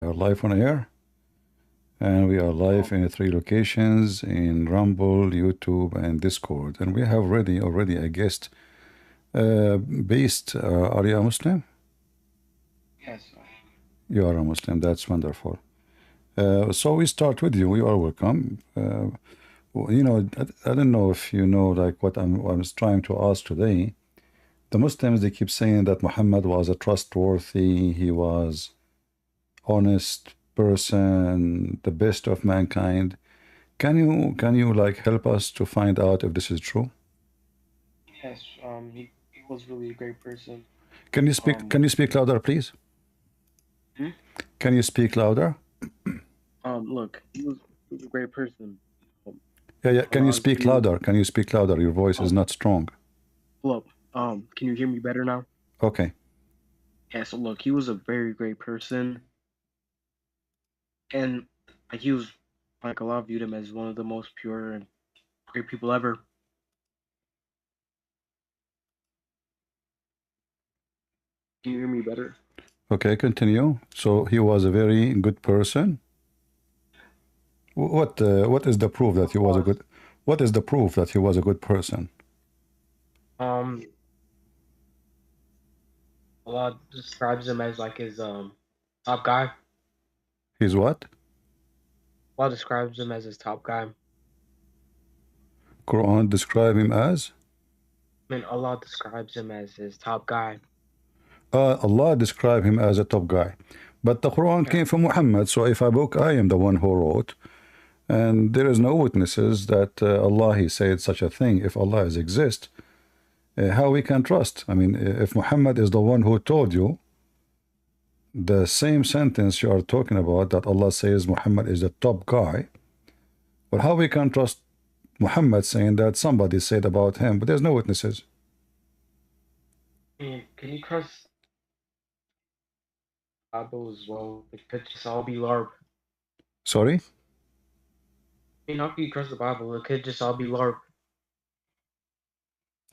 are live on air, and we are live in 3 locations in Rumble, YouTube, and Discord. And we have already a guest based. Are you a Muslim? Yes. You are a Muslim. That's wonderful. So we start with you. You are welcome. You know, I don't know if you know like what I was trying to ask today. The Muslims, they keep saying that Muhammad was a trustworthy, he was honest person, the best of mankind. Can you like help us to find out if this is true? Yes. He was really a great person. Can you speak louder, please? Hmm? Can you speak louder? Look, he was a great person. Yeah. Can you speak louder? Can you speak louder? Your voice is not strong. Look, can you hear me better now? Okay. Yeah, so look, he was a very great person. And like he was like a lot viewed him as one of the most pure and great people ever. Can you hear me better? Okay, continue. So he was a very good person. What is the proof that he was a good? What is the proof that he was a good person? Allah describes him as like his top guy. He's what? Allah describes him as his top guy. Quran describe him as? I mean, Allah describes him as his top guy. Allah described him as a top guy. But the Quran came from Muhammad, so if a book, I am the one who wrote, and there is no witnesses that Allah, he said such a thing. If Allah exists, how we can trust? I mean, if Muhammad is the one who told you the same sentence you are talking about, that Allah says Muhammad is the top guy, but how we can trust Muhammad saying that somebody said about him, but there's no witnesses? Can you trust Bible as well? It could just all be LARP. Sorry? I mean, how can you trust the Bible? It could just all be LARP.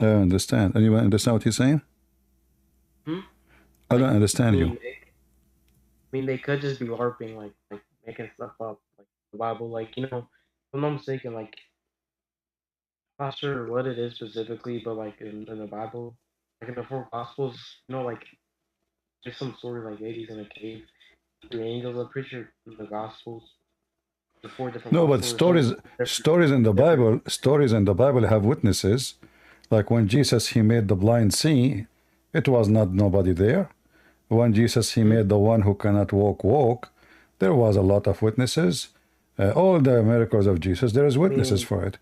I understand. Anyone understand what he's saying? I don't understand you. I mean, they could just be LARPing, like making stuff up, like the Bible, like, you know, if I'm not mistaken, like, I'm not sure what it is specifically, but like in the Bible, like in the 4 Gospels, you know, like there's some story like ladies in a cave, the angels. I'm pretty sure in the Gospels, the 4 different. No, but stories in the Bible have witnesses. Like when Jesus, he made the blind see, it was not nobody there. When Jesus, he made the one who cannot walk, there was a lot of witnesses. All the miracles of Jesus, there is witnesses for it.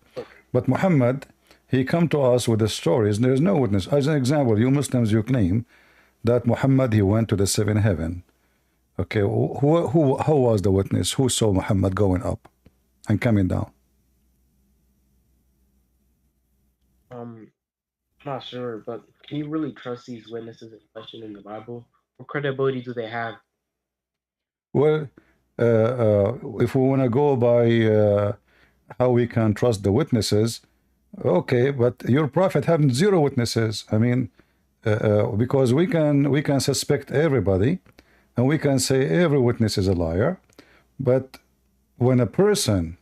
But Muhammad, he come to us with the stories, and there is no witness. As an example, you Muslims, you claim that Muhammad, he went to the 7th heaven. Okay, who was the witness? Who saw Muhammad going up and coming down? I'm not sure, but can you really trust these witnesses in question in the Bible? What credibility do they have? Well, if we want to go by how we can trust the witnesses, okay, but your prophet having 0 witnesses. I mean, because we can suspect everybody, and we can say every witness is a liar. But when a person,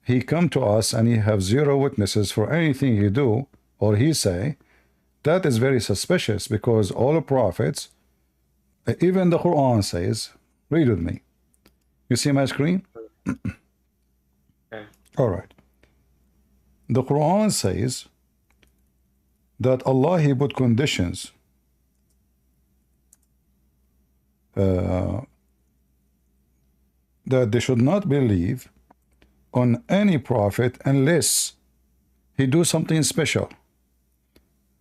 he come to us and he have 0 witnesses for anything he do or he say, that is very suspicious, because all the prophets, even the Quran says, read with me. You see my screen? Okay. All right. The Quran says that Allah, he put conditions that they should not believe on any prophet unless he do something special.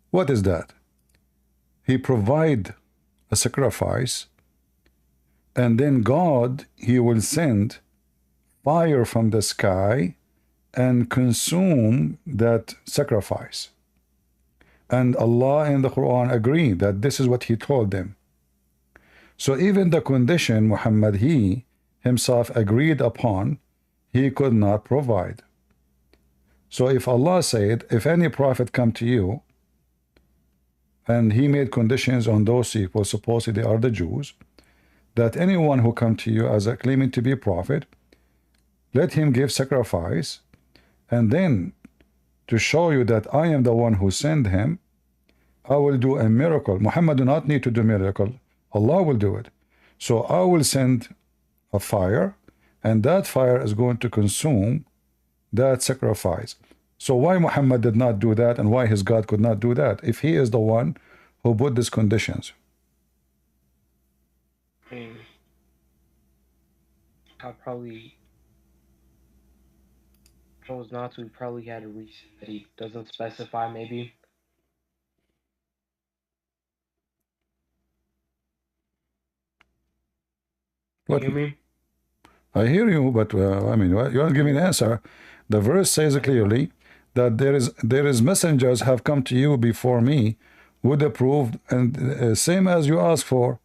What is that? He provide a sacrifice, and then God, he will send fire from the sky and consume that sacrifice. And Allah in the Quran agreed that this is what he told them. So even the condition Muhammad, he himself agreed upon, he could not provide. So if Allah said, if any prophet come to you, and he made conditions on those people, supposedly they are the Jews, that anyone who come to you as a claiming to be a prophet, let him give sacrifice, and then to show you that I am the one who sent him, I will do a miracle. Muhammad do not need to do miracle. Allah will do it. So I will send a fire, and that fire is going to consume that sacrifice. So why Muhammad did not do that, and why his God could not do that, if he is the one who put these conditions? I probably chose not to. He probably had a reason that he doesn't specify, maybe. What? You hear me? I hear you, but I mean, you aren't giving an answer. The verse says clearly that there is messengers have come to you before me, would approved, and same as you asked for,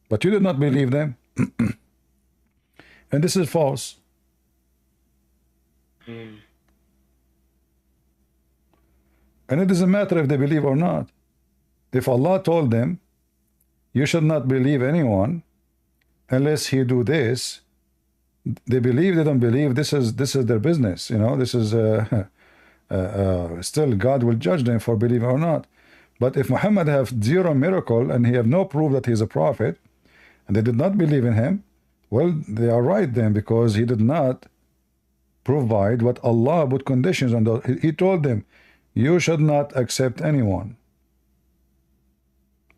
but you did not believe them. And this is false. And it doesn't matter if they believe or not. If Allah told them, you should not believe anyone unless he do this, they believe, they don't believe, this is their business, you know. This is still God will judge them for believing or not. But if Muhammad have zero miracle and he have no proof that he's a prophet, and they did not believe in him, well, they are right then, because he did not provide what Allah put conditions on those. He told them, you should not accept anyone.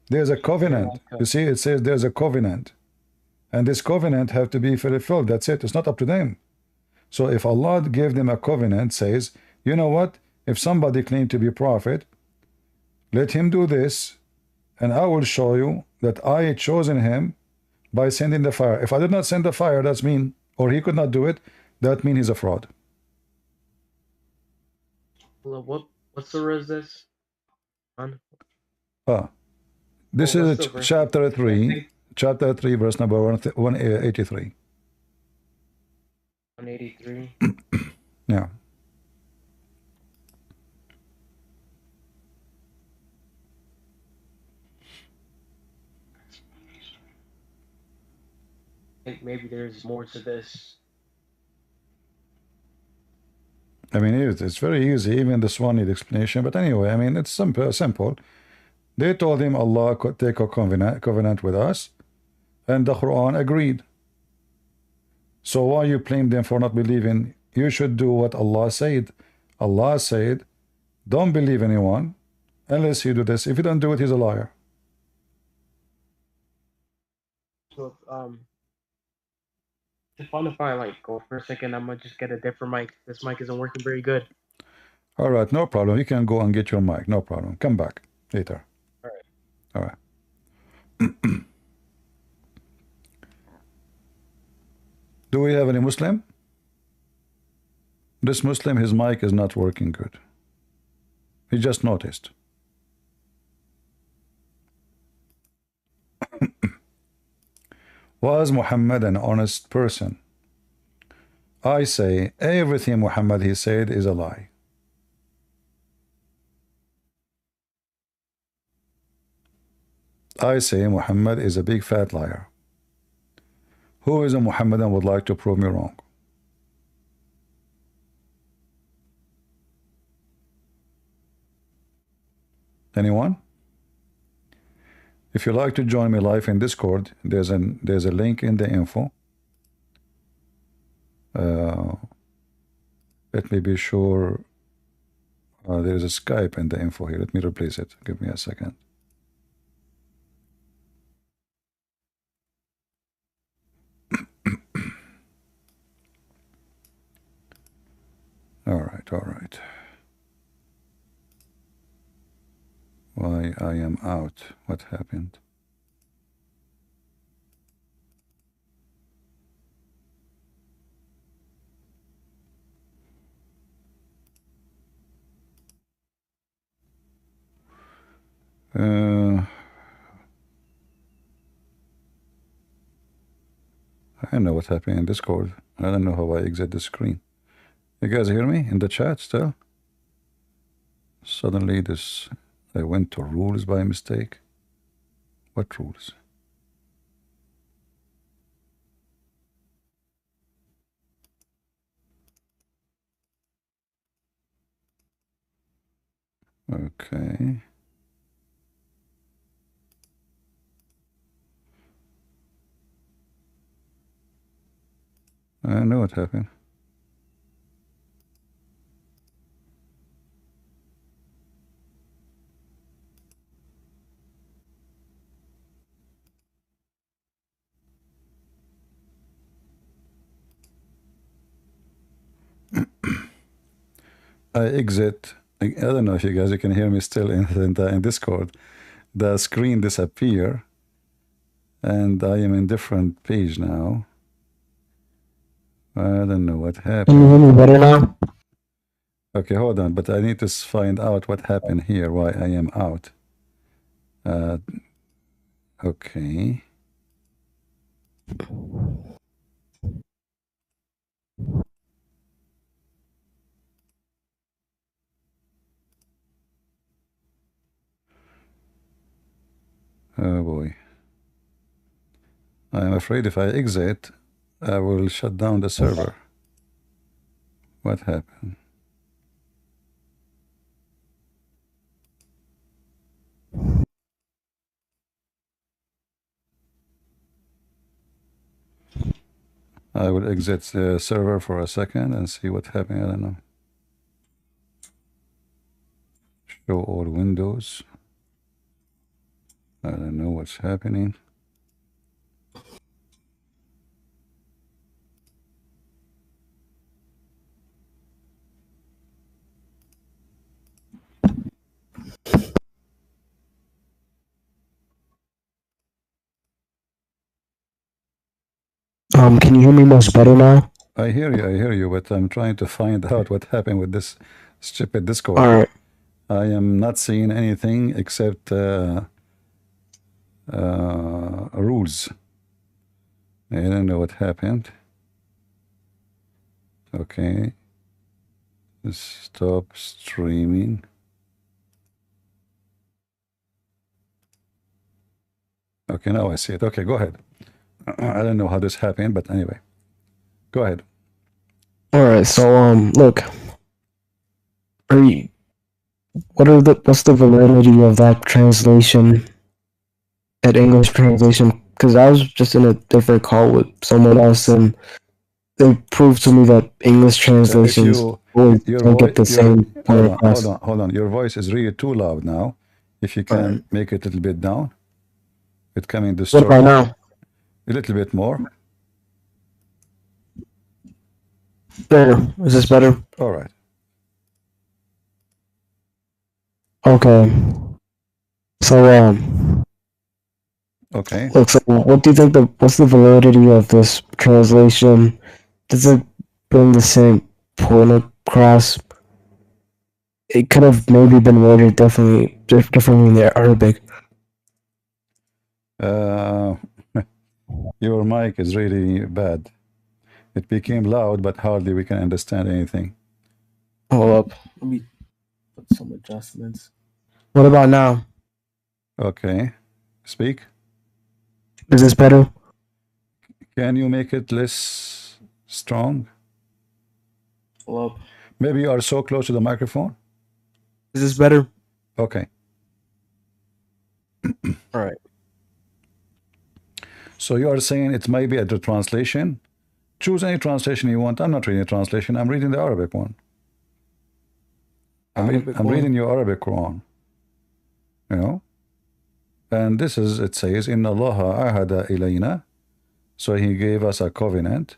There's a covenant. You see, it says there's a covenant, and this covenant have to be fulfilled. That's it. It's not up to them. So if Allah gave them a covenant, says, you know what, if somebody claimed to be a prophet, let him do this, and I will show you that I had chosen him by sending the fire. If I did not send the fire, that's mean, or he could not do it, that means he's a fraud. What surah is this? This is chapter 3, verse number 183. 183. Yeah. I think maybe there's more to this. I mean, it's very easy. Even this one needs explanation. But anyway, I mean, it's simple. They told him Allah could take a covenant with us, and the Quran agreed. So why you blame them for not believing? You should do what Allah said. Allah said, don't believe anyone unless you do this. If you don't do it, he's a liar. So it's fun if I like go for a second. I'm gonna just get a different mic. This mic isn't working very good. All right, no problem. You can go and get your mic. No problem. Come back later. All right. All right. Do we have any Muslim? This Muslim, his mic is not working good. He just noticed. Was Muhammad an honest person? I say everything Muhammad he said is a lie. I say Muhammad is a big fat liar. Who is a Muhammadan would like to prove me wrong? Anyone? If you like to join me live in Discord, there's a link in the info. Let me be sure. There is a Skype in the info here. Let me replace it. Give me a second. All right. Why I am out? What happened? I don't know what happened in Discord. I don't know how I exit the screen. You guys hear me in the chat still? Suddenly this, I went to rules by mistake. What rules? Okay. I know what happened. I exit. I don't know if you guys can hear me still in Discord. The screen disappear, and I am in different page now. I don't know what happened. Can you hear me better now? Okay, hold on, but I need to find out what happened here, why I am out. Okay. Oh boy. I am afraid if I exit, I will shut down the server. What happened? I will exit the server for a second and see what happened. I don't know. Show all windows. I don't know what's happening. Can you hear me much better now? I hear you, but I'm trying to find out what happened with this stupid Discord. All right. I am not seeing anything except rules. I don't know what happened. Okay. Stop streaming. Okay, now I see it. Okay, go ahead. I don't know how this happened, but anyway. Go ahead. All right. So look, what's the validity of that translation, that English translation? Because I was just in a different call with someone else, and they proved to me that English translations don't get the same point across. Hold on. Your voice is really too loud now. If you can make it a little bit down. It's coming distorted. What about now? A little bit more. Better. Is this better? All right. Okay. So Okay. look, so what do you think what's the validity of this translation? Does it bring the same point across? It could have maybe been worded differently in the Arabic. Your mic is really bad. It became loud, but hardly we can understand anything. Hold up. Let me put some adjustments. What about now? Okay. Speak. Is this better? Can you make it less strong? Hold up. Maybe you are so close to the microphone. Is this better? Okay. All right. So you are saying it might be a translation. Choose any translation you want. I'm not reading a translation. I'm reading the Arabic one. I'm reading your Arabic Quran. You know? And this is, it says, Inna Allaha ahada ilayna. So he gave us a covenant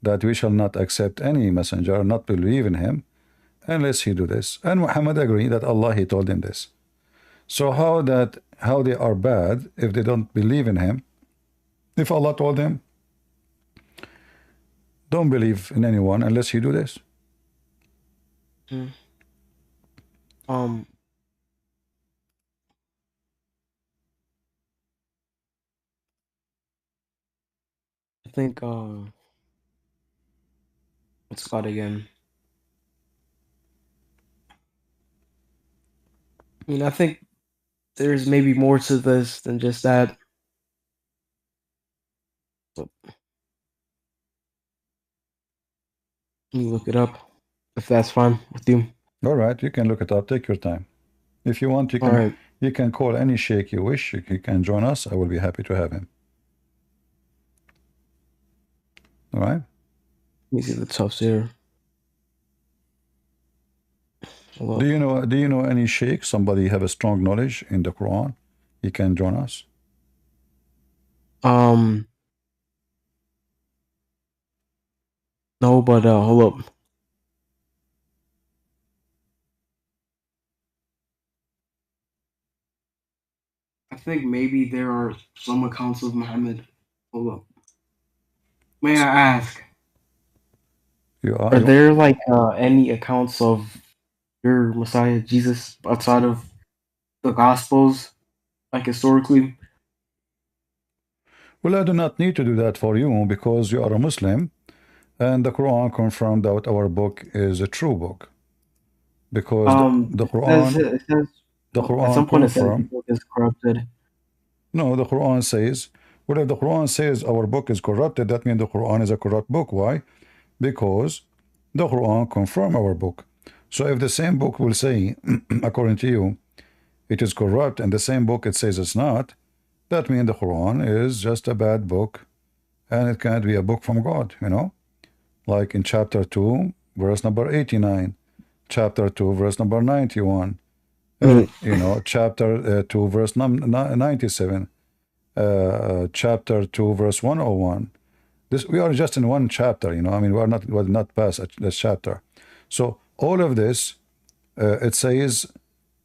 that we shall not accept any messenger, not believe in him, unless he do this. And Muhammad agreed that Allah, he told him this. So how they are bad if they don't believe in him? If Allah told them, don't believe in anyone unless you do this. I think what's it called again? I mean, I think there's maybe more to this than just that. Let me look it up, if that's fine with you. All right, you can look it up. Take your time. If you want, All right. you can call any sheikh you wish. You can join us. I will be happy to have him. All right. Let me see the tafsir. Hold Do up. you know any sheikh? Somebody have a strong knowledge in the Quran? He can join us. No, but hold up. I think maybe there are some accounts of Muhammad. Hold up. May I ask? Are there like any accounts of your Messiah Jesus outside of the Gospels, like historically? Well, I do not need to do that for you because you are a Muslim, and the Quran confirmed that our book is a true book. Because the Quran, it says the at Quran some point it says the confirmed. book is corrupted. No, the Quran says, well, if the Quran says our book is corrupted, that means the Quran is a corrupt book. Why? Because the Quran confirm our book. So if the same book will say, according to you, it is corrupt, and the same book it says it's not, that means the Quran is just a bad book, and it can't be a book from God, you know? Like in chapter 2, verse number 89, chapter 2, verse number 91, you know, chapter 2, verse 97, chapter 2, verse 101. We are just in one chapter, you know. I mean, we are not past this chapter. So all of this, it says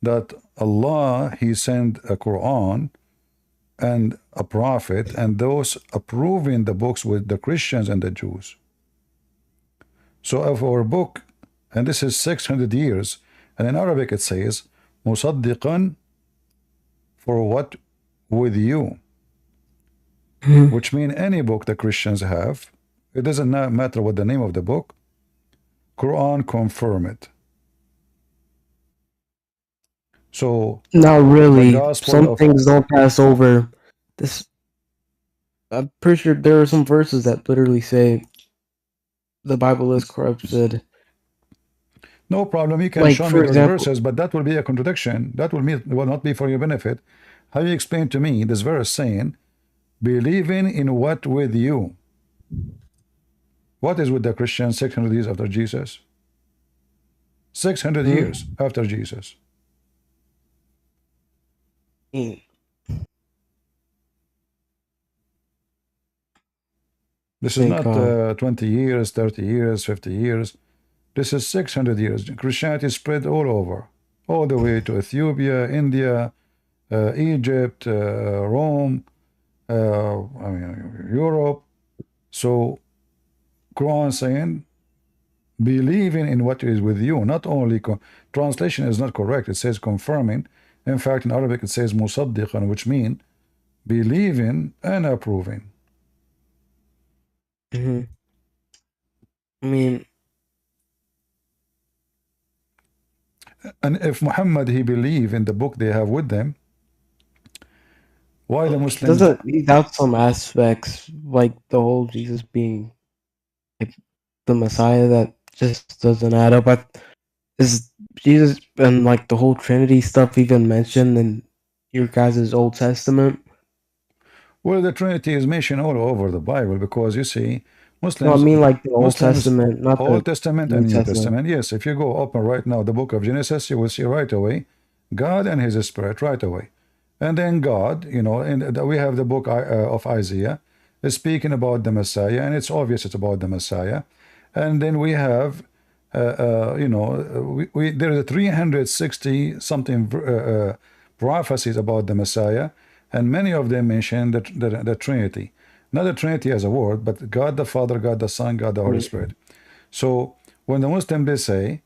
that Allah, He sent a Quran and a prophet, and those approving the books with the Christians and the Jews. So of our book, and this is 600 years, and in Arabic it says, Musaddiqan, for what? With you. Which means any book the Christians have, it doesn't matter what the name of the book, Quran confirm it. So not really. Some of things don't pass over. This, I'm pretty sure there are some verses that literally say the Bible is corrupted. No problem. You can Like, show for me those example, verses, but that will be a contradiction. That will not be for your benefit. How you explain to me this verse saying, believing in what with you? What is with the Christians 600 years after Jesus? 600 years after Jesus. This is not 20 years, 30 years, 50 years. This is 600 years. Christianity spread all over, all the way to Ethiopia, India, Egypt, Rome, I mean, Europe. So Quran saying, believing in what is with you, not only translation is not correct. It says confirming. In fact, in Arabic it says musaddiqan, which means believing and approving. I mean, and if Muhammad he believe in the book they have with them, why the Muslims doesn't leave out some aspects, like the whole Jesus being like the Messiah, that just doesn't add up. But is Jesus and like the whole Trinity stuff even mentioned in your guys' Old Testament? Well, the Trinity is mentioned all over the Bible because you see, No, I Muslims, mean like the Old Testament, not Old the Testament New and New Testament. Testament. Yes, if you go open right now the book of Genesis, you will see right away God and His Spirit right away. And then God, you know, and we have the book of Isaiah, is speaking about the Messiah, and it's obvious it's about the Messiah. And then we have, you know, there is 360 something prophecies about the Messiah, and many of them mention the Trinity. Not the Trinity as a word, but God the Father, God the Son, God the Holy Spirit. So when the Muslims they say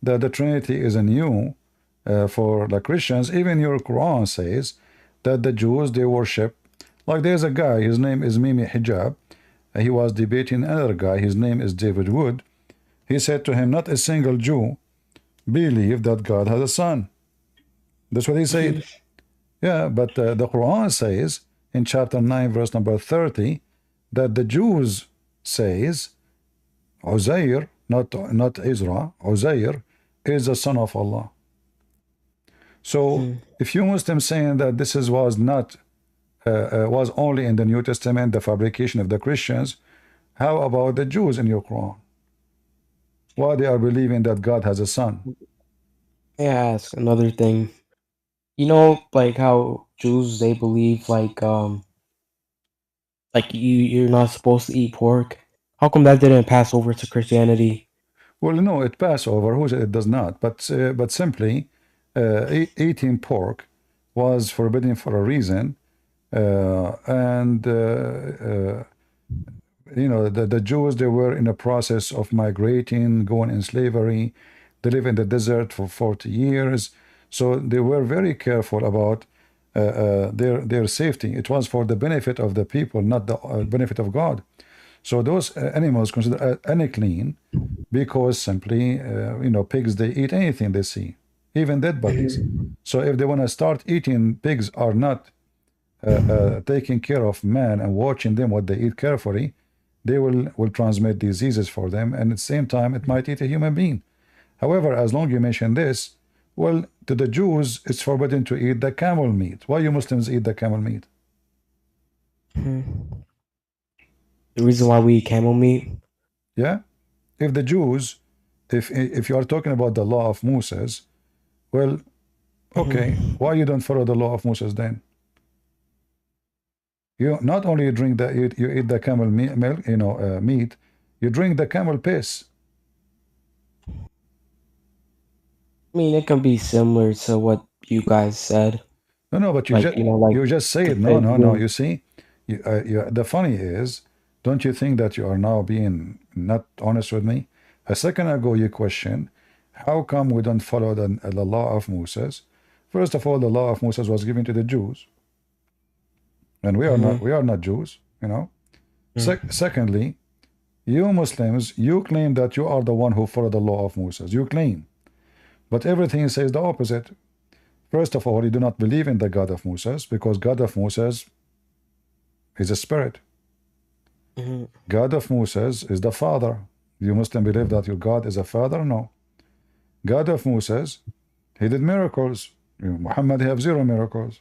that the Trinity is a new for the Christians, even your Quran says that the Jews they worship. Like there's a guy, his name is Mimi Hijab. He was debating another guy, his name is David Wood. He said to him, not a single Jew believe that God has a son. That's what he said. Yeah, but the Quran says in chapter 9, verse number 30, that the Jews says Uzair, not Isra, Uzair is the son of Allah. So if you Muslims saying that this is was not was only in the New Testament, the fabrication of the Christians, how about the Jews in your Quran? Why they are believing that God has a son? May I ask another thing? You know, like how Jews they believe like you're not supposed to eat pork. How come that didn't pass over to Christianity? Well, no, it pass over. Who said it does not? But simply, eating pork was forbidden for a reason, and you know the Jews, they were in a process of migrating, going in slavery. They live in the desert for 40 years, so they were very careful about their safety. It was for the benefit of the people, not the benefit of God. So those animals considered unclean because simply, you know, pigs, they eat anything they see, even dead bodies. So if they want to start eating pigs or not taking care of man and watching them what they eat carefully, they will transmit diseases for them, and at the same time it might eat a human being. However, as long you mention this, well, to the Jews it's forbidden to eat the camel meat. Why you Muslims eat the camel meat? The reason why we eat camel meat? Yeah, if the Jews, if you are talking about the law of Moses, well, okay, why you don't follow the law of Moses then? You not only drink the you eat the camel milk, you know, meat, you drink the camel piss. I mean, it can be similar to what you guys said. No, but you Like, just you know, like you just say the it. No. pigs. You see, the funny is, don't you think that you are now being not honest with me? A second ago you questioned, how come we don't follow the law of Moses? First of all, the law of Moses was given to the Jews, and we are not Jews, you know. Secondly, you Muslims, you claim that you are the one who follow the law of Moses. You claim, but everything says the opposite. First of all, you do not believe in the God of Moses because God of Moses is a spirit. God of Moses is the Father. You Muslim believe that your God is a father? No. God of Moses, he did miracles. Muhammad have 0 miracles.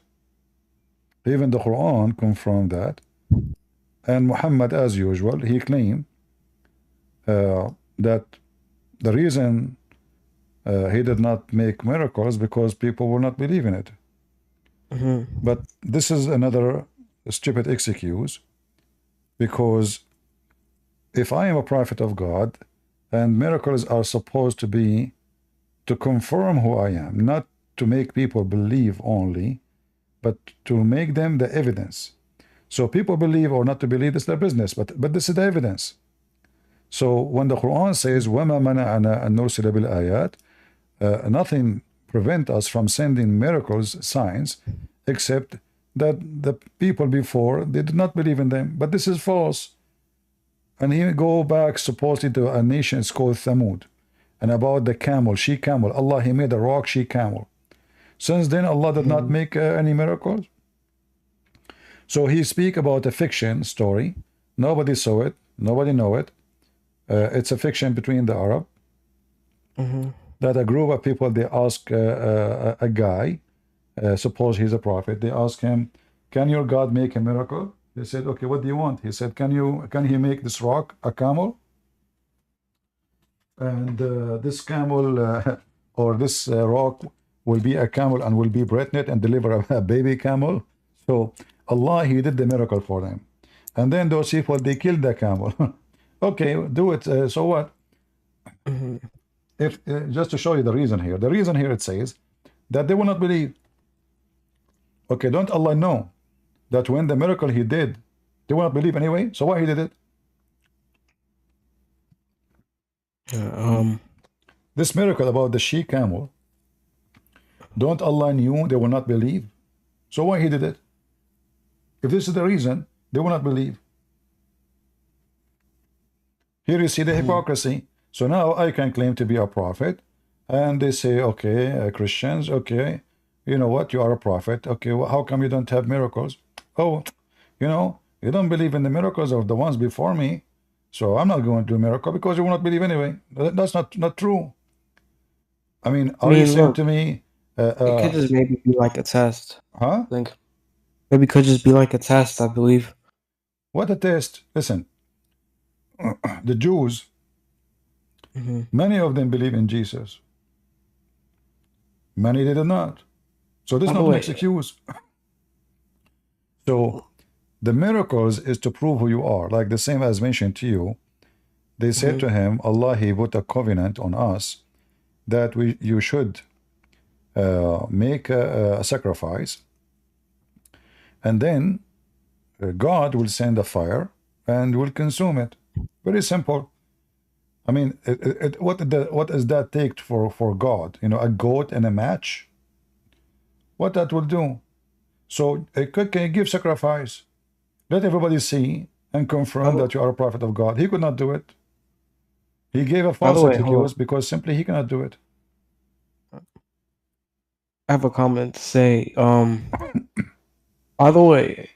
Even the Quran confirmed that. And Muhammad, as usual, he claimed that the reason he did not make miracles because people will not believe in it. But this is another stupid excuse, because if I am a prophet of God and miracles are supposed to be to confirm who I am, not to make people believe only, but to make them the evidence. So people believe or not to believe, it's their business, but this is the evidence. So when the Quran says وَمَا مَنَعَنَا أَن نُرْسِلَ بِالْآيَاتِ, nothing prevent us from sending miracles, signs, except that the people before, they did not believe in them. But this is false. And he go back supposedly to a nation it's called Thamud, and about the camel, she camel. Allah, he made a rock she camel. Since then, Allah did not make any miracles. So he speak about a fiction story. Nobody saw it. Nobody know it. It's a fiction between the Arab. That a group of people, they ask a guy, suppose he's a prophet, they ask him, can your God make a miracle? They said, okay, what do you want? He said, can he make this rock a camel? And this camel or this rock will be a camel and will be pregnant and deliver a baby camel. So Allah, he did the miracle for them. And then those people, they killed the camel. Okay, do it. So what? If just to show you the reason here, it says that they will not believe. Okay, don't Allah know that when the miracle he did, they will not believe anyway? So why he did it? This miracle about the she camel, don't Allah knew they will not believe? So why he did it? If this is the reason, they will not believe. Here you see the hypocrisy. So now I can claim to be a prophet, and they say, okay, Christians, okay, you know what, you are a prophet. Okay, well, how come you don't have miracles? Oh, you know, you don't believe in the miracles of the ones before me, so I'm not going to do a miracle because you will not believe anyway. That's not true. I mean, are you saying to me It could just maybe be like a test. Huh? I think maybe it could just be like a test. I believe. What a test. Listen, the Jews, many of them believe in Jesus. Many did not. So this is By the not an way, excuse. So the miracles is to prove who you are. Like the same as mentioned to you. They said to him, Allah, He put a covenant on us that you should make a sacrifice, and then God will send a fire and will consume it. Very simple. I mean, what does that take for God? You know, a goat and a match. What that will do? So can you give sacrifice? Let everybody see and confirm that you are a prophet of God. He could not do it. He gave a by the false way, excuse because simply he cannot do it. I have a comment to say. By the way,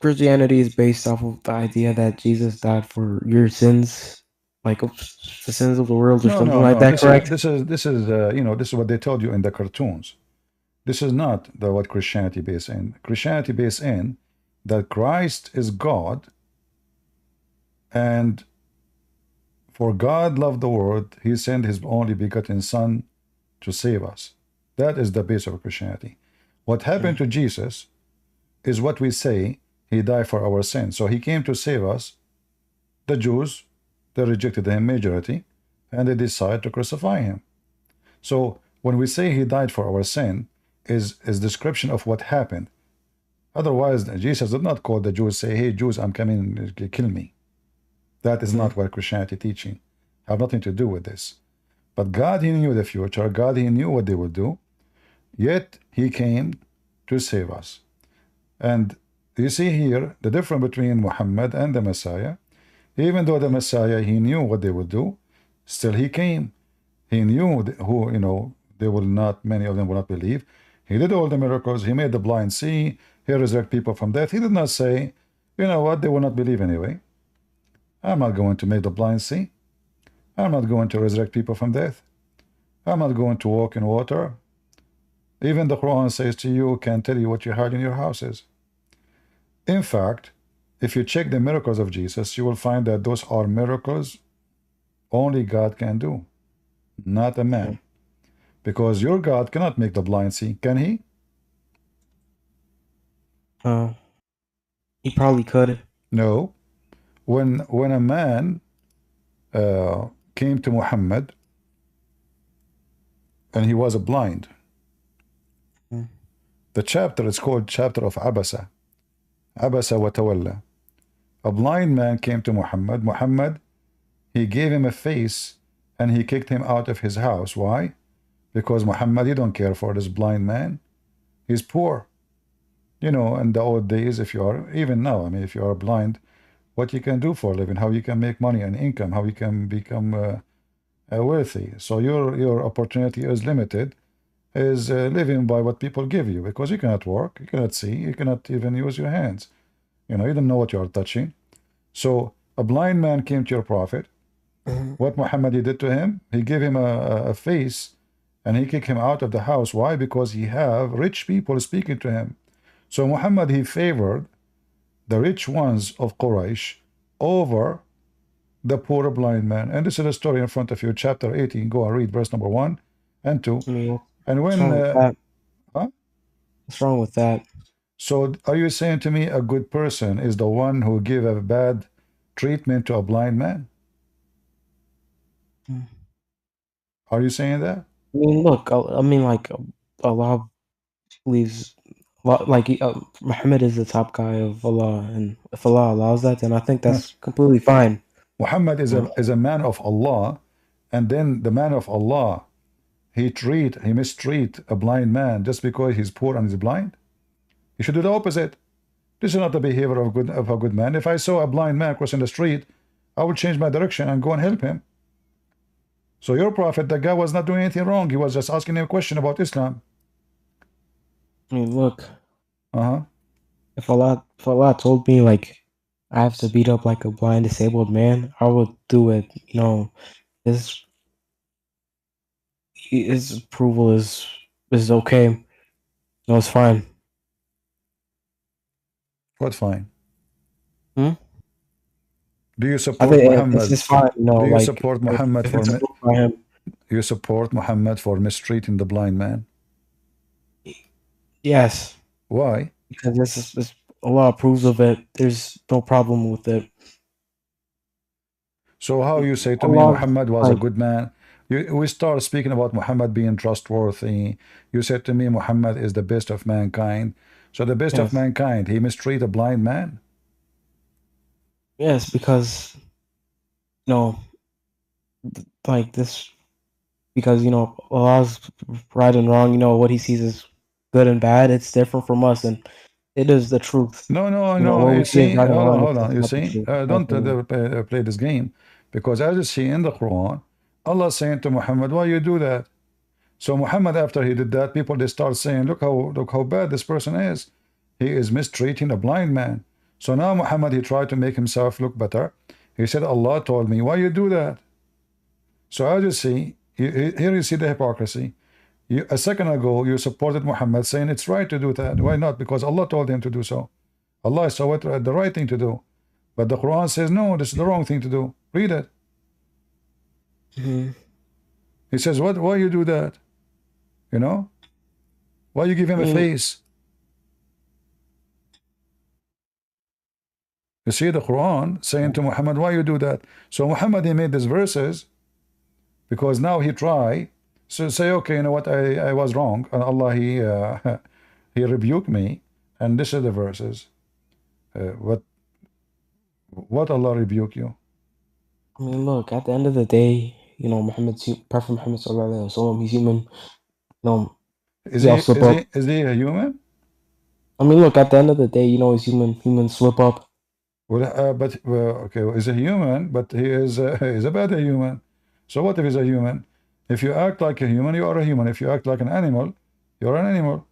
Christianity is based off of the idea that Jesus died for your sins, like the sins of the world, or No, something no, like no. that. Correct? This is you know, this is what they told you in the cartoons. This is not what Christianity based in. Christianity based in that Christ is God, and for God loved the world, He sent His only begotten Son to save us. That is the base of Christianity. What happened to Jesus is what we say. He died for our sins. So He came to save us. The Jews, they rejected Him, majority, and they decided to crucify Him. So when we say He died for our sin, is description of what happened. Otherwise, Jesus did not call the Jews, say, hey, Jews, I'm coming, kill me. That is not what Christianity teaching. Have nothing to do with this. But God, He knew the future. God, He knew what they would do. Yet He came to save us. And you see here the difference between Muhammad and the Messiah. Even though the Messiah, he knew what they would do, still he came. He knew who, you know, they will not, many of them will not believe. He did all the miracles. He made the blind see. He resurrected people from death. He did not say, you know what, they will not believe anyway. I'm not going to make the blind see. I'm not going to resurrect people from death. I'm not going to walk in water. Even the Quran says to you, can tell you what you hide in your houses. In fact, if you check the miracles of Jesus, you will find that those are miracles only God can do, not a man. Because your God cannot make the blind see, can He? He probably could. No. When a man came to Muhammad and he was blind, the chapter is called chapter of Abasa. Abasa wa tawalla. A blind man came to Muhammad. Muhammad, he gave him a face and he kicked him out of his house. Why? Because Muhammad, he don't care for this blind man. He's poor. You know, in the old days, if you are, even now, I mean, if you are blind, what you can do for a living, how you can make money and income, how you can become wealthy. So your opportunity is limited, is living by what people give you, because you cannot work, you cannot see, you cannot even use your hands. You know, you don't know what you are touching. So a blind man came to your prophet. What Muhammad did to him, he gave him a face and he kicked him out of the house. Why? Because he have rich people speaking to him. So Muhammad, he favored the rich ones of Quraysh over the poor blind man. And this is a story in front of you, chapter 18. Go and read verse number 1 and 2. And when what's wrong with that? So are you saying to me a good person is the one who give a bad treatment to a blind man? Are you saying that? I mean, look, I mean, like, Allah believes, like, Muhammad is the top guy of Allah, and if Allah allows that, then I think that's completely fine. Muhammad is a man of Allah, and then the man of Allah, he mistreat a blind man just because he's poor and he's blind. He should do the opposite. This is not the behavior of a good man. If I saw a blind man crossing the street, I would change my direction and go and help him. So your prophet, the guy was not doing anything wrong. He was just asking him a question about Islam. I mean, look. If Allah told me, like, I have to beat up like a blind, disabled man, I would do it. You know, his approval is okay. No, it's fine. What fine? Hmm? Do you I support think it's Muhammad? just fine. No, Do you like support Muhammad if for it's approved by him. you support Muhammad for mistreating the blind man? Yes, Why? because this Allah approves of it. There's no problem with it. So how you say to me Allah, Muhammad was a like, good man? We start speaking about Muhammad being trustworthy. You said to me Muhammad is the best of mankind. So the best of yes, mankind, he mistreat a blind man? yes, because like this, because Allah's right and wrong. What He sees is good and bad. It's different from us, and it is the truth. No. What You we see is see, right and wrong. hold on. It's You not the see, truth. don't play this game, because as you see in the Quran, Allah saying to Muhammad, "Why you do that?" So Muhammad, after he did that, people they start saying, look how bad this person is. He is mistreating a blind man." So now Muhammad, he tried to make himself look better. He said, "Allah told me, why you do that?" So as you see, here you see the hypocrisy. A second ago, you supported Muhammad saying it's right to do that. Why not? Because Allah told him to do so. Allah saw it the right thing to do. But the Quran says, no, this is the wrong thing to do. Read it. Mhm. He says, what? Why you do that? You know? Why you give him a face? You see the Quran saying to Muhammad, why you do that? So Muhammad, he made these verses because now he try to say, okay, you know what, I was wrong, and Allah, he rebuked me, and this is the verses. What Allah rebuke you? I mean, look, at the end of the day, Prophet Muhammad sallallahu alaihi wasallam, he's human. Is He'll he slip is up. he is he a human? I mean, look, at the end of the day, he's human. Humans slip up. Well, okay, well, he's a human, but he is he's a bad human. So what if he's a human? If you act like a human, you are a human. If you act like an animal, you're an animal.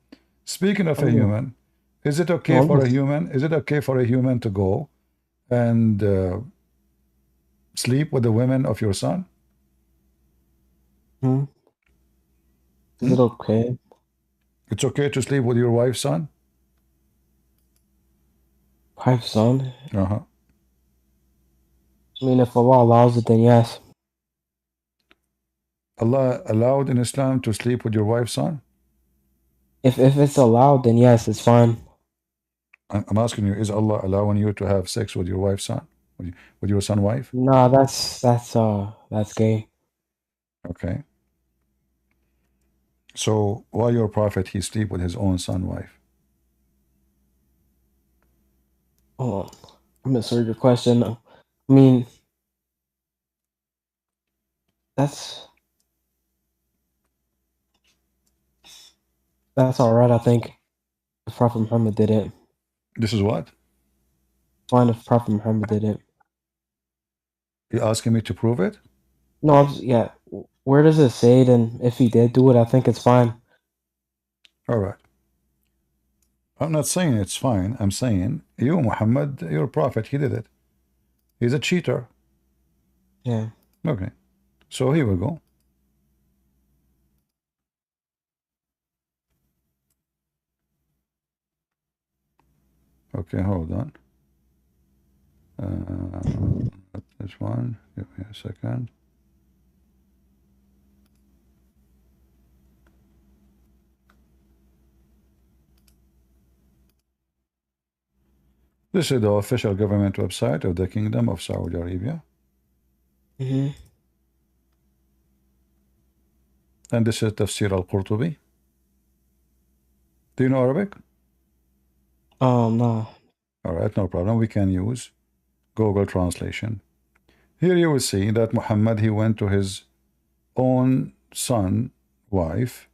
Speaking of I a mean, human, is it okay no, for a human? Is it okay for a human to go and sleep with the women of your son? hmm? Is Hmm? it okay? It's okay to sleep with your wife's son? Wife's son? Uh-huh. I mean, if Allah allows it, then yes. Allah allowed in Islam to sleep with your wife's son? If it's allowed, then yes, it's fine. I'm asking you, is Allah allowing you to have sex with your wife's son? With your son wife? Nah, that's gay. Okay. So why your prophet he sleep with his own son wife? Hold on, I misheard your question. I mean, that's all right. I think if Prophet Muhammad did it, This is what? fine. If Prophet Muhammad did it, You asking me to prove it? no, yeah. Where does it say it? And if he did do it, I think it's fine. All right. I'm not saying it's fine. I'm saying you, Muhammad, your prophet, he did it. He's a cheater. Yeah. Okay. So here we go. Okay, hold on. This one. Give me a second. This is the official government website of the Kingdom of Saudi Arabia. Mm-hmm. And this is Tafsir al-Qurtubi. Do you know Arabic? No. All right, no problem. We can use Google Translation. Here you will see that Muhammad, he went to his own son, wife,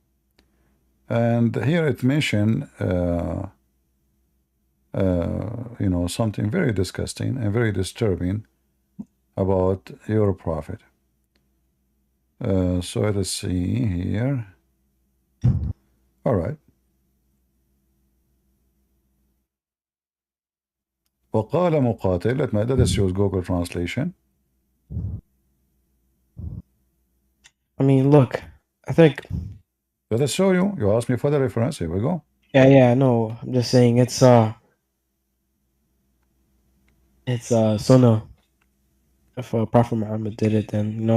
and here it mentioned, something very disgusting and very disturbing about your prophet. So let's see here. All right. وقال مقاتل, let us use Google Translation. I mean, look, I think. Let us show you. You asked me for the reference. Here we go. Yeah, no. I'm just saying it's sunnah. If Prophet Muhammad did it, then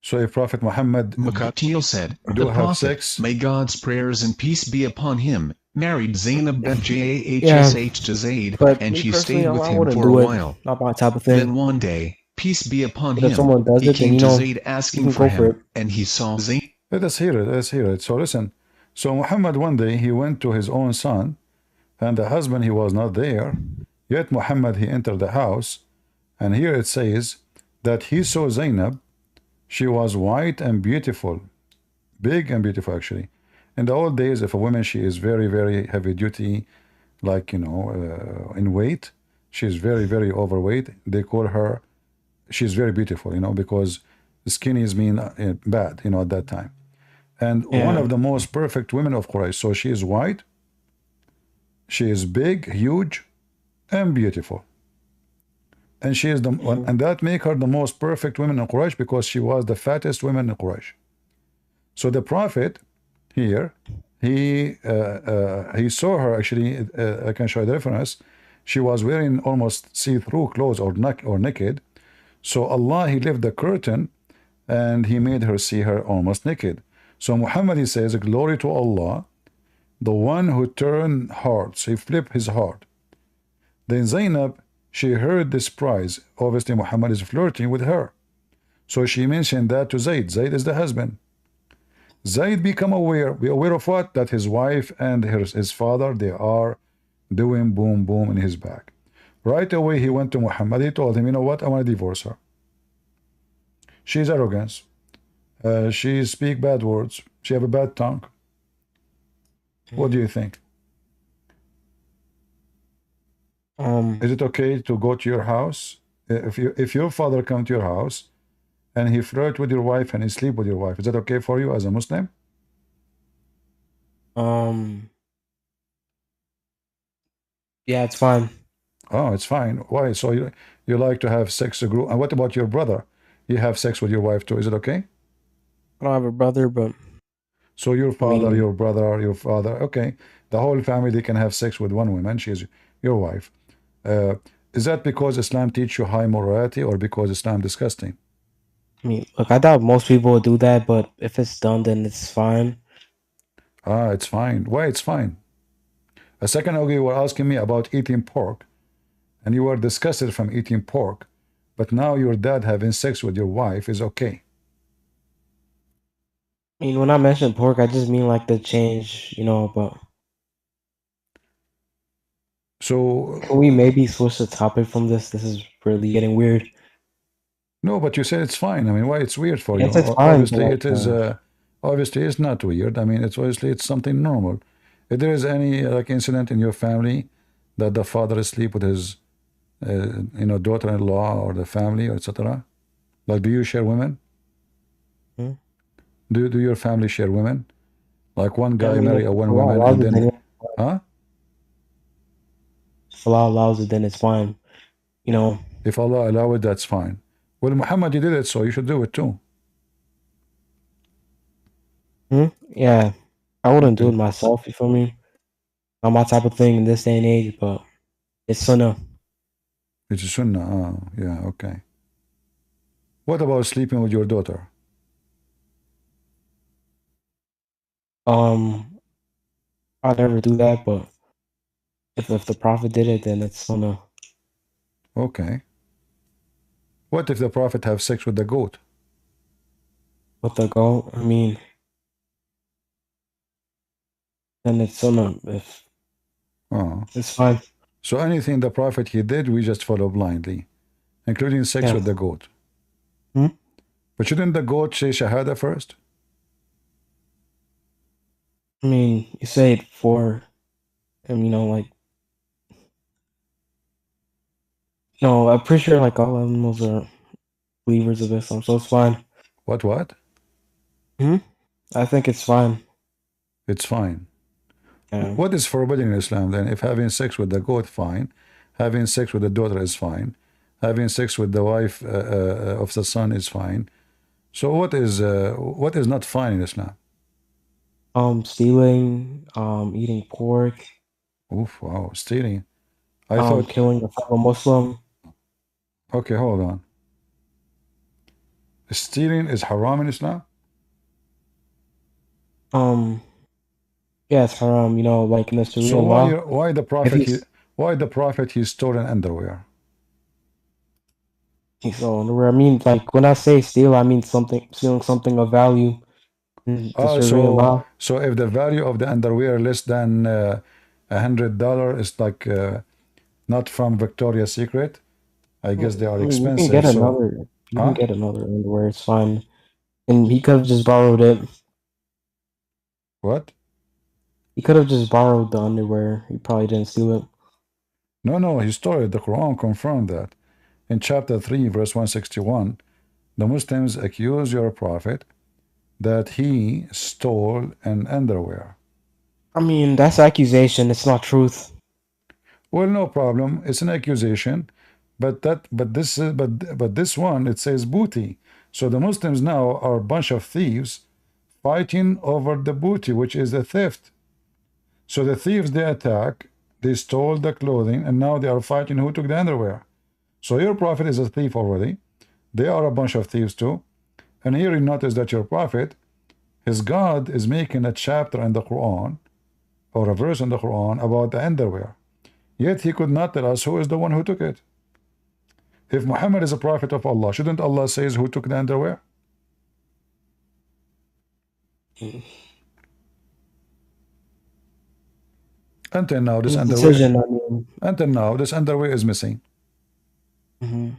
So if Prophet Muhammad Muqatil said, do the have Prophet, sex, may God's prayers and peace be upon him, married Zainab bint Yeah, Jahsh to Zayd, but and me she personally, stayed with I him wouldn't for a do it. while. Not my type of Then thing. one day, peace be upon But if him, someone does he it, then came to Zayd you asking can for go for him, it. and he saw Zayd. let us hear it. Let's hear it. So listen. So Muhammad one day he went to his own son, and the husband he was not there. Yet Muhammad he entered the house, and here it says that he saw Zainab. She was white and beautiful, big and beautiful actually. In the old days, if a woman she is very very heavy duty, like in weight, she's very very overweight. They call her. She's very beautiful, because skinny is mean bad, at that time. And one Yeah. of the most perfect women of Quraysh. So she is white, she is big, huge, and beautiful. And she is and that make her the most perfect woman in Quraysh because she was the fattest woman in Quraysh. So the Prophet here, he saw her actually. I can show you the reference. She was wearing almost see-through clothes or naked. So Allah he left the curtain and he made her see her almost naked. So Muhammad he says, glory to Allah, the one who turned hearts, he flipped his heart. Then Zainab, she heard this prize. Obviously Muhammad is flirting with her. So she mentioned that to Zayd. Zayd is the husband. Zayd become aware. Be aware of what? That his wife and his father, they are doing boom boom in his back. Right away he went to Muhammad. He told him, you know what? I want to divorce her. She's arrogant. She speak bad words. She have a bad tongue. What do you think? Is it okay to go to your house? If your father come to your house and he flirt with your wife and he sleep with your wife, is that okay for you as a Muslim? Yeah, it's fine. Oh, it's fine. Why? So you like to have sex group? And what about your brother? You have sex with your wife too. Is it okay? I don't have a brother, but So your father, your brother, your father, okay. The whole family, they can have sex with one woman. She's your wife. Is that because Islam teach you high morality or because Islam disgusting? I mean, look, I doubt most people would do that, but if it's done, then it's fine. It's fine. Why it's fine? A second ago, you were asking me about eating pork, and you were disgusted from eating pork, but now your dad having sex with your wife is okay. I mean, when I mention pork, I just mean like the change, but... So... Can we maybe switch the topic from this? This is really getting weird. No, but you said it's fine. I mean, why it's weird for Yes, you? it's fine, Obviously, but, it is... obviously, it's not weird. I mean, it's obviously it's something normal. If there is any incident in your family that the father is asleep with his daughter-in-law or the family, etc. Like, do you share women? Do your family share women? Like one guy marry a one woman and then... Huh? If Allah allows it, then it's fine. If Allah allow it, that's fine. Well, Muhammad, you did it, so you should do it too. Yeah. I wouldn't do it myself, you feel me? Not my type of thing in this day and age, but it's sunnah. It's a sunnah. Oh, yeah, okay. What about sleeping with your daughter? I'd never do that, but if the Prophet did it, then it's sunnah. Okay. What if the Prophet have sex with the goat? With the goat, I mean, then it's sunnah. It's fine. So anything the Prophet he did, we just follow blindly, including sex with the goat. But shouldn't the goat say Shahada first? I mean, you say it for him, no, I'm pretty sure like all animals are believers of Islam, so it's fine. What? I think it's fine. It's fine. Yeah. What is forbidden in Islam then? If having sex with the goat, fine. Having sex with the daughter is fine. Having sex with the wife of the son is fine. So what is not fine in Islam? Stealing, eating pork, Oof, wow, stealing. I thought. killing a fellow Muslim. Okay, hold on. Stealing is haram in Islam. Um, yeah, it's haram. You know, like in the So Sharia law, why the if prophet why the prophet he stole an underwear? he's stolen underwear. I mean, like when I say steal, I mean stealing something of value in the Oh, Sharia law. so if the value of the underwear less than $100 is like not from Victoria's Secret, I guess they I are mean, expensive. So, you can huh? get another underwear. It's fine. And he could have just borrowed it. What? He could have just borrowed the underwear. He probably didn't steal it. No, no, he stole it. The Quran confirmed that. In chapter 3, verse 161, the Muslims accuse your prophet that he stole an underwear. I mean, that's accusation. It's not truth. Well, no problem. It's an accusation, but this one it says booty. So the Muslims now are a bunch of thieves fighting over the booty, which is a theft. So the thieves they attack, they stole the clothing, and now they are fighting who took the underwear. So your prophet is a thief already. They are a bunch of thieves too. And here you notice that your prophet, his God is making a chapter in the Quran or a verse in the Quran about the underwear. Yet he could not tell us who is the one who took it. If Muhammad is a prophet of Allah, shouldn't Allah say who took the underwear? Until now, this His underwear, decision. I mean, until now, this underwear is missing. mhm.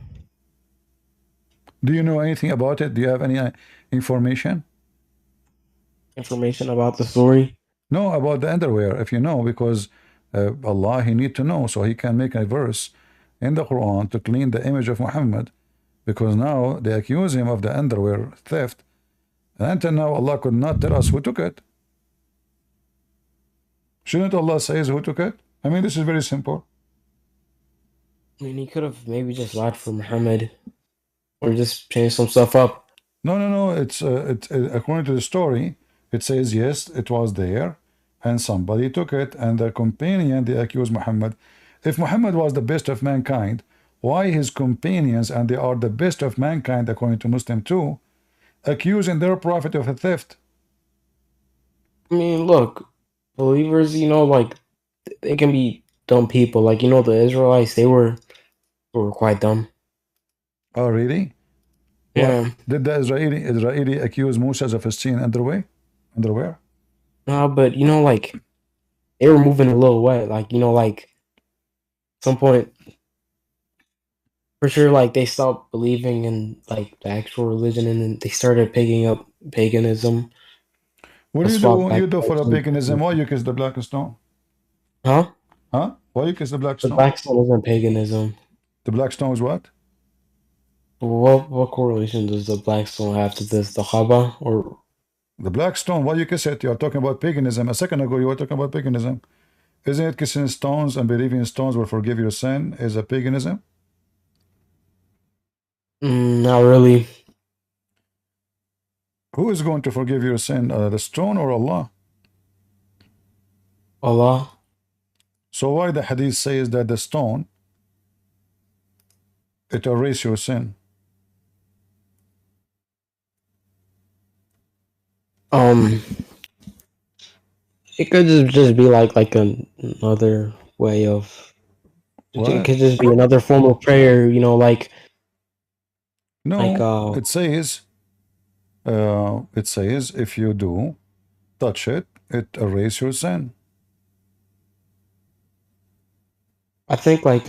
Do you know anything about it? Do you have any information? Information about the story. No, about the underwear, if you know, because Allah, he need to know, so he can make a verse in the Quran to clean the image of Muhammad, because now they accuse him of the underwear theft, and until now Allah could not tell us who took it. Shouldn't Allah say who took it? I mean, this is very simple. I mean, he could have maybe just lied for Muhammad, or just changed some stuff up. No, no, no. It's according to the story, it says yes, it was there, and somebody took it, and the companion they accused Muhammad. If Muhammad was the best of mankind, why his companions, and they are the best of mankind according to Muslim too, accusing their prophet of a theft? I mean, look, believers, you know, like they can be dumb people. Like, you know, the Israelites, they were quite dumb. Oh, really? What Yeah. did the Israeli accuse Moses of stealing underwear? Underwear? No, but you know, like they were moving a little way. Like, you know, like some point for sure, like they stopped believing in like the actual religion, and then they started picking up paganism. What A do you swap do? back You do for a to paganism? Why you kiss the black stone? huh? Huh? Why you kiss the black The stone? black stone isn't paganism. The black stone is what? What correlation does the black stone have to this? The Chaba or The black stone, why you kiss it? You're talking about paganism. A second ago, you were talking about paganism. Isn't it kissing stones and believing in stones will forgive your sin is a paganism? not really. Who is going to forgive your sin? The stone or Allah? Allah. So why the hadith says that the stone, it erases your sin? It could just be like another way of. It What? could just be another form of prayer. You know, like No, it says if you do touch it, it erases your sin. I think like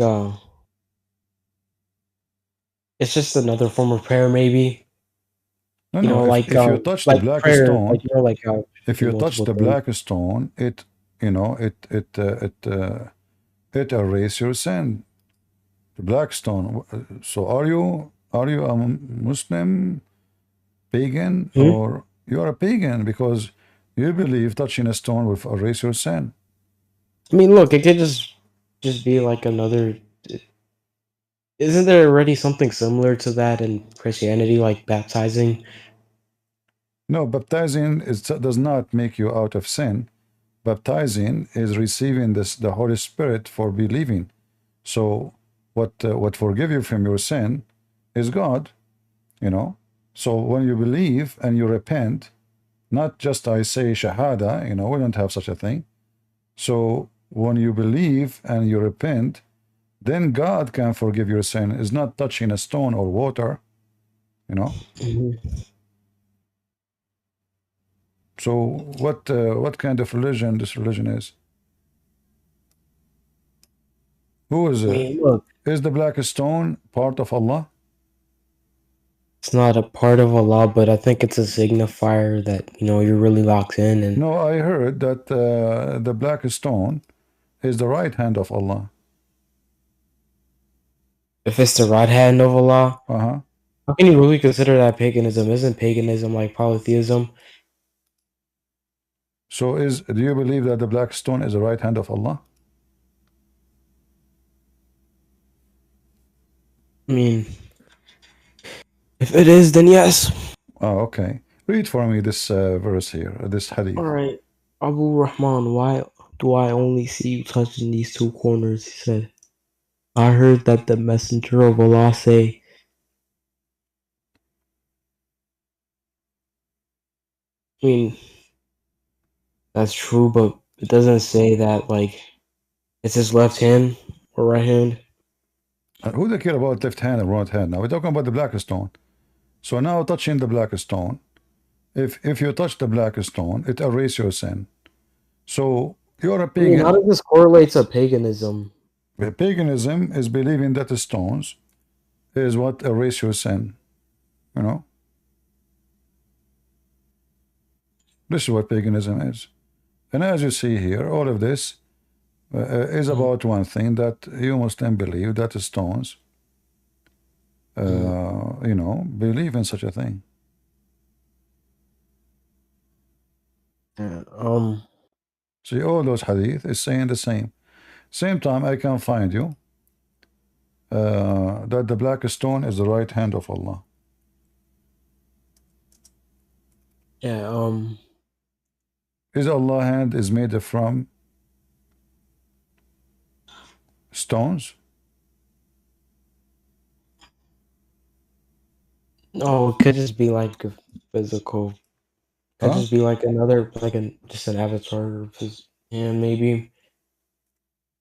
it's just another form of prayer, maybe. No, You no. know, If you touch the like black prayer, stone, like you know, like how if do you touch multiple the things. black stone, it you know it erases your sin. The black stone. So are you a Muslim pagan, Hmm? or you are a pagan because you believe touching a stone will erase your sin? I mean, look, it could just be like another. Isn't there already something similar to that in Christianity, like baptizing? No, baptizing does not make you out of sin. Baptizing is receiving the Holy Spirit for believing. So what forgive you from your sin is God, you know. So when you believe and you repent, not just I say shahada, you know, we don't have such a thing. So when you believe and you repent, then God can forgive your sin. It's not touching a stone or water, you know. So what kind of religion this religion is? Who is I it? mean, look, Is the black stone part of Allah? it's not a part of Allah, but I think it's a signifier that, you know, you're really locked in. And No, I heard that the black stone is the right hand of Allah. if it's the right hand of Allah, Uh-huh. how can you really consider that paganism? Isn't paganism like polytheism? So do you believe that the black stone is the right hand of Allah? I mean, if it is, then yes. Oh, okay. Read for me this verse here, this hadith. All right. Abu Rahman, why do I only see you touching these two corners? He said, I heard that the messenger of Allah say, I mean, that's true, but it doesn't say that, like, it's his left hand or right hand. Who they care about left hand and right hand? Now we're talking about the black stone. So now touching the black stone, if you touch the black stone, it erases your sin. So you're a I mean, pagan. how does this correlate to paganism? Paganism is believing that the stones is what erase your sin. You know? This is what paganism is. And as you see here, all of this is about one thing, that you Muslim believe that the stones, you know, believe in such a thing. See, all those hadith is saying the same. Same time, I can find you that the black stone is the right hand of Allah. Yeah, Is Allah hand is made from stones? no, it could just be like a physical. Could Huh? just be like another, like just an avatar of his hand, maybe.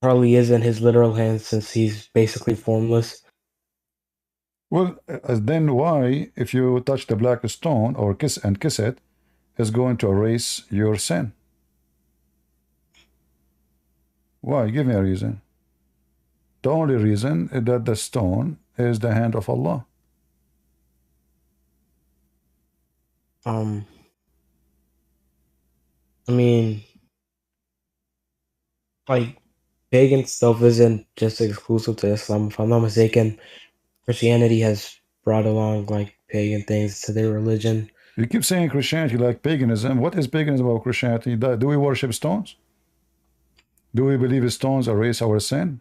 Probably isn't his literal hand since he's basically formless. Well, then why, if you touch the black stone or kiss it, is going to erase your sin? Why? Give me a reason. The only reason is that the stone is the hand of Allah. I mean, like, pagan stuff isn't just exclusive to Islam. If I'm not mistaken, Christianity has brought along like pagan things to their religion. You keep saying Christianity like paganism. What is paganism about Christianity? Do we worship stones? Do we believe stones erase our sin?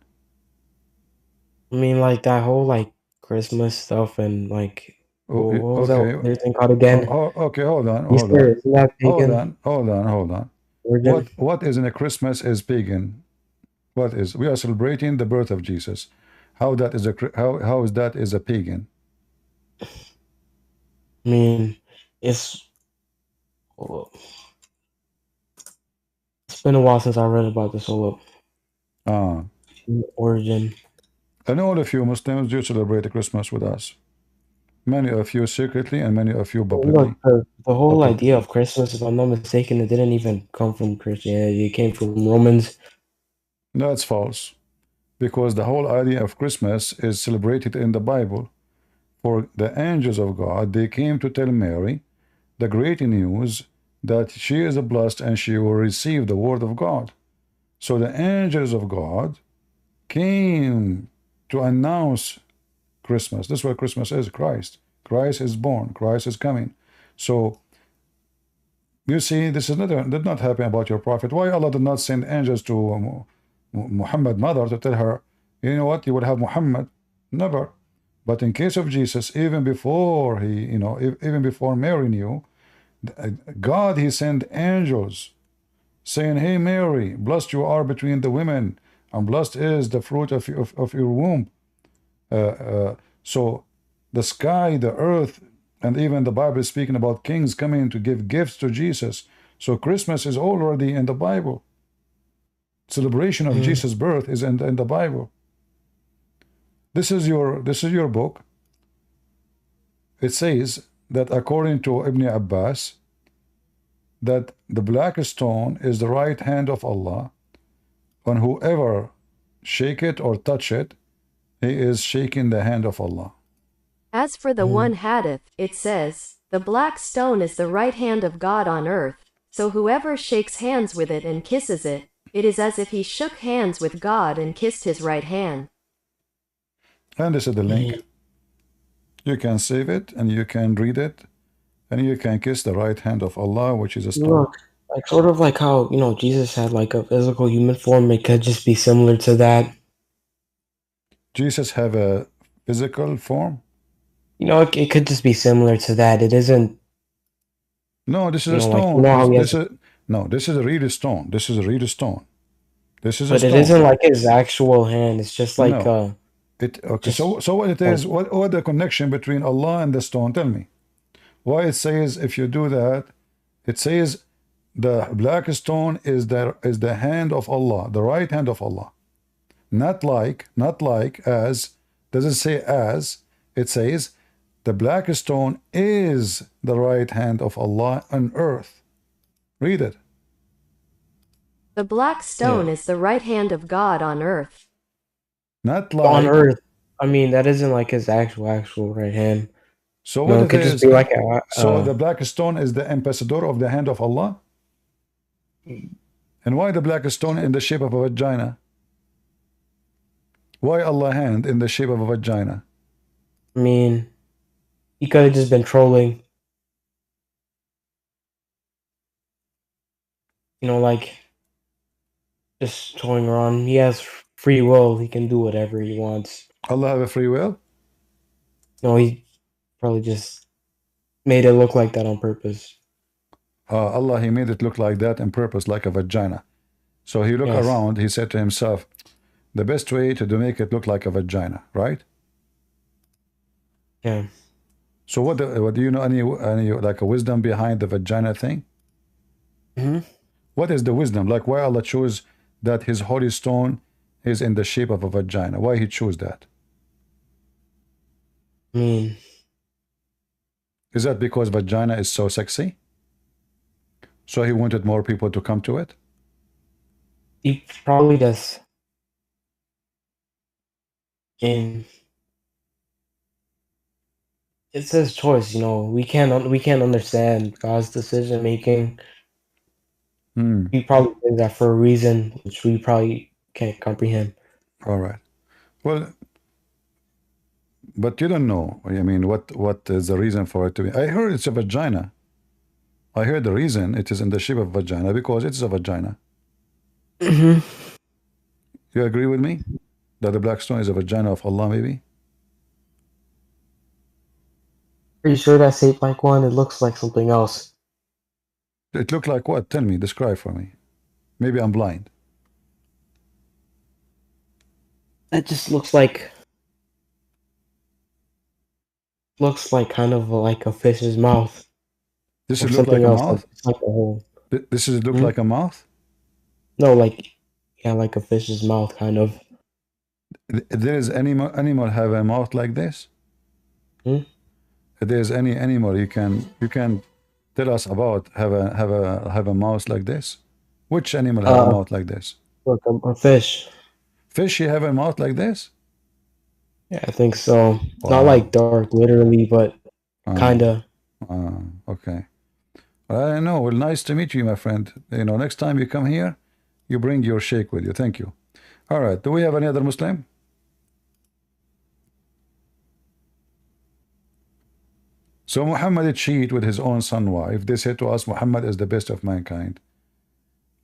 I mean, like that whole like Christmas stuff and like Oh, what was okay. that other thing called again? Okay, hold on. Easter, isn't that pagan? Hold on. Origin? What is in a Christmas is pagan. What is? We are celebrating the birth of Jesus. How that is how is that is a pagan? I mean, it's been a while since I read about this whole origin. And all of you Muslims do celebrate Christmas with us. Many of you secretly and many of you publicly. Look, the whole idea of Christmas, if I'm not mistaken, it didn't even come from Christianity. It came from Romans. That's false. Because the whole idea of Christmas is celebrated in the Bible. For the angels of God, they came to tell Mary the great news that she is blessed and she will receive the word of God. So the angels of God came to announce Christmas. This is what Christmas is, Christ. Christ is born. Christ is coming. So you see, this did not happen about your prophet. Why Allah did not send angels to Muhammad mother to tell her, you know what, you will have Muhammad? Never. But in case of Jesus, even before he, you know, even before Mary knew, God, he sent angels saying, hey Mary, blessed you are between the women, and blessed is the fruit of your womb. So the sky, the earth, and even the Bible is speaking about kings coming to give gifts to Jesus. So Christmas is already in the Bible. Celebration of Jesus' birth is in the Bible. This is your book. It says that according to Ibn Abbas, that the black stone is the right hand of Allah, and whoever shake it or touch it, he is shaking the hand of Allah. As for the one hadith, it says, the black stone is the right hand of God on earth, so whoever shakes hands with it and kisses it, it is as if he shook hands with God and kissed his right hand. And this is the link. You can save it, and you can read it, and you can kiss the right hand of Allah, which is a stone. Look, like sort of like how, you know, Jesus had like a physical human form. It could just be similar to that. Jesus have a physical form? You know, it could just be similar to that. It isn't. No, this is You a know, like, stone. you know how he This has- is no, this is a real stone. This is a real stone. This is a But stone. it isn't like his actual hand. It's just like No. Okay. just- So what it is? What the connection between Allah and the stone? Tell me. Why it says if you do that, it says the black stone is the hand of Allah, the right hand of Allah. Not like as, doesn't say as, it says the black stone is the right hand of Allah on earth. Read it. The black stone is the right hand of God on earth. Not like on earth. I mean, that isn't like his actual right hand. So No, what it it could is? just be like a. So the black stone is the ambassador of the hand of Allah. And why the black stone in the shape of a vagina? Why Allah hand in the shape of a vagina? I mean, he could have just been trolling. You know, like just toying around. He has free will. He can do whatever he wants. Allah have a free will? No, he probably just made it look like that on purpose. Allah, he made it look like that on purpose, like a vagina. So he looked Yes. around, he said to himself, the best way to make it look like a vagina, right? Yeah. So what do you know any like a wisdom behind the vagina thing? What is the wisdom? Like why Allah chose that his holy stone is in the shape of a vagina? Why he chose that? I mean, Is that because vagina is so sexy? So he wanted more people to come to it? he probably does. And it's his choice, you know. We can't understand God's decision making. He probably did that for a reason, which we probably can't comprehend. All right. Well, but you don't know. I mean, what is the reason for it to be? I heard it's a vagina. I heard the reason it is in the shape of vagina because it's a vagina. You agree with me that the black stone is a vagina of Allah? Maybe. Pretty sure that's shaped like one. It looks like something else. It looked like what? Tell me. Describe for me. Maybe I'm blind. That just looks like kind of like a fish's mouth. This Or is look like something a else. mouth. It's like a hole. This is look like a mouth. No, like like a fish's mouth, kind of. There is animal have a mouth like this? If there's any animal you can tell us about have a mouth like this? Which animal have a mouth like this? Look, a fish. Fish you have a mouth like this? Yeah, I think so. Wow. Not like dark, literally, but kinda. Okay. I know. Well, nice to meet you, my friend. You know, next time you come here, you bring your shake with you. Thank you. All right. Do we have any other Muslim? So Muhammad cheat with his own son wife. They say to us, Muhammad is the best of mankind.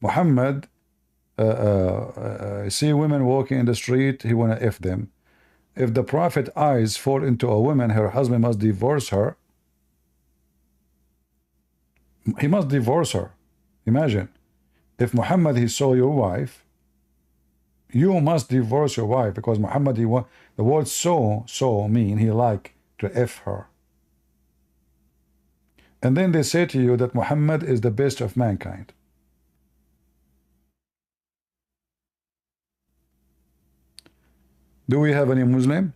Muhammad see women walking in the street, he wanna F them. If the Prophet eyes fall into a woman, her husband must divorce her. He must divorce her. Imagine, if Muhammad he saw your wife, you must divorce your wife, because Muhammad the word so mean he like to F her. And then they say to you that Muhammad is the best of mankind. Do we have any Muslim?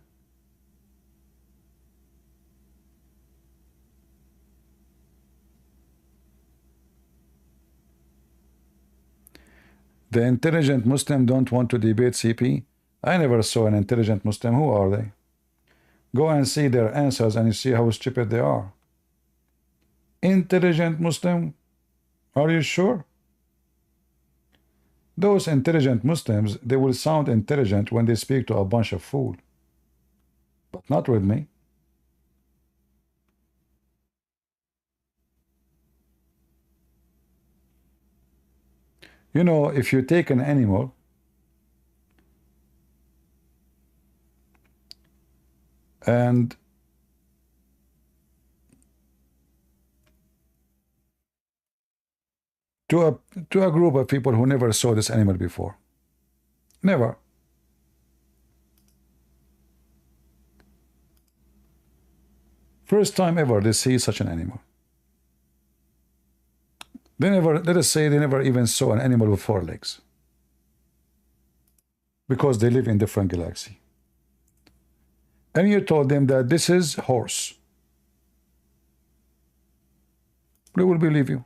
The intelligent Muslim don't want to debate CP. I never saw an intelligent Muslim. Who are they? Go and see their answers and you see how stupid they are. Intelligent Muslim? Are you sure? Those intelligent Muslims, they will sound intelligent when they speak to a bunch of fools. But not with me. You know, if you take an animal and to a group of people who never saw this animal before, never, first time ever they see such an animal. They never, let us say they never even saw an animal with 4 legs, because they live in different galaxy. And you told them that this is horse. They will believe you.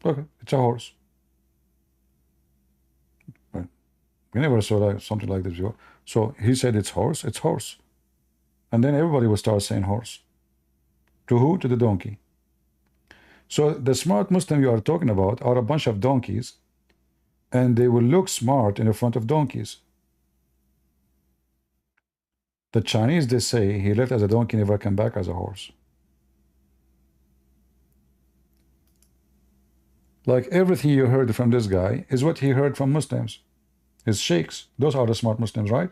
Okay, it's a horse. Right. We never saw something like this before. So he said it's horse, it's horse. And then everybody will start saying horse. To who? To the donkey. So the smart Muslim you are talking about are a bunch of donkeys, and they will look smart in the front of donkeys. The Chinese, they say he left as a donkey, never came back as a horse. Like everything you heard from this guy is what he heard from Muslims. His sheikhs, those are the smart Muslims, right?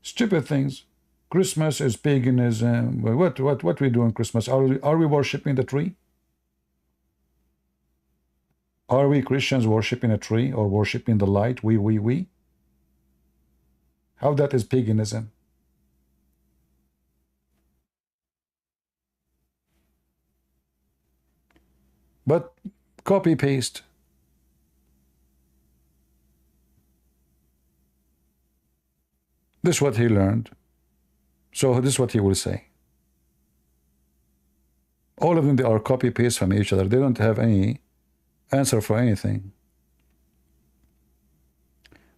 Stupid things. Christmas is paganism. What we do on Christmas? Are we worshiping the tree? Are we Christians worshiping a tree or worshiping the light? We. How that is paganism? But copy paste. This is what he learned. So this is what he will say. All of them, they are copy paste from each other. They don't have any answer for anything.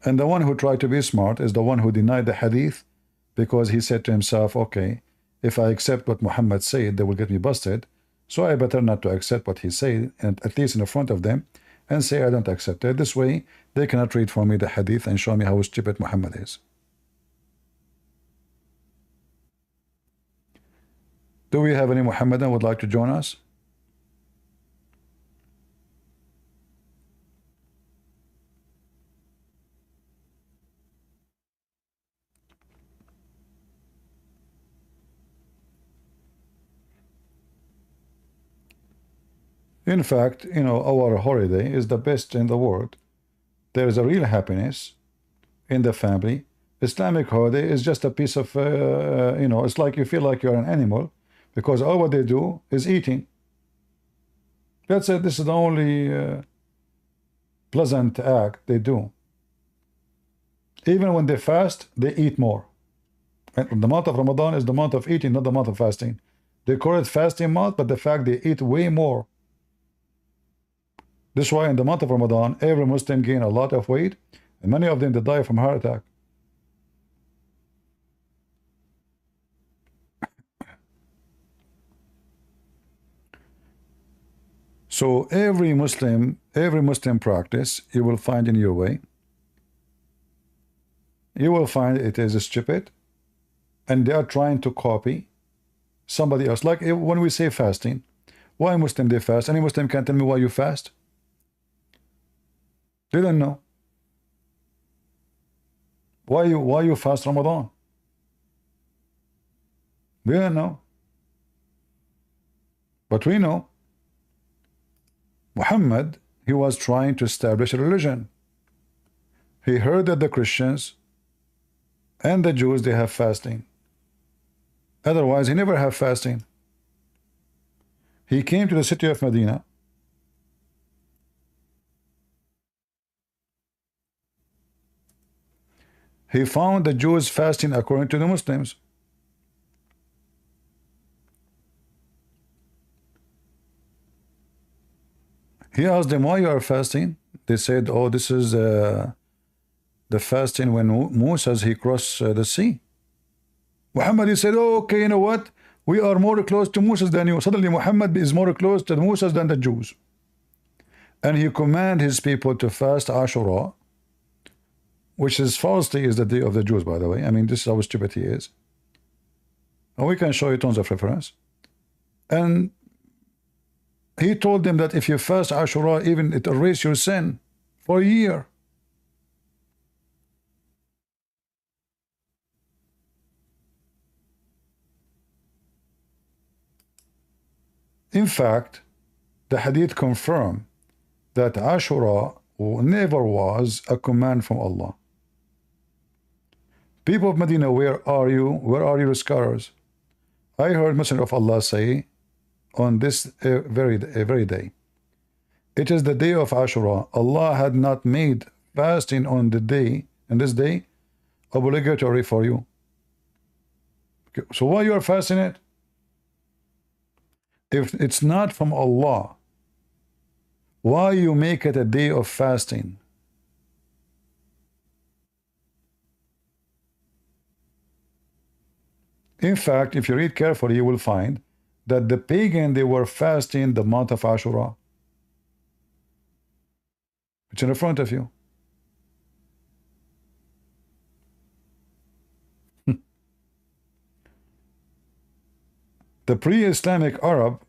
And the one who tried to be smart is the one who denied the hadith, because he said to himself, okay, if I accept what Muhammad said, they will get me busted, so I better not to accept what he said, and at least in the front of them, and say I don't accept it. This way they cannot read for me the hadith and show me how stupid Muhammad is. Do we have any Muhammadan would like to join us? In fact, you know, our holiday is the best in the world. There is a real happiness in the family. Islamic holiday is just a piece of, you know, it's like you feel like you're an animal, because all what they do is eating. That's it. This is the only pleasant act they do. Even when they fast, they eat more. And the month of Ramadan is the month of eating, not the month of fasting. They call it fasting month, but the fact they eat way more. This is why in the month of Ramadan, every Muslim gain a lot of weight, and many of them they die from heart attack. So every Muslim practice you will find in your way, you will find it is stupid, and they are trying to copy somebody else. Like when we say fasting, why Muslim they fast? Any Muslim can tell me why you fast? They don't know. Why you fast Ramadan? They don't know. But we know. Muhammad, he was trying to establish a religion. He heard that the Christians and the Jews, they have fasting. Otherwise, he never have fasting. He came to the city of Medina. He found the Jews fasting according to the Muslims. He asked them, why you are fasting? They said, oh, this is the fasting when Moses, he crossed the sea. Muhammad, he said, oh, okay, you know what? We are more close to Moses than you. Suddenly, Muhammad is more close to Moses than the Jews. And he commanded his people to fast Ashura, which is falsely is the day of the Jews, by the way. I mean, this is how stupid he is. And we can show you tons of reference. And he told them that if you fast Ashura, even it erases your sin for a year. In fact, the hadith confirm that Ashura never was a command from Allah. People of Medina, where are you? Where are your scholars? I heard Messenger of Allah say on this very day, it is the day of Ashura. Allah had not made fasting on the day, and this day, obligatory for you. Okay, so why you are fasting it? If it's not from Allah, why you make it a day of fasting? In fact, if you read carefully, you will find that the pagan, they were fasting the month of Ashura. It's in front of you. The pre-Islamic Arab,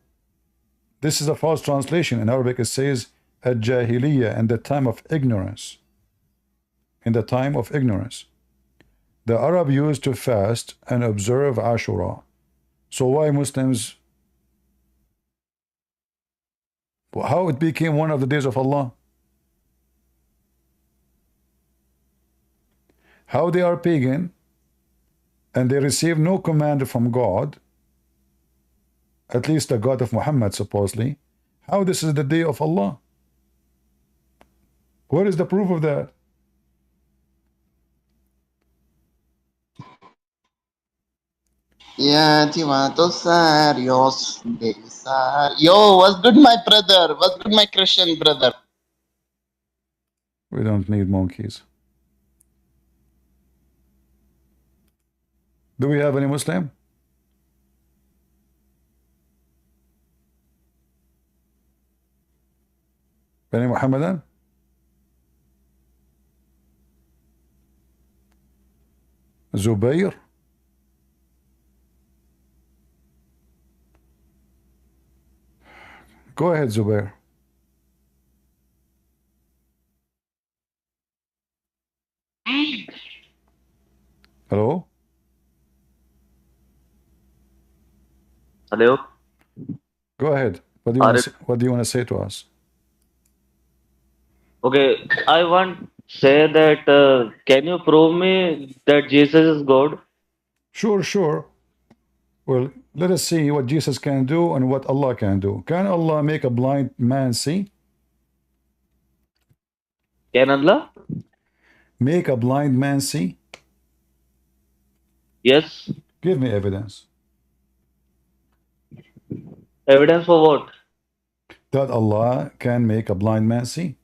this is a false translation. In Arabic, it says Al-Jahiliyyah, in the time of ignorance. In the time of ignorance. The Arab used to fast and observe Ashura. So why Muslims? How it became one of the days of Allah? How they are pagan and they receive no command from God, at least the God of Muhammad supposedly. How this is the day of Allah? Where is the proof of that? Yeah, serious. Yo, what's good, my brother? What's good, my Christian brother? We don't need monkeys. Do we have any Muslim? Any Muhammadan? Zubair? Go ahead, Zubair. Hello? Hello? Go ahead. What do you want to say to us? Okay, I want to say that can you prove me that Jesus is God? Sure. Well, let us see what Jesus can do and what Allah can do. Can Allah make a blind man see? Can Allah? Make a blind man see? Yes. Give me evidence. Evidence for what? That Allah can make a blind man see.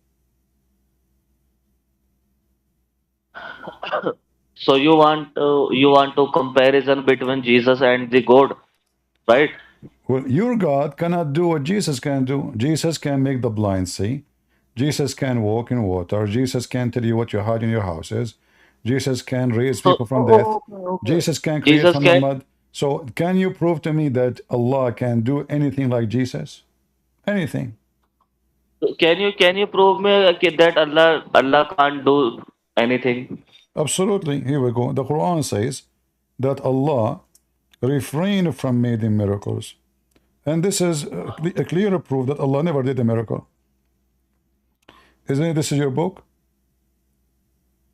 So you want to comparison between Jesus and the God, right? Well, your God cannot do what Jesus can do. Jesus can make the blind see. Jesus can walk in water. Jesus can tell you what you hide in your houses. Jesus can raise people from death. Okay. Jesus can create Jesus from can. the mud. So can you prove to me that Allah can do anything like Jesus? Anything. Can you prove me that Allah can't do anything? Absolutely. Here we go. The Quran says that Allah refrain from making miracles. And this is a clear proof that Allah never did a miracle. Isn't it? This is your book?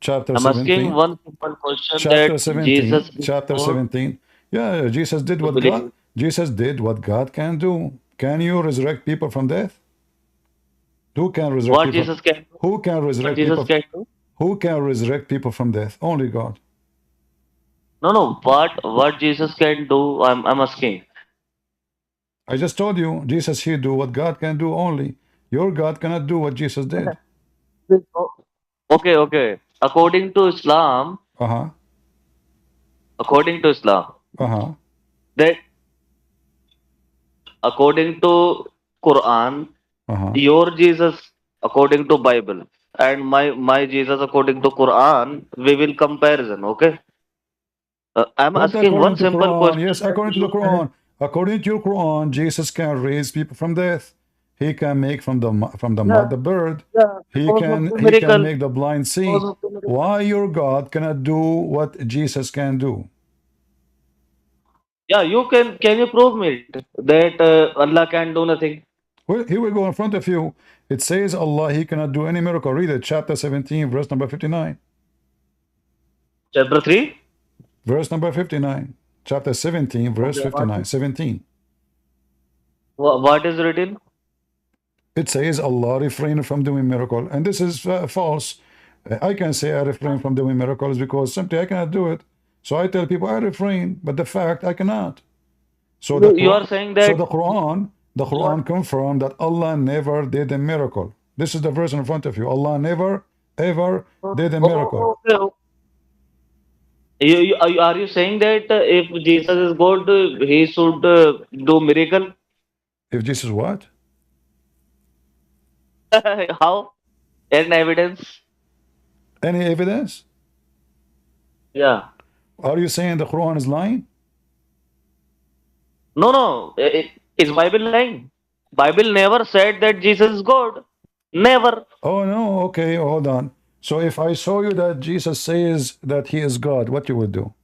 Chapter I'm asking 17. one simple question Chapter that 17. Jesus is Chapter God. 17. Yeah, Jesus did You what God. believe? Jesus did what God can do. Can you resurrect people from death? Who can resurrect What people? Jesus can do? Who can What resurrect Jesus people? can do? Who can resurrect people from death? Only God. No. What Jesus can do? I'm asking. I just told you, Jesus, he do what God can do only. Your God cannot do what Jesus did. Okay. According to Islam, Uh-huh. according to Islam, Uh-huh. that according to Quran, Uh-huh. your Jesus according to Bible, and my Jesus according to Quran, we will comparison. Okay. I'm What asking one according to simple Quran? question Yes, that according to the you said. Quran. According to your Quran, Jesus can raise people from death. He can make from the Yeah, mud the bird. yeah, He because of can the he can miracle. make the blind see. Because of the miracle. Why your God cannot do what Jesus can do? Yeah, you can you prove me that Allah can do nothing? Well, here we go in front of you. It says Allah, he cannot do any miracle. Read it, chapter 17, verse number 59. Chapter 3. Verse number 59. Chapter 17, verse Okay, 59. 17. what is written? It says Allah refrained from doing miracle. And this is false. I can say I refrain from doing miracles because simply I cannot do it. So I tell people I refrain, but the fact I cannot. So the You are Quran, saying so that the you are, Quran confirmed that Allah never did a miracle. This is the verse in front of you. Allah never ever did a miracle. okay. Are you saying that if Jesus is God, he should do miracle? If Jesus what? How? Any evidence? Any evidence? Yeah. Are you saying the Quran is lying? No. Is Bible lying? Bible never said that Jesus is God. Never. Oh no, okay, hold on. So if I show you that Jesus says that he is God, what you would do?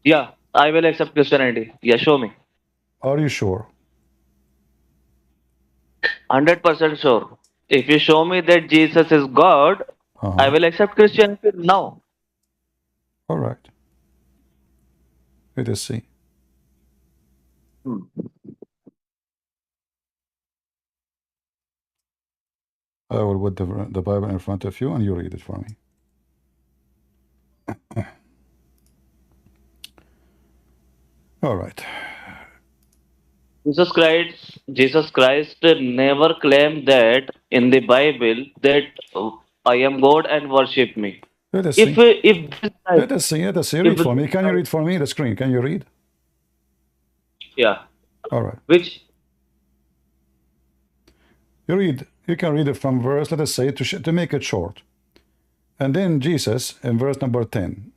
Yeah, I will accept Christianity. Yeah, show me. Are you sure? 100% sure. If you show me that Jesus is God, I Uh-huh. will accept Christianity now. All right. Let us see. Hmm. I will put the Bible in front of you and you read it for me. All right. Jesus Christ never claimed that in the Bible that I am God and worship me. Let us If see. if this type, Let us see. Let us see. if Read for this me. Can you type, read for me the screen? Can you read? yeah, All right. which You read. You can read it from verse, let us say, to make it short. And then Jesus in verse number 10.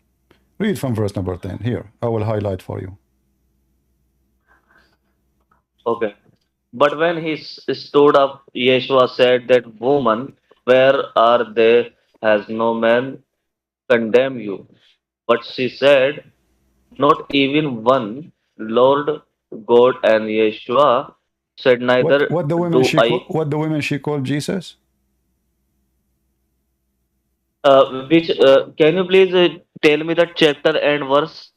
Read from verse number 10. Here, I will highlight for you. okay. But when he stood up, Yeshua said that woman, where are they? Has no man condemned you? But she said, not even one. Lord God, and Yeshua said, neither What the women do I. she called Jesus? Which can you please tell me the chapter and verse?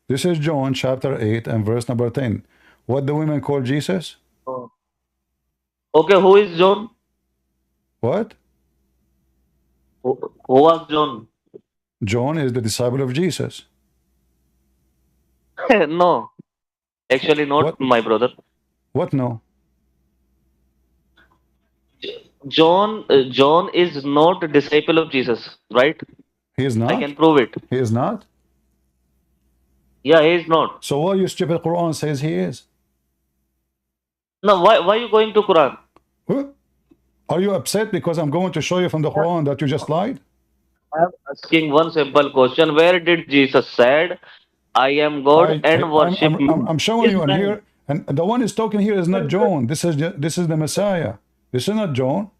This is John chapter 8 and verse number 10. What the women called Jesus? Oh. Okay, who is John? What? Who was John? John is the disciple of Jesus. No, actually not, What? my brother. What no? John is not a disciple of Jesus, right? He is I not? can prove it. He is not? Yeah, he is not. So why your stupid Quran says he is? No, why you going to Quran? Huh? Are you upset because I'm going to show you from the Quran that you just lied? I'm asking one simple question. Where did Jesus said, I am God and worship me? I'm showing Is you, and lying. here, and the one is talking here is not John. This is the Messiah. This is not John.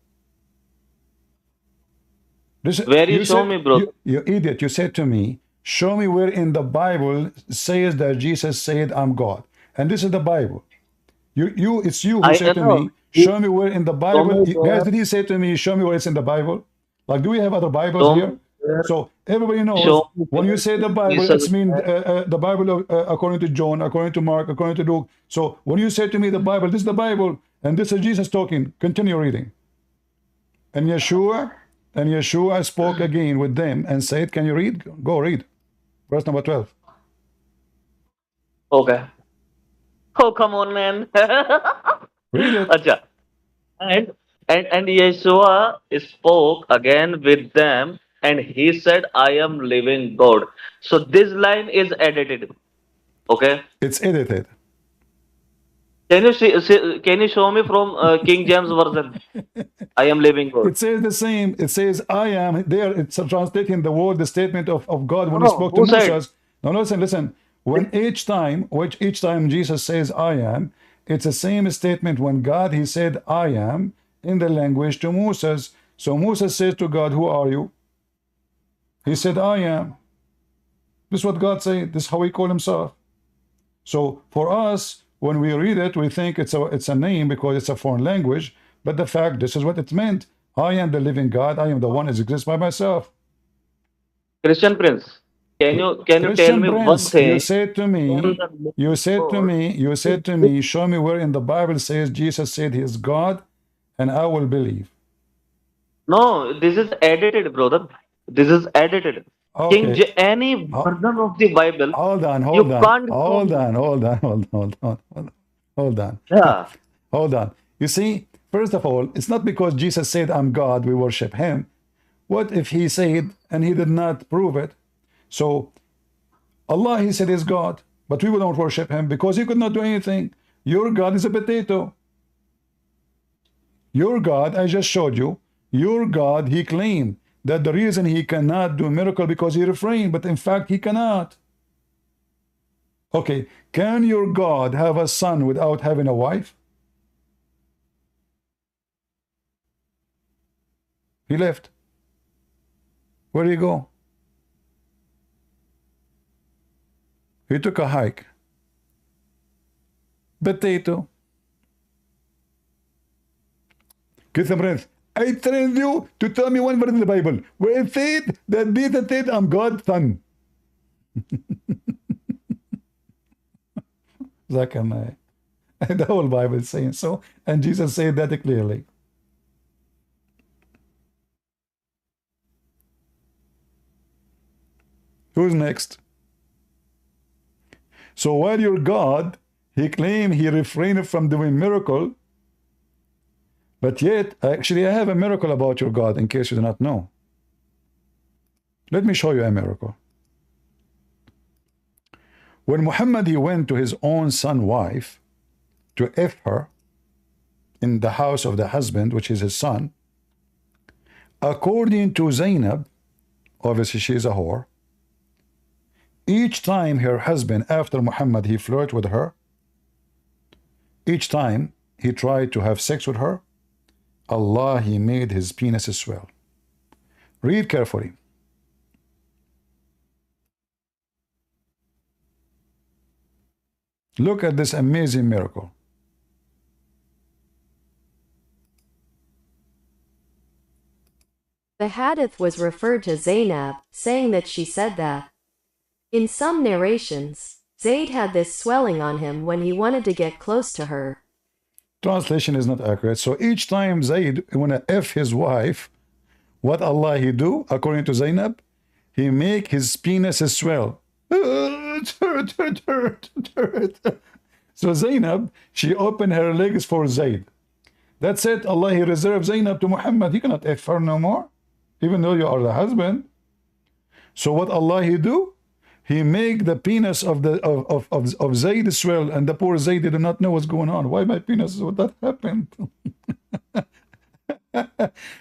This is, Where you you show said me, brother? you idiot. You said to me show me where in the Bible says that Jesus said, I'm God. And this is the Bible. It's you who I said to know. me, show me where in the Show Bible. me Guys, where. did he say to me, show me where it's in the Bible? Like, do we have other Bibles Show here? me where. So everybody knows Show me when you where say the Bible, Jesus it's mean said. the Bible according to John, according to Mark, according to Luke. So when you say to me the Bible, this is the Bible, and this is Jesus talking. Continue reading. And Yeshua spoke again with them and said, can you read? Go read. Verse number 12. Okay. Oh, come on, man. Read it. Acha. And and Yeshua spoke again with them, and he said, I am living God. So this line is edited. Okay. It's edited. Can you show me from King James version? I am living God. It says the same. It says, I am. There, it's translating the word, the statement of God when he No, spoke to who said? Moses. No, listen. When each time Jesus says, I am, it's the same statement when God, he said, I am, in the language to Moses. So Moses says to God, who are you? He said, I am. This is what God said. This is how he called himself. So for us, when we read it, we think it's a name because it's a foreign language. But the fact, this is what it meant. I am the living God. I am the one that exists by myself. Christian Prince, can you tell Christian me one Prince, you thing? said to Can me, the living God show me where in the Bible says Jesus said he is God, and I will believe. No, this is edited, brother. This is edited. Okay. Any Ho- version of the Bible, Hold on, you hold on, can't show hold me. on, hold on, hold on, hold on, hold on. Hold on. Yeah. Hold on. You see, first of all, it's not because Jesus said, I'm God, we worship him. What if he said and he did not prove it? So Allah, he said, is God, but we don't worship him because he could not do anything. Your God is a potato. Your God, I just showed you, your God, he claimed that the reason he cannot do a miracle because he refrained, but in fact he cannot. Okay, can your God have a son without having a wife? He left. Where did he go? He took a hike. Potato. Get some breath. I trained you to tell me one verse in the Bible where it said that Jesus said, I'm God's son. Zakir, Naik. And the whole Bible is saying so. And Jesus said that clearly. Who's next? So while your God, he claimed he refrained from doing miracle, but yet, actually, I have a miracle about your God in case you do not know. Let me show you a miracle. When Muhammad, he went to his own son's wife to F her in the house of the husband, which is his son, according to Zainab, obviously she is a whore, each time her husband, after Muhammad, he flirted with her, each time he tried to have sex with her, Allah, he made his penis swell. Read carefully. Look at this amazing miracle. The hadith was referred to Zainab, saying that she said that. In some narrations, Zayd had this swelling on him when he wanted to get close to her. Translation is not accurate. So each time Zayd want to F his wife, what Allah he do, according to Zainab, he make his penis swell. It hurt, it hurt, it hurt. So Zainab, she opened her legs for Zayd. That's it. Allah, he reserved Zainab to Muhammad. He cannot F her no more, even though you are the husband. So what Allah he do? He make the penis of Zayd swell, and the poor Zayd did not know what's going on. Why my penis? What that happened?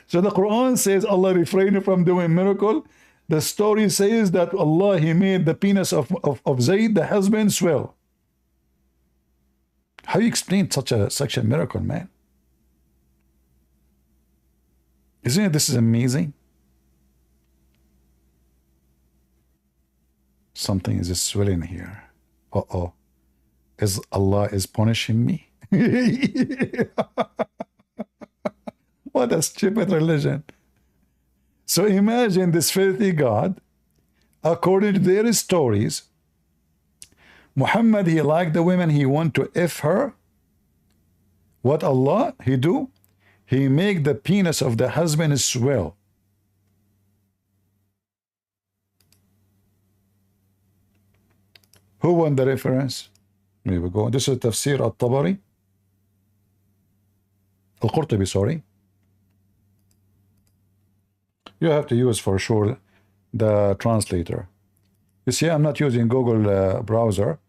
So the Quran says Allah refrained from doing miracle. The story says that Allah, he made the penis of Zayd, the husband, swell. How you explain such a miracle, man? Isn't it this is amazing? Something is swelling here. Uh-oh. Is Allah is punishing me? What a stupid religion. So imagine this filthy God, according to their stories, Muhammad, he liked the women, he want to F her. What Allah, he do? He make the penis of the husband swell. Who won the reference? Here we go. This is Tafsir al-Tabari. Al-Qurtubi, sorry. You have to use for sure the translator. You see, I'm not using Google browser,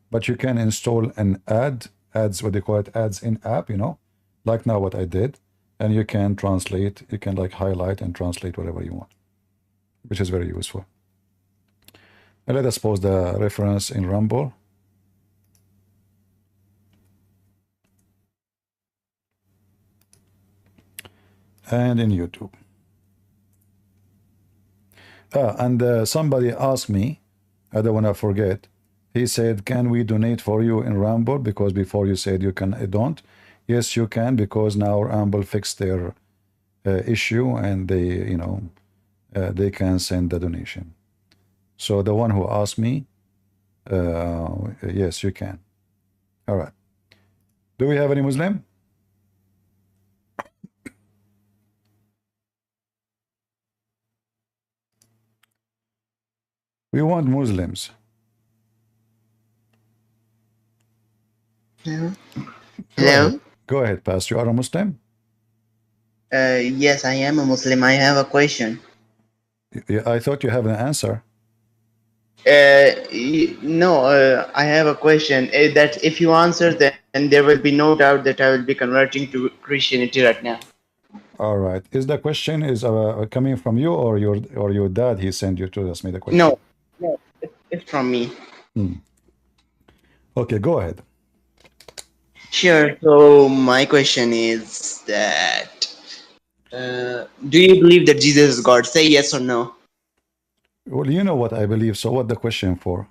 but you can install an ads, what they call it, ads in app, you know, like now what I did, and you can translate, you can like highlight and translate whatever you want, which is very useful. And let us post the reference in Rumble. And in YouTube. And somebody asked me, I don't want to forget, he said, can we donate for you in Rumble? Because before you said you can, don't. Yes, you can, because now Rumble fixed their issue, and they, you know, they can send the donation. So the one who asked me, yes, you can. All right. Do we have any Muslim? We want Muslims. Hello. Go ahead, Pastor. You are a Muslim? Yes, I am a Muslim. I have a question. I thought you have an answer. No, I have a question. That if you answer, then there will be no doubt that I will be converting to Christianity right now. All right. Is the question is coming from you, or your dad? He sent you to ask me the question. No, it's from me. Okay, go ahead. Sure. So my question is that do you believe that Jesus is God? Say yes or no. Well, you know what I believe, so what the question for?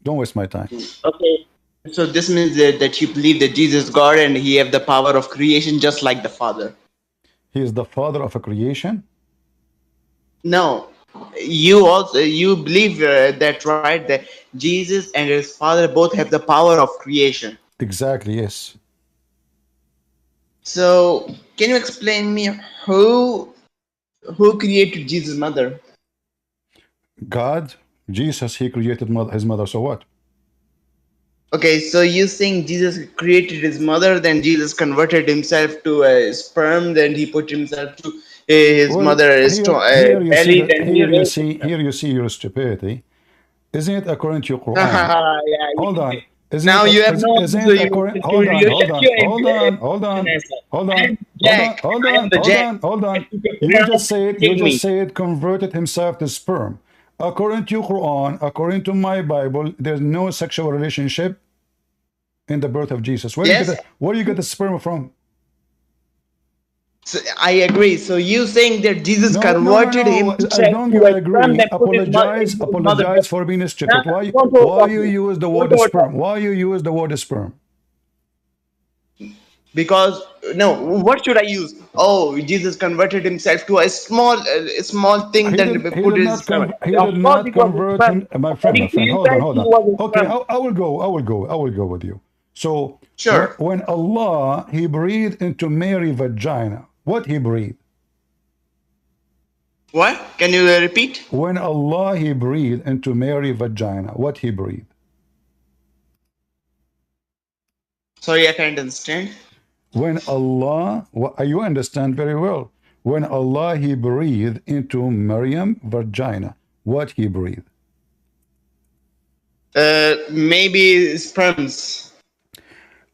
Don't waste my time. Okay. So this means that you believe that Jesus is God and he have the power of creation just like the Father. He is the father of a creation? No. You believe that, right? That Jesus and his Father both have the power of creation. Exactly, yes. So can you explain me who created Jesus' mother? God, Jesus, he created his mother, so what? Okay, so you saying Jesus created his mother, then Jesus converted himself to a sperm, then he put himself to his mother's belly, then here you see your stupidity. Isn't it according to your Quran? yeah, Hold on. now you have no. Isn't it according? Hold on. You just said converted himself to sperm. According to your Quran, according to my Bible, there's no sexual relationship in the birth of Jesus. Where do you get the sperm from? So, I agree. So you saying that Jesus converted himself I don't agree. Apologize for being stupid. Why you use the word sperm? Why you use the word sperm? Because what should I use? Oh, Jesus converted himself to a small thing. He did not convert him, my friend. Hold on. Okay, I will go with you. So sure. When Allah he breathed into Mary's vagina, what he breathed? What? Can you repeat? When Allah he breathed into Mary's vagina, what he breathed? Sorry, I can't understand. When Allah, you understand very well. When Allah he breathed into Maryam's vagina, what he breathed? Maybe sperms.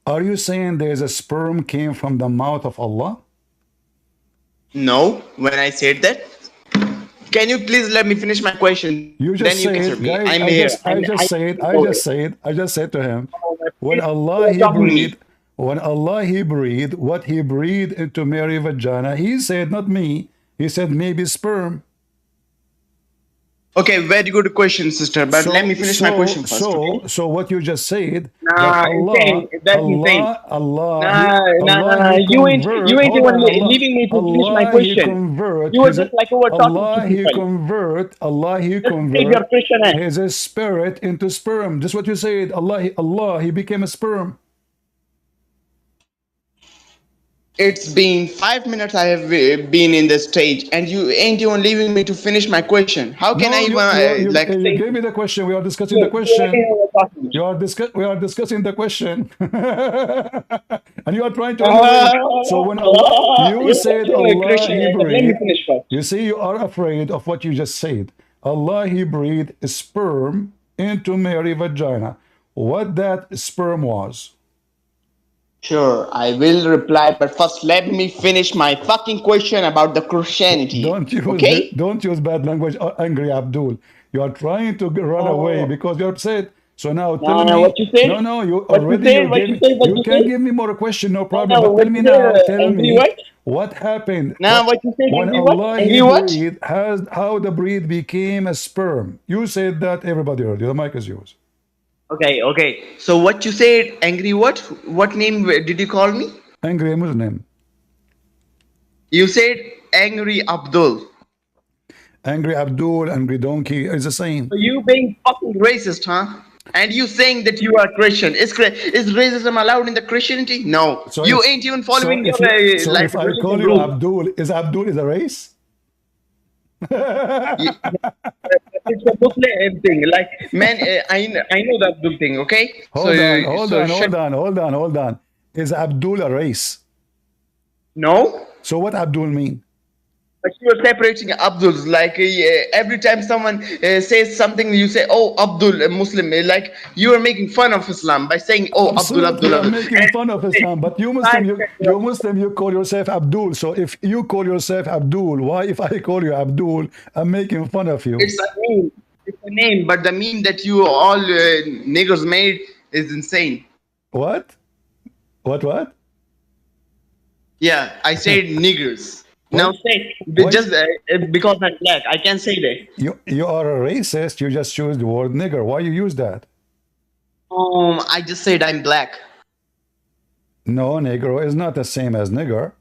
Are you saying there's a sperm came from the mouth of Allah? No, when I said that. Can you please let me finish my question? You just then you said, answer me. guys, I'm I here. just said to him, when Allah he breathed, what he breathed into Mary's vagina, he said, not me, he said maybe sperm. Okay, very good question, sister. But let me finish my question first, okay? So what you just said that Nah, insane. That's insane. Nah. He You convert. ain't Hold even on, leaving me to finish my question. You were just like over talking to people. He Just save your convert Christian ass. his spirit into sperm. This is what you said. Allah, he became a sperm. It's been 5 minutes I have been in the stage, and you ain't even leaving me to finish my question. How can I No, even like you say? gave me the question. We are discussing the You question. talking. We are discussing the question, and you are trying to run away. So when Allah, you You're said a Allah Christian He ass. Let me breathed. finish first. You see, you are afraid of what you just said. Allah He breathed sperm into Mary vagina. What that sperm was? Sure, I will reply, but first let me finish my fucking question about the Christianity. Okay? Don't use bad language, angry Abdul. You are trying to run away Oh, because you're upset. So now tell nah, what me, you said? no, you What you already said? you What gave you me, said? What you you can said? give me more question, no problem. Nah, But what tell me you said? now, tell Angry me what? what happened. Nah, what you said? When Angry what? Allah He Angry what? breathed, how the breed became a sperm. You said that everybody heard you. The mic is yours. Okay. So what you said? Angry what? What name did you call me? Angry Muslim. You said angry Abdul. Angry Abdul, angry donkey is the same. So you being fucking racist, huh? And you saying that you are Christian. Is racism allowed in the Christianity? No. So You if ain't even following your like if I call religion you rules. Abdul is a race? Yeah, it's a Muslim thing. Like, man, I know that Abdul thing. Okay. Hold on. Is Abdul a race? No. So what Abdul mean? But you are separating Abduls. Like every time someone says something, you say, "Oh, Abdul, a Muslim." Like you are making fun of Islam by saying, "Oh, Abdul, Absolutely, Abdul, I'm Abdul." making fun of Islam. But you call yourself Abdul. So if you call yourself Abdul, why if I call you Abdul, I'm making fun of you? It's a meme. It's a name, but the meme that you all niggers made is insane. What? What? Yeah, I said niggers. Now What? say Why? just because I'm black, I can say that. You are a racist. You just choose the word nigger. Why you use that? I just said I'm black. No, negro is not the same as nigger.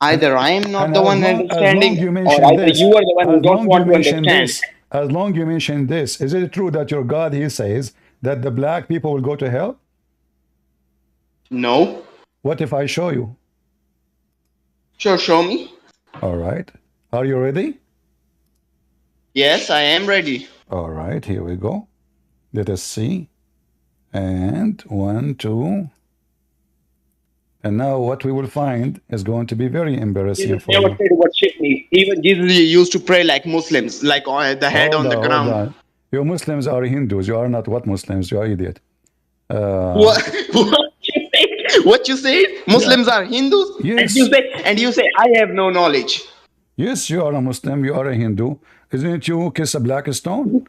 Either I am not And the one as long understanding, you or mention either this, you are the one who don't want to understand. as long you mention this, is it true that your God, he says that the black people will go to hell? No. What if I show you? Sure, show me. All right. Are you ready? Yes, I am ready. All right, here we go. Let us see. And 1, 2. And now what we will find is going to be very embarrassing Jesus for never you. said what shit me. Even Jesus used to pray like Muslims, like on the head on the Hold ground. on. You Muslims are Hindus. You are not what Muslims? You are idiot. What you say? What you say? Muslims are Hindus, Yes. and you say I have no knowledge. Yes, you are a Muslim. You are a Hindu. Isn't you kiss a black stone?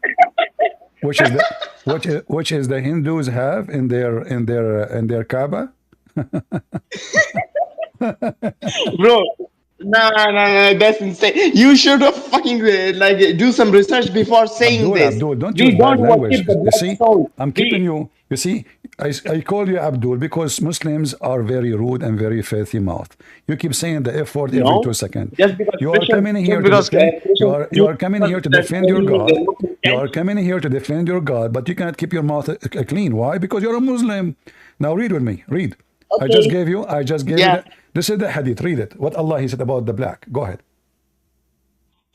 Which is the Hindus have in their Kaaba? Bro, nah, that's insane. You should have fucking like do some research before saying this. Abdul, don't We use bad don't language. worship the You black see, stone. I'm keeping you. You see, I call you Abdul because Muslims are very rude and very filthy mouth. You keep saying the F word every 2 seconds. Just because You are Christians, coming here just to because defend. Christians, You are coming here to defend your God. You are Muslims coming here to defend your God, but you cannot keep your mouth clean. Why? Because you're a Muslim. Now read with me. Read. I just gave you Yeah. this is the hadith. Read it. What Allah he said about the black. Go ahead.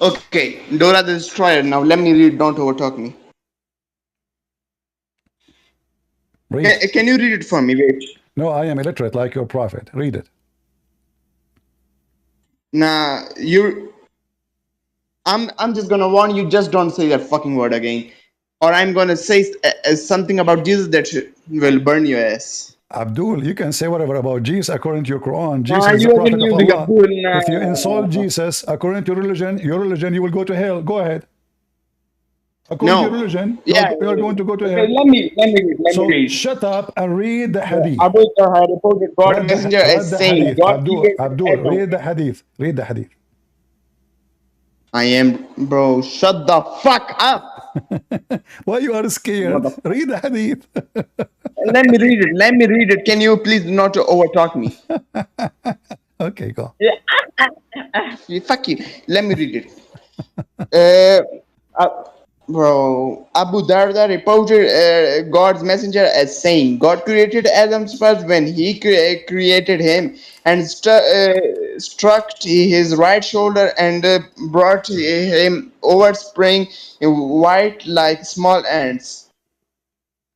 Okay, Dora the Destroyer. Now let me read. Don't overtalk me. Read. Can you read it for me? Wait. No, I am illiterate like your prophet. Read it. Nah, I'm just gonna warn you. Just don't say that fucking word again, or I'm gonna say something about Jesus that will burn your ass. Abdul, you can say whatever about Jesus according to your Quran. Jesus is You the have been prophet of using Allah. Abdul. If you insult Jesus according to your religion, you will go to hell. Go ahead. According to your religion, you are going to go to hell. Let me read. Shut up and read the hadith. Abu Tahir reported God messenger as saying, God Abdul, read the hadith. Read the hadith. I am, bro. Shut the fuck up. Why you are scared? Motherfucker. Read the hadith. Let me read it. Let me read it. Can you please not overtalk me? Okay, go. Fuck you. Let me read it. Bro, Abu Darda reported God's messenger as saying, God created Adam first when he created him and struck his right shoulder and brought him overspring white like small ants.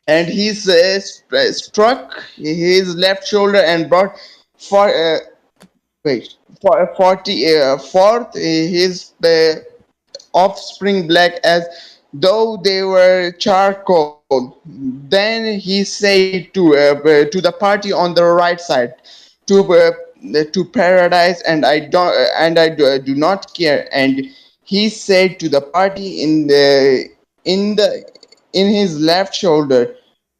And he struck his left shoulder and brought for, forth his offspring black as though they were charcoal. Then he said to the party on the right side, to paradise, and I do not care. And he said to the party in his left shoulder,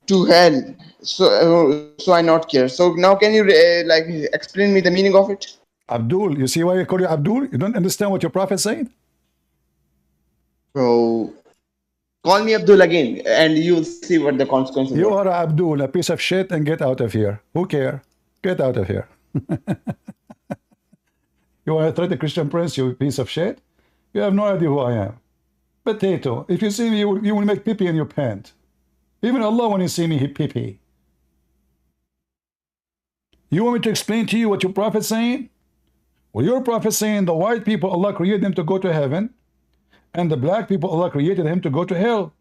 to hell. So I not care. So now can you like explain me the meaning of it? Abdul, you see why I call you Abdul? You don't understand what your prophet said? Bro, call me Abdul again, and you'll see what the consequences You are. are Abdul, a piece of shit, and get out of here. Who care? Get out of here. You want to threat the Christian prince, you piece of shit? You have no idea who I am. Potato. If you see me, you will make pee-pee in your pant. Even Allah, when you see me, he pee-pee. You want me to explain to you what your prophet saying? Well, your prophet saying the white people, Allah created them to go to heaven, and the black people, Allah created him to go to hell.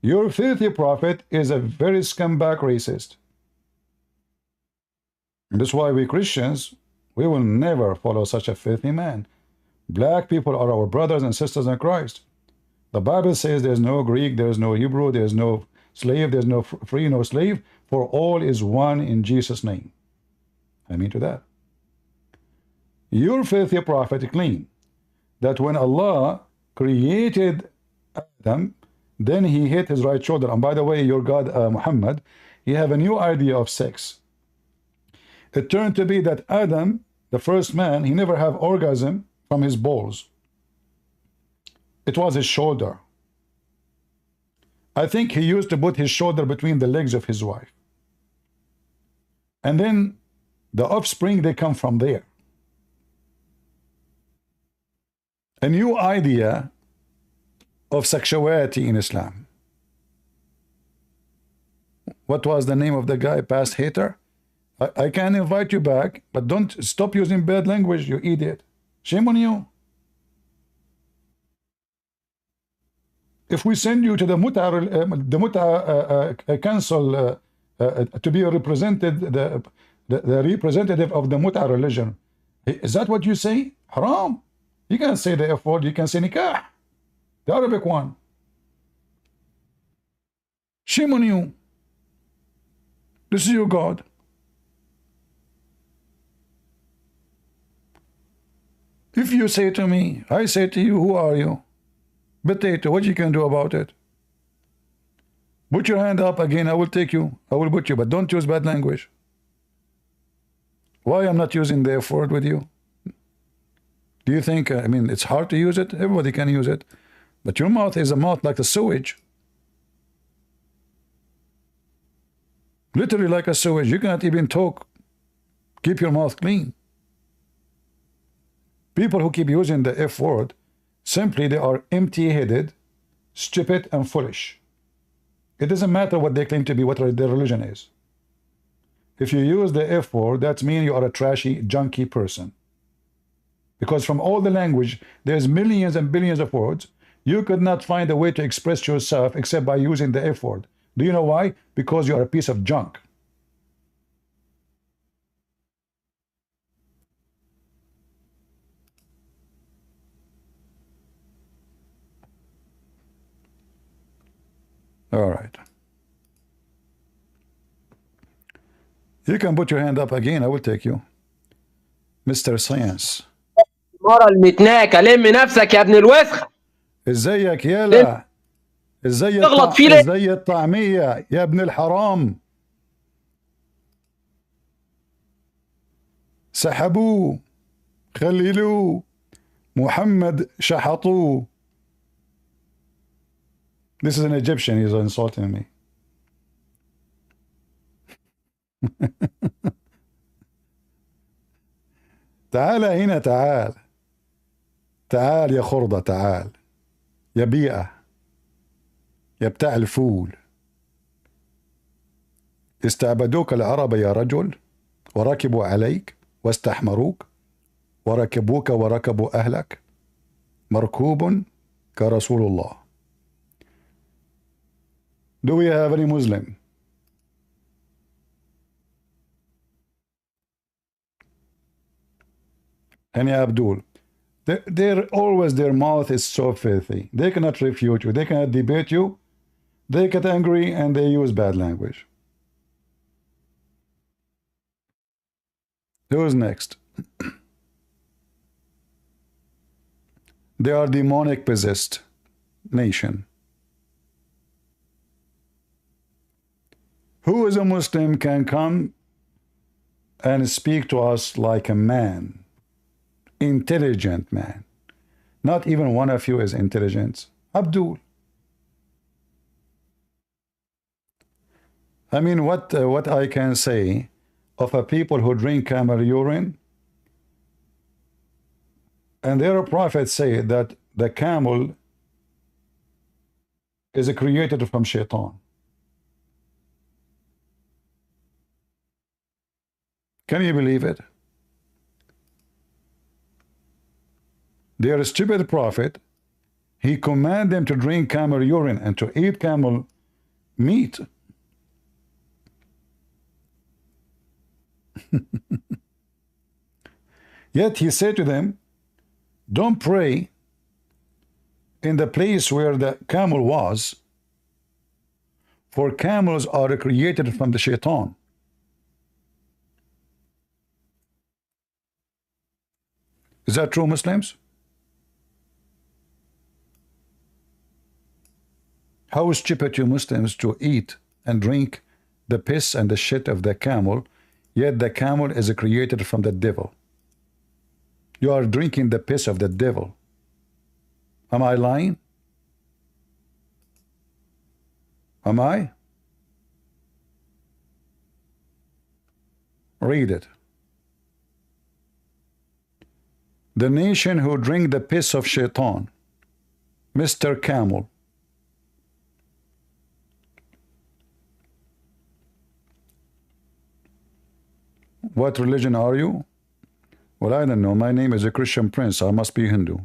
Your filthy prophet is a very scumbag racist. And that's why we Christians, we will never follow such a filthy man. Black people are our brothers and sisters in Christ. The Bible says there's no Greek, there's no Hebrew, there's no slave, there's no free, no slave, for all is one in Jesus' name. I mean to that. Your filthy prophet claimed that when Allah created Adam, then he hit his right shoulder. And by the way, your God, Mohammed, he have a new idea of sex. It turned to be that Adam, the first man, he never have orgasm from his balls. It was his shoulder. I think he used to put his shoulder between the legs of his wife. And then the offspring, they come from there. A new idea of sexuality in Islam. What was the name of the guy, past hater? I can invite you back, but don't stop using bad language, you idiot. Shame on you. If we send you to the council to be represented, the representative of the Mut'a religion, is that what you say? Haram. You can't say the F word, you can say nikah, the Arabic one. Shame on you. This is your God. If you say to me, I say to you, who are you? Potato, what you can do about it? Put your hand up again, I will take you. I will put you, but don't use bad language. Why I'm not using the F word with you? Do you think, I mean, it's hard to use it? Everybody can use it. But your mouth is a mouth like the sewage. Literally like a sewage. You cannot even talk. Keep your mouth clean. People who keep using the F word, simply they are empty-headed, stupid, and foolish. It doesn't matter what they claim to be, what their religion is. If you use the F word, that means you are a trashy, junky person. Because from all the language, there's millions and billions of words. You could not find a way to express yourself except by using the F word. Do you know why? Because you are a piece of junk. All right. You can put your hand up again. I will take you. Mr. Science. مرة المتناكة لم نفسك يا ابن الوسخ. ازيك يالا؟ ازاي الطعمية يا ابن الحرام؟ سحبوه، خللوه، Mohammed shahatu. This is an Egyptian, he's insulting me. تعال هنا تعال. تعال يا خرضة تعال. يا بيئة. يا بتاع الفول. استعبدوك العرب يا رجل وركبوا عليك واستحمروك وركبوك وركبوا أهلك مركوب كرسول الله. Do we have any Muslim? Any Abdul? They're always, their mouth is so filthy. They cannot refute you. They cannot debate you. They get angry and they use bad language. Who's next? They are demonic possessed nation. Who is a Muslim can come and speak to us like a man, intelligent man? Not even one of you is intelligent. Abdul. I mean, what I can say of a people who drink camel urine, and their prophets say that the camel is created from shaitan. Can you believe it? Their stupid prophet, he commanded them to drink camel urine and to eat camel meat. Yet he said to them, don't pray in the place where the camel was, for camels are created from the shaitan. Is that true, Muslims? How stupid you Muslims to eat and drink the piss and the shit of the camel, yet the camel is created from the devil. You are drinking the piss of the devil. Am I lying? Am I? Read it. The nation who drink the piss of shaitan, Mr. Camel. What religion are you? Well, I don't know. My name is a Christian prince. I must be Hindu.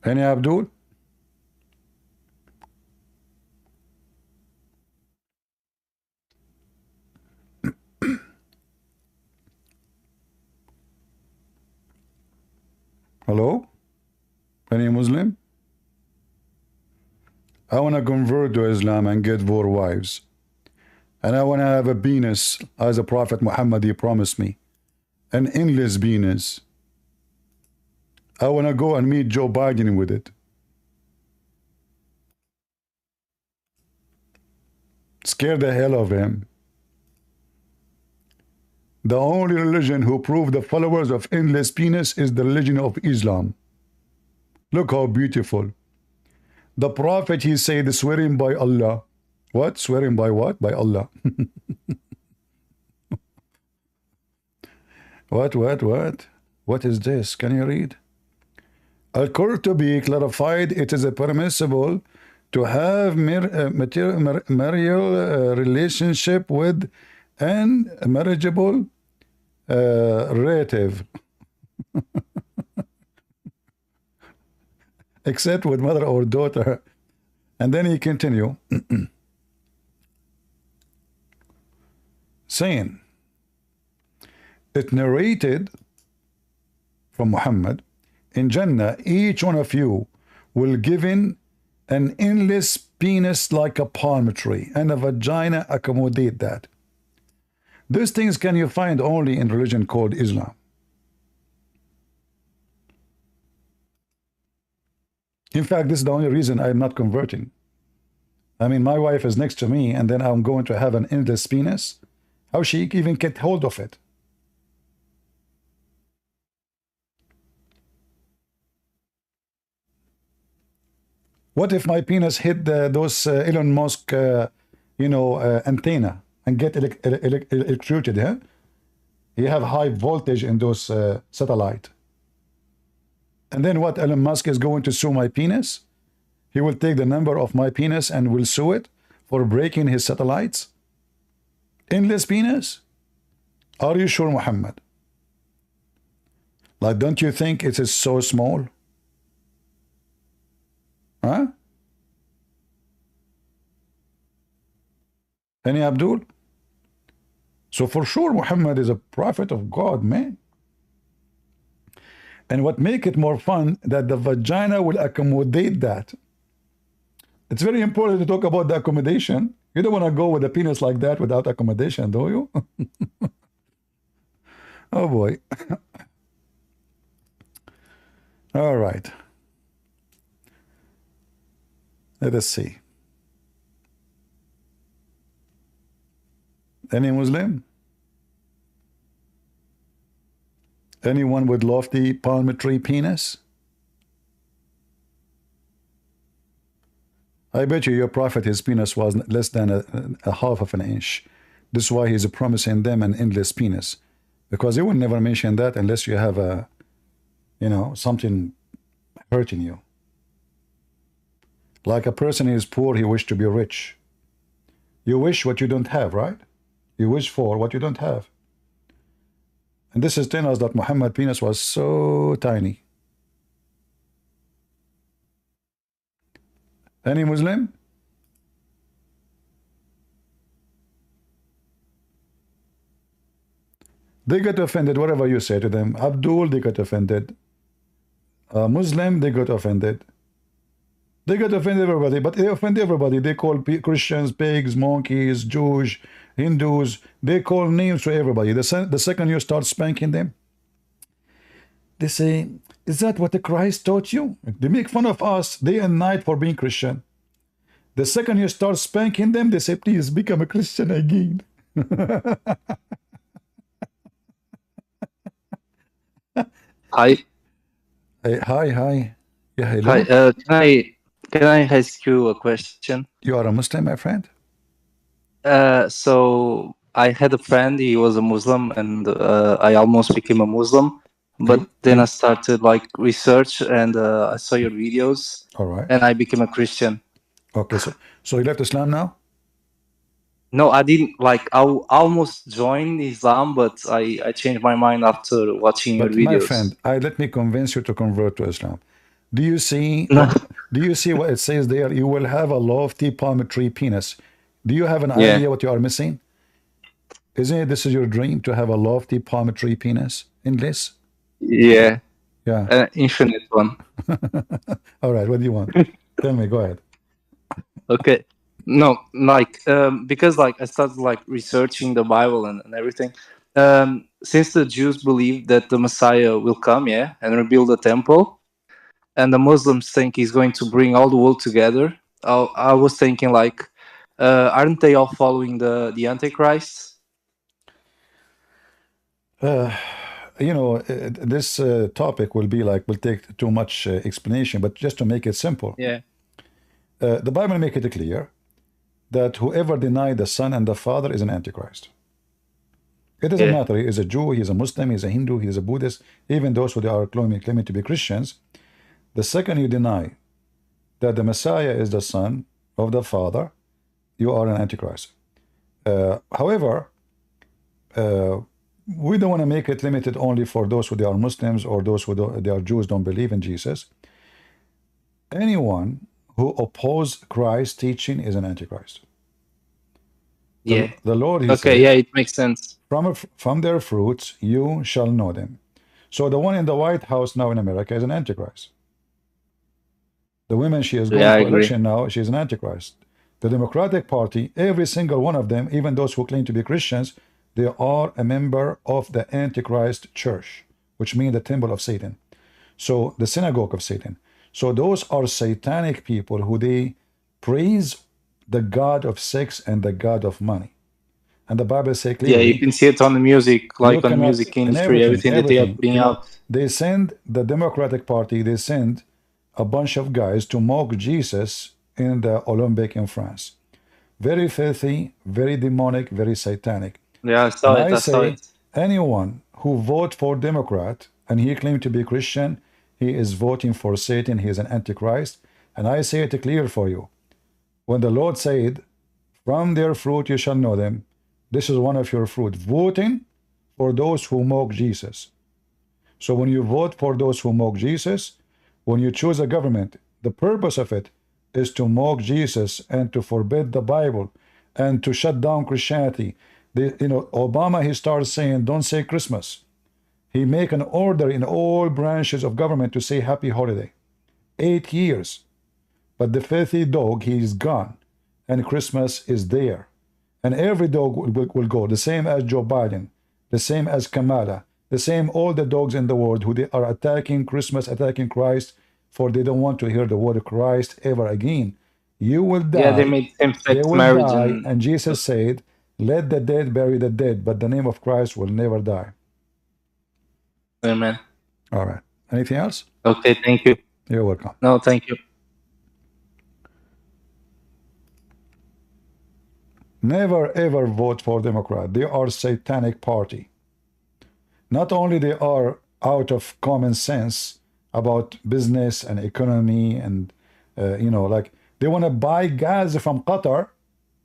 Any Abdul? Hello? Any Muslim? I want to convert to Islam and get 4 wives. And I want to have a penis, as the Prophet Muhammad he promised me. An endless penis. I want to go and meet Joe Biden with it. Scare the hell of him. The only religion who proved the followers of endless penis is the religion of Islam. Look how beautiful. The Prophet, he said, swearing by Allah. What? Swearing by what? By Allah. What? What is this? Can you read? Al-Qurtubi clarified it is permissible to have marital relationship with an marriageable relative. Except with mother or daughter. And then he continue saying, it narrated from Muhammad, in Jannah each one of you will given an endless penis like a palm tree, and a vagina accommodate that. These things can you find only in religion called Islam. In fact, this is the only reason I'm not converting. I mean, my wife is next to me, and then I'm going to have an endless penis. How she even get hold of it? What if my penis hit those Elon Musk, antenna and get electrocuted? Huh? You have high voltage in those satellite. And then what? Elon Musk is going to sue my penis? He will take the number of my penis and will sue it for breaking his satellites? Endless penis? Are you sure, Mohammed? Like, don't you think it is so small? Huh? Any Abdul? So for sure, Muhammad is a prophet of God, man. And what make it more fun, that the vagina will accommodate that. It's very important to talk about the accommodation. You don't want to go with a penis like that without accommodation, do you? Oh boy. All right. Let us see. Any Muslim? Anyone with lofty palm tree penis? I bet you your prophet, his penis was less than a half of an inch. This is why he's promising them an endless penis. Because he will never mention that unless you have a, something hurting you. Like a person is poor, he wish to be rich. You wish what you don't have, right? You wish for what you don't have. And this is telling us that Muhammad's penis was so tiny. Any Muslim? They get offended whatever you say to them. Abdul, they get offended. Muslim, they get offended. They get offended everybody, but they offend everybody. They call Christians pigs, monkeys, Jews, Hindus. They call names to everybody. The second you start spanking them, they say, is that what the Christ taught you? They make fun of us day and night for being Christian. The second you start spanking them, they say, please become a Christian again. Hi. Hey, hi. Yeah, hello. Hi. Can I ask you a question? You are a Muslim, my friend? So I had a friend. He was a Muslim, and I almost became a Muslim. But then I started research, and I saw your videos. All right. And I became a Christian. Okay, so you left Islam now? No, I didn't. I almost joined Islam, but I changed my mind after watching your videos. My friend, let me convince you to convert to Islam. Do you see? Do you see what it says there? You will have a lofty palm tree penis. Do you have an idea what you are missing? Isn't it this is your dream to have a lofty palm tree penis? Endless? Yeah. Yeah. An infinite one. All right. What do you want? Tell me. Go ahead. Okay. No, because I started researching the Bible and everything. Since the Jews believe that the Messiah will come, and rebuild the temple, and the Muslims think he's going to bring all the world together, I was thinking aren't they all following the Antichrist? This topic will take too much explanation, but just to make it simple. Yeah. The Bible make it clear that whoever denies the Son and the Father is an Antichrist. It doesn't matter. He is a Jew, he is a Muslim, he is a Hindu, he is a Buddhist, even those who are claiming to be Christians. The second you deny that the Messiah is the Son of the Father, you are an Antichrist. However, we don't want to make it limited only for those who are Muslims or those who they are Jews, don't believe in Jesus. Anyone who oppose Christ's teaching is an Antichrist. The Lord, he said, it makes sense. From their fruits you shall know them. So the one in the White House now in America is an Antichrist. The woman she is going for election now, she is an Antichrist. The Democratic Party, every single one of them, even those who claim to be Christians, they are a member of the Antichrist church, which means the temple of Satan. So the synagogue of Satan. So those are satanic people who they praise the god of sex and the god of money. And the Bible says Yeah, you clearly, can see it on the music, you like on cannot, music in industry, everything that they are putting you know, out. they send the Democratic Party, they send a bunch of guys to mock Jesus in the Olympic in France. Very filthy, very demonic, very satanic. Yeah, I And saw it. I I saw say, it. anyone who vote for Democrat and he claimed to be Christian, he is voting for Satan, he is an antichrist. And I say it clear for you. When the Lord said, from their fruit you shall know them, this is one of your fruit, voting for those who mock Jesus. So when you vote for those who mock Jesus, when you choose a government, the purpose of it is to mock Jesus and to forbid the Bible and to shut down Christianity. Obama, he starts saying, don't say Christmas. He make an order in all branches of government to say happy holiday. 8 years. But the filthy dog, he is gone. And Christmas is there. And every dog will go, the same as Joe Biden, the same as Kamala, the same all the dogs in the world who they are attacking Christmas, attacking Christ, for they don't want to hear the word of Christ ever again. You will die. Yeah, they made They same-sex will marriage die. And Jesus said, let the dead bury the dead, but the name of Christ will never die. Amen. All right. Anything else? Okay, thank you. You're welcome. No, thank you. Never ever vote for Democrat. They are satanic party. Not only they are out of common sense about business and economy and like they want to buy gas from Qatar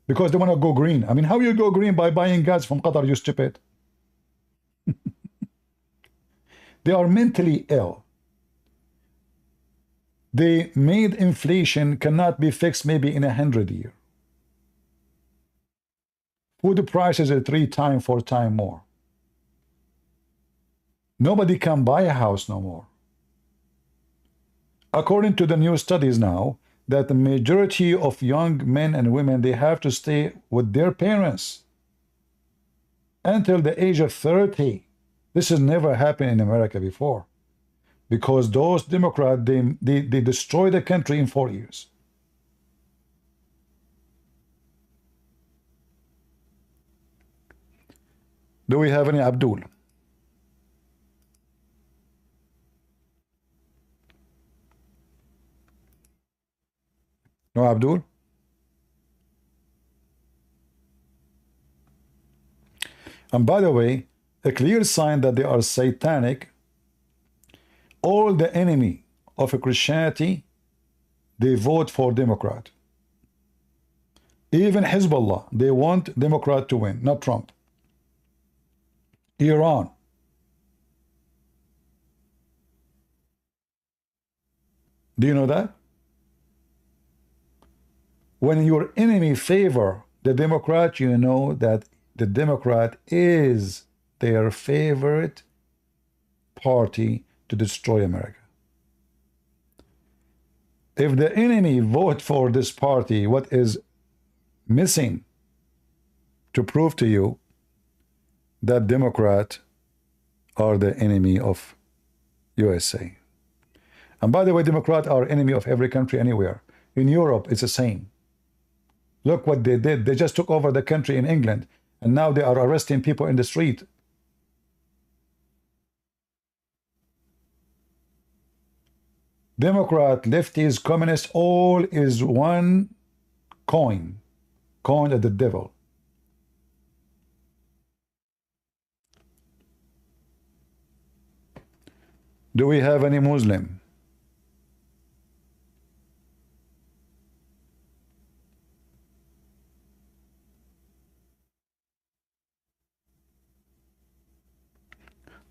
because they want to go green. I mean, how you go green by buying gas from Qatar, you stupid? They are mentally ill. They made inflation cannot be fixed maybe in 100 years. Food prices are 3 times, 4 times more. Nobody can buy a house no more. According to the new studies now, that the majority of young men and women, they have to stay with their parents until the age of 30. This has never happened in America before. Because those Democrats, they destroy the country in 4 years. Do we have any Abdul? No Abdul? And by the way, a clear sign that they are satanic, all the enemy of Christianity, they vote for Democrat. Even Hezbollah, they want Democrat to win, not Trump. Iran. Do you know that? When your enemy favor the Democrat, you know that the Democrat is their favorite party to destroy America. If the enemy vote for this party, what is missing to prove to you that Democrat are the enemy of USA? And by the way, Democrats are enemy of every country anywhere. In Europe, it's the same. Look what they did. They just took over the country in England, and now they are arresting people in the street. Democrat, lefties, communists, all is one coin. Coin of the devil. Do we have any Muslim?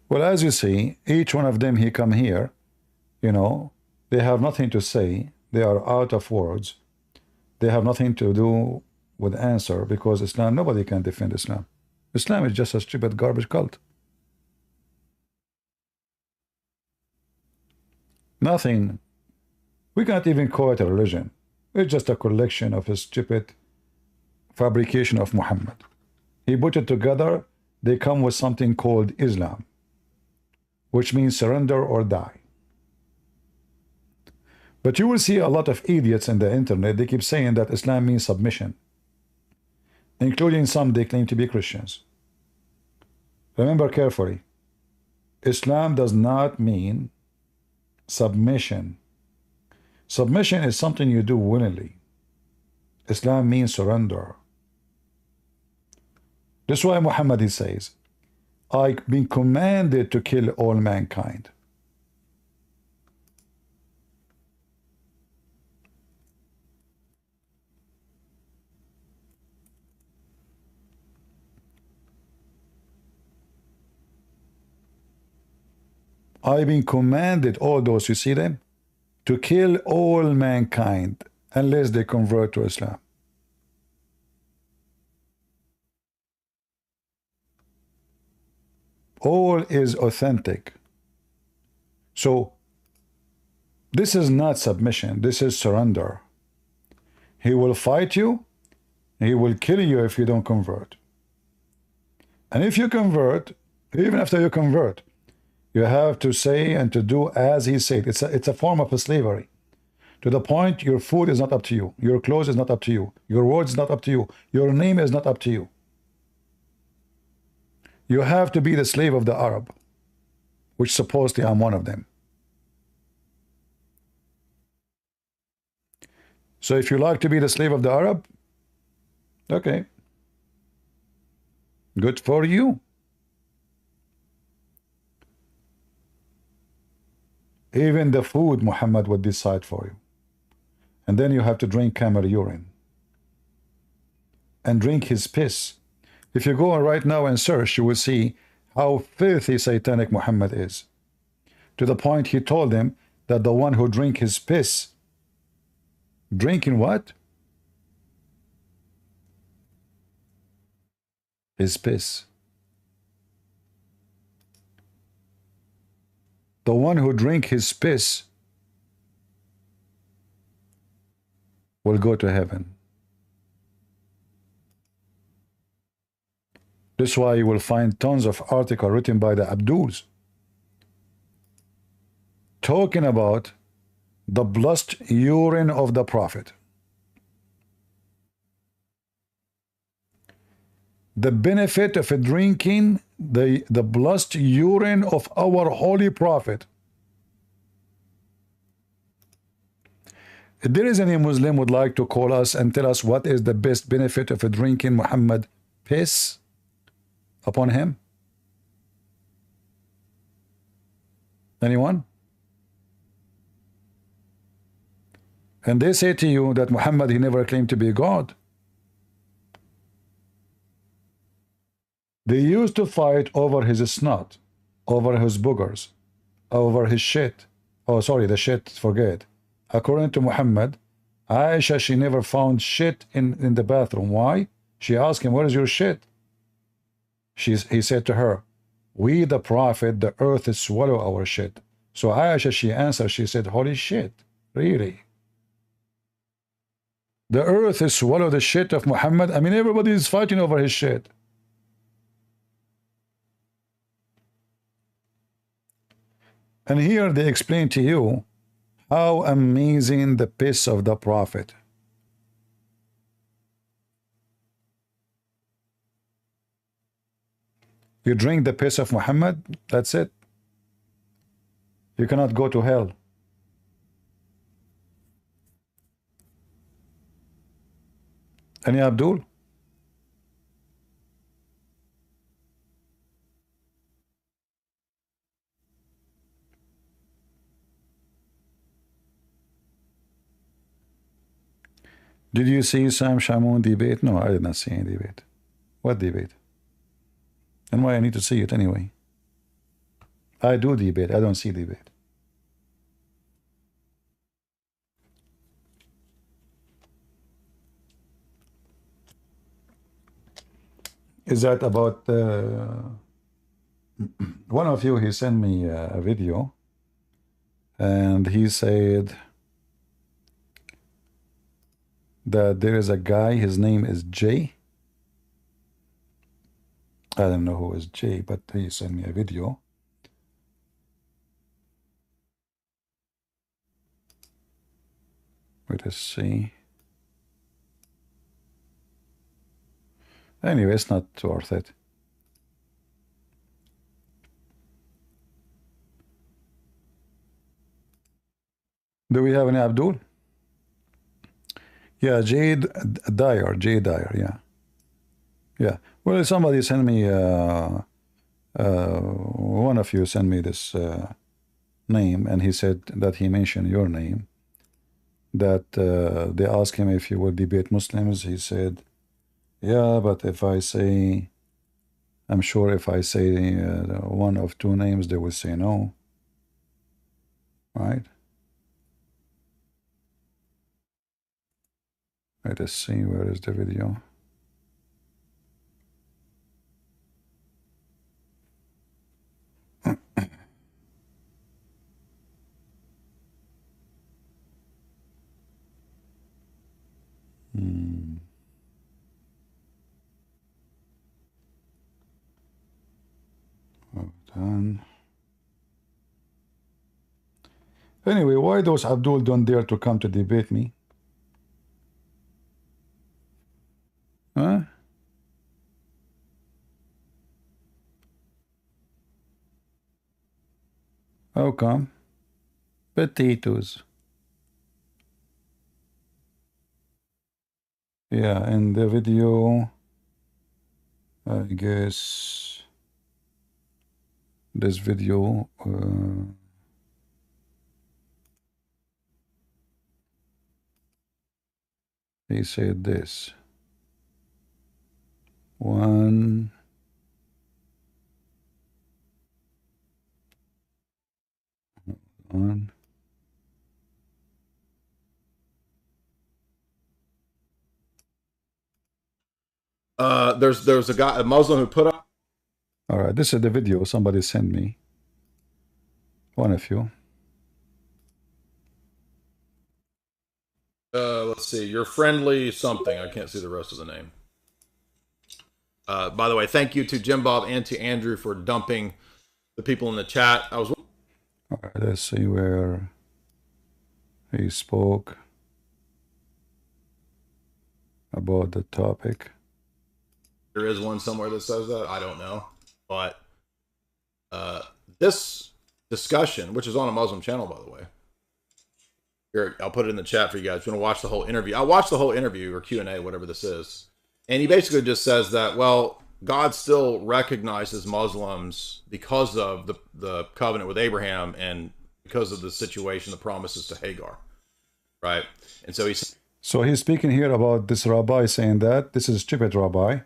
Well, as you see, each one of them, he come here, they have nothing to say. They are out of words. They have nothing to do with answer, because Islam, nobody can defend Islam. Islam is just a stupid garbage cult. Nothing. We can't even call it a religion. It's just a collection of a stupid fabrication of Muhammad. He put it together. They come with something called Islam, which means surrender or die. But you will see a lot of idiots in the internet. They keep saying that Islam means submission, including some they claim to be Christians. Remember carefully, Islam does not mean submission. Submission is something you do willingly. Islam means surrender. That's why Muhammad, he says, I've been commanded to kill all mankind. I've been commanded, all those, you see them, to kill all mankind unless they convert to Islam. All is authentic. So this is not submission, this is surrender. He will fight you, he will kill you if you don't convert. And if you convert, even after you convert, you have to say and to do as he said. It's a form of a slavery. To the point your food is not up to you, your clothes is not up to you, your words is not up to you, your name is not up to you. You have to be the slave of the Arab, which supposedly I'm one of them. So if you like to be the slave of the Arab, okay, good for you. Even the food Muhammad would decide for you. And then you have to drink camel urine and drink his piss. If you go right now and search, you will see how filthy satanic Muhammad is. To the point he told them that the one who drink his piss, drinking what? His piss. The one who drink his piss will go to heaven. This is why you will find tons of articles written by the Abduls talking about the blessed urine of the Prophet. The benefit of drinking the blessed urine of our holy Prophet. If there is any Muslim would like to call us and tell us what is the best benefit of drinking Muhammad piss upon him? Anyone? And they say to you that Muhammad, he never claimed to be God. They used to fight over his snot, over his boogers, over his shit. Oh, sorry, the shit, forget. According to Muhammad, Aisha, she never found shit in the bathroom. Why? She asked him, where is your shit? He said to her, we the Prophet, the earth swallow our shit. So Aisha, she answered, she said, holy shit, really? The earth swallow the shit of Muhammad? I mean, everybody is fighting over his shit. And here they explain to you how amazing the piss of the Prophet. You drink the piss of Muhammad, that's it. You cannot go to hell. Any Abdul? Did you see Sam Shamoun debate? No, I did not see any debate. What debate? And why I need to see it anyway? I do debate, I don't see debate. Is that about one of you? He sent me a video and he said that there is a guy, his name is Jay. I don't know who is Jay, but he sent me a video. Let us see. Anyway, it's not worth it. Do we have any Abdul? Yeah, Jade Dyer, yeah. Yeah. Well, somebody send me, one of you send me this name, and he said that he mentioned your name, that they asked him if he would debate Muslims. He said, yeah, but if I say, I'm sure if I say one of two names, they will say no. Right? Let us see, where is the video? Done. Anyway, why those Abdul don't dare to come to debate me? Huh? How come? Potatoes. Yeah, in the video, I guess this video, he said this. One. There's a guy, a Muslim, who put up. All right, this is the video somebody sent me. One of you. Let's see, your friendly something. I can't see the rest of the name. By the way, thank you to Jim Bob and to Andrew for dumping the people in the chat. I was. All right, let's see where he spoke about the topic. There is one somewhere that says that. I don't know. But this discussion, which is on a Muslim channel, by the way. Here, I'll put it in the chat for you guys. If you want to watch the whole interview. I'll watch the whole interview or Q&A, whatever this is. And he basically just says that, well, God still recognizes Muslims because of the covenant with Abraham and because of the situation, the promises to Hagar. Right? And so he's... So he's speaking here about this rabbi saying that this is a stupid rabbi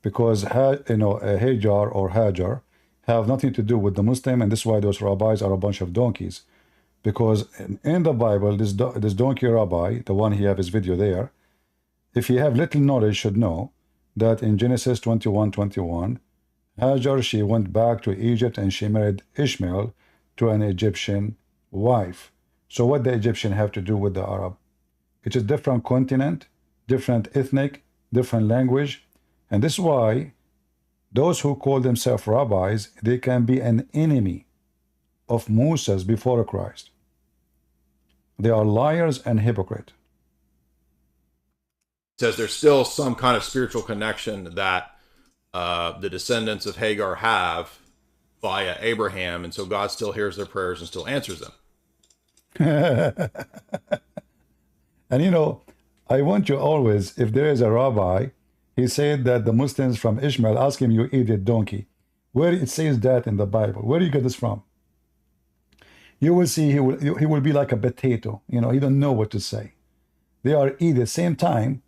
because Hagar or Hajar have nothing to do with the Muslim, and this is why those rabbis are a bunch of donkeys. Because in the Bible, this donkey rabbi, the one he have his video there, if you have little knowledge, should know that in Genesis 21:21, Hajar, she went back to Egypt and she married Ishmael to an Egyptian wife. So what the Egyptian have to do with the Arab? It's a different continent, different ethnic, different language. And this is why those who call themselves rabbis, they can be an enemy of Moses before Christ. They are liars and hypocrite. Says there's still some kind of spiritual connection that the descendants of Hagar have via Abraham, and so God still hears their prayers and still answers them. And I want you always, if there is a rabbi, he said that the Muslims from Ishmael ask him, you idiot donkey. Where it says that in the Bible? Where do you get this from? You will see he will be like a potato. He don't know what to say. They are idiots. Same time,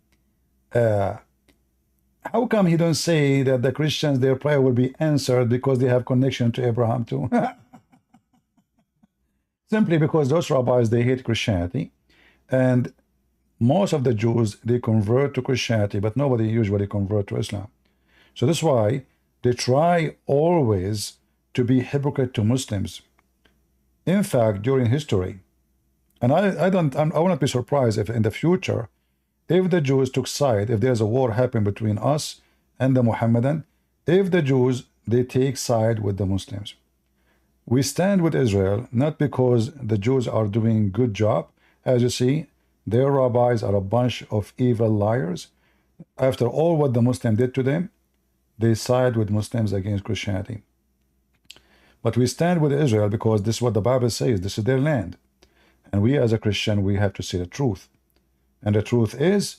how come he don't say that the Christians, their prayer will be answered because they have connection to Abraham too? Simply because those rabbis, they hate Christianity. And most of the Jews, they convert to Christianity, but nobody usually convert to Islam. So that's why they try always to be hypocrite to Muslims. In fact, during history, and I will not be surprised if in the future, if the Jews took side, if there's a war happen between us and the Mohammedan, if the Jews, they take side with the Muslims. We stand with Israel, not because the Jews are doing good job. As you see, Their rabbis are a bunch of evil liars. After all what the Muslim did to them, they side with Muslims against Christianity. But we stand with Israel because this is what the Bible says. This is their land. And we as a Christian, we have to see the truth. And the truth is,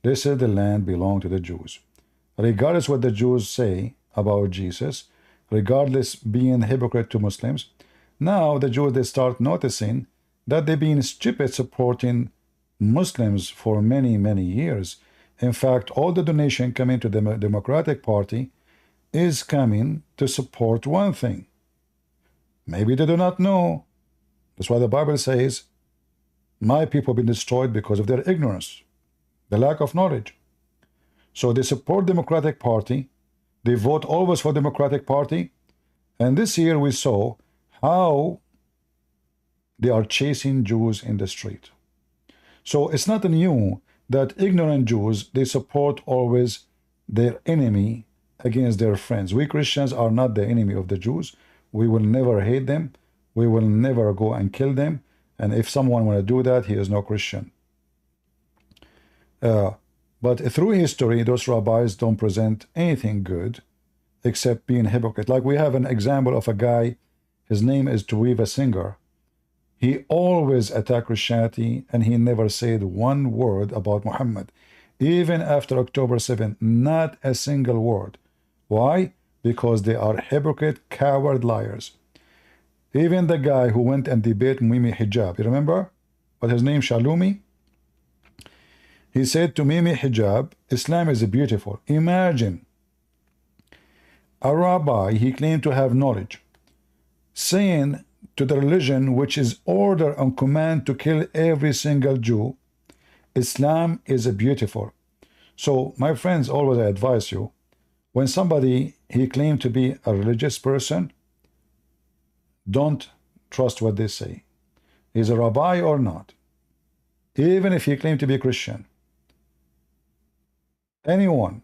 this is the land belong to the Jews. Regardless what the Jews say about Jesus, regardless being hypocrite to Muslims, now the Jews, they start noticing that they've been stupid supporting Muslims for many, many years. In fact, all the donation coming to the Democratic Party is coming to support one thing. Maybe they do not know. That's why the Bible says, my people have been destroyed because of their ignorance, the lack of knowledge. So they support Democratic Party. They vote always for Democratic Party. And this year we saw how they are chasing Jews in the street. So it's not new that ignorant Jews, they support always their enemy against their friends. We Christians are not the enemy of the Jews. We will never hate them. We will never go and kill them. And if someone want to do that, he is no Christian. But through history, those rabbis don't present anything good except being hypocrite. Like we have an example of a guy, his name is Tuiva Singer. He always attacked Christianity and he never said one word about Muhammad. Even after October 7th, not a single word. Why? Because they are hypocrite, coward liars. Even the guy who went and debated Mimi Hijab, you remember? But his name Shalumi? He said to Mimi Hijab, Islam is beautiful. Imagine a rabbi, he claimed to have knowledge, saying to the religion which is order and command to kill every single Jew, Islam is beautiful. So my friends, always I advise you, when somebody, he claimed to be a religious person, don't trust what they say. He's a rabbi or not. Even if he claimed to be a Christian. Anyone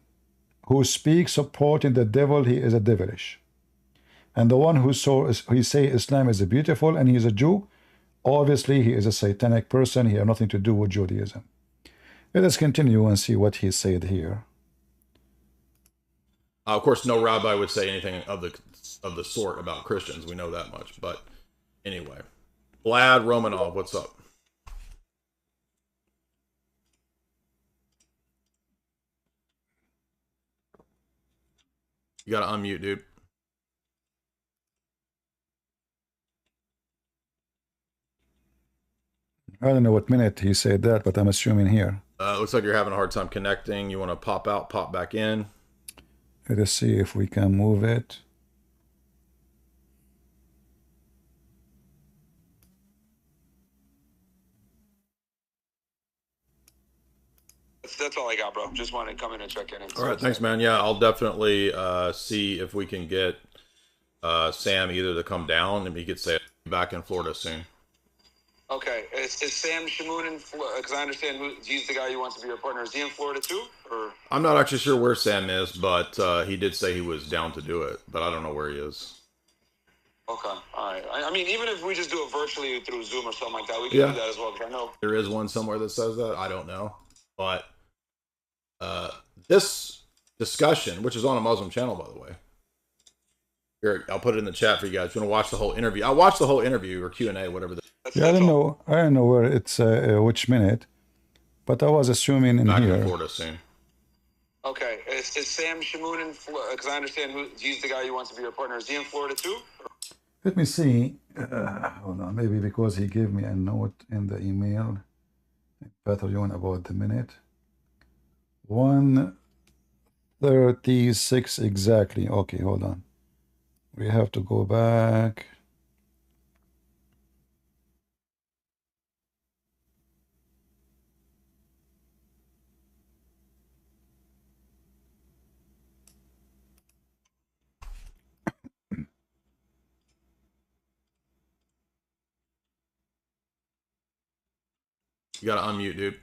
who speaks supporting the devil, he is a devilish. And the one who say Islam is beautiful and he is a Jew, obviously he is a satanic person. He has nothing to do with Judaism. Let us continue and see what he said here. Of course, no rabbi would say anything of the sort about Christians. We know that much. But anyway, Vlad Romanov, what's up? You gotta unmute, dude. I don't know what minute he said that, but I'm assuming here. Looks like you're having a hard time connecting. You want to pop out, pop back in. Let us see if we can move it. That's all I got, bro. Just wanted to come in and check in. All right, thanks, man. Yeah, I'll definitely see if we can get Sam either to come down and he could say back in Florida soon. Okay, is Sam Shamoon in Florida? Because I understand he's the guy who wants to be your partner. Is he in Florida too? Or I'm not actually sure where Sam is, but he did say he was down to do it, but I don't know where he is. Okay, all right. I mean, even if we just do it virtually through Zoom or something like that, we can do that as well. Because I know there is one somewhere that says that. I don't know, but this discussion, which is on a Muslim channel, by the way. Here, I'll put it in the chat for you guys. If you want to watch the whole interview, I watched the whole interview or Q&A, whatever. Yeah, I don't know where it's which minute, but I was assuming in back here. in Florida soon. Okay, is Sam Shamoon in Florida? Because I understand he's the guy who wants to be your partner. Is he in Florida too? Let me see. Hold on, maybe because he gave me a note in the email. Patreon about the minute. 1:36 exactly. Okay, hold on. We have to go back. You gotta unmute, dude.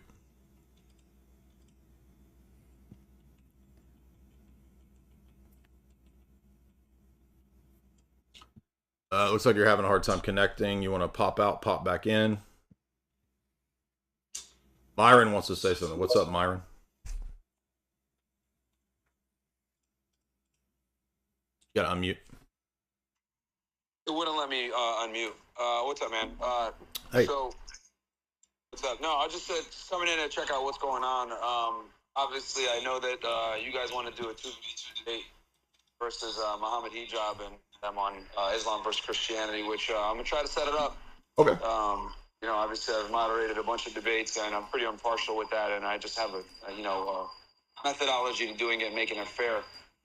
Looks like you're having a hard time connecting. You want to pop out, pop back in. Myron wants to say something. What's up, Myron? You gotta unmute. It wouldn't let me unmute. What's up, man? Hey. So, what's up? No, I just said just coming in to check out what's going on. Obviously, I know that you guys want to do a 2v2 debate versus Mohammed Hijab and them on Islam versus Christianity, which I'm gonna try to set it up. Okay. You know, obviously, I've moderated a bunch of debates, and I'm pretty impartial with that, and I just have a methodology to doing it and making it fair.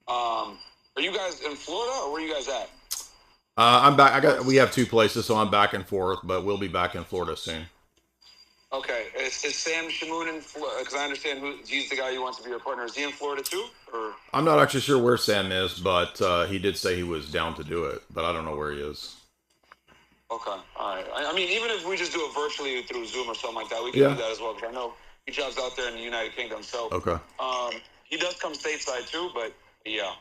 Are you guys in Florida, or where are you guys at? I'm back. We have 2 places, so I'm back and forth, but we'll be back in Florida soon. Okay. Is Sam Shamoon in Florida? Because I understand he's the guy who wants to be your partner. Is he in Florida too? Or I'm not actually sure where Sam is, but he did say he was down to do it, but I don't know where he is. okay, all right. I mean, even if we just do it virtually through Zoom or something like that, we can do that as well. Because I know Hijab's out there in the United Kingdom, so okay. He does come stateside too, but yeah.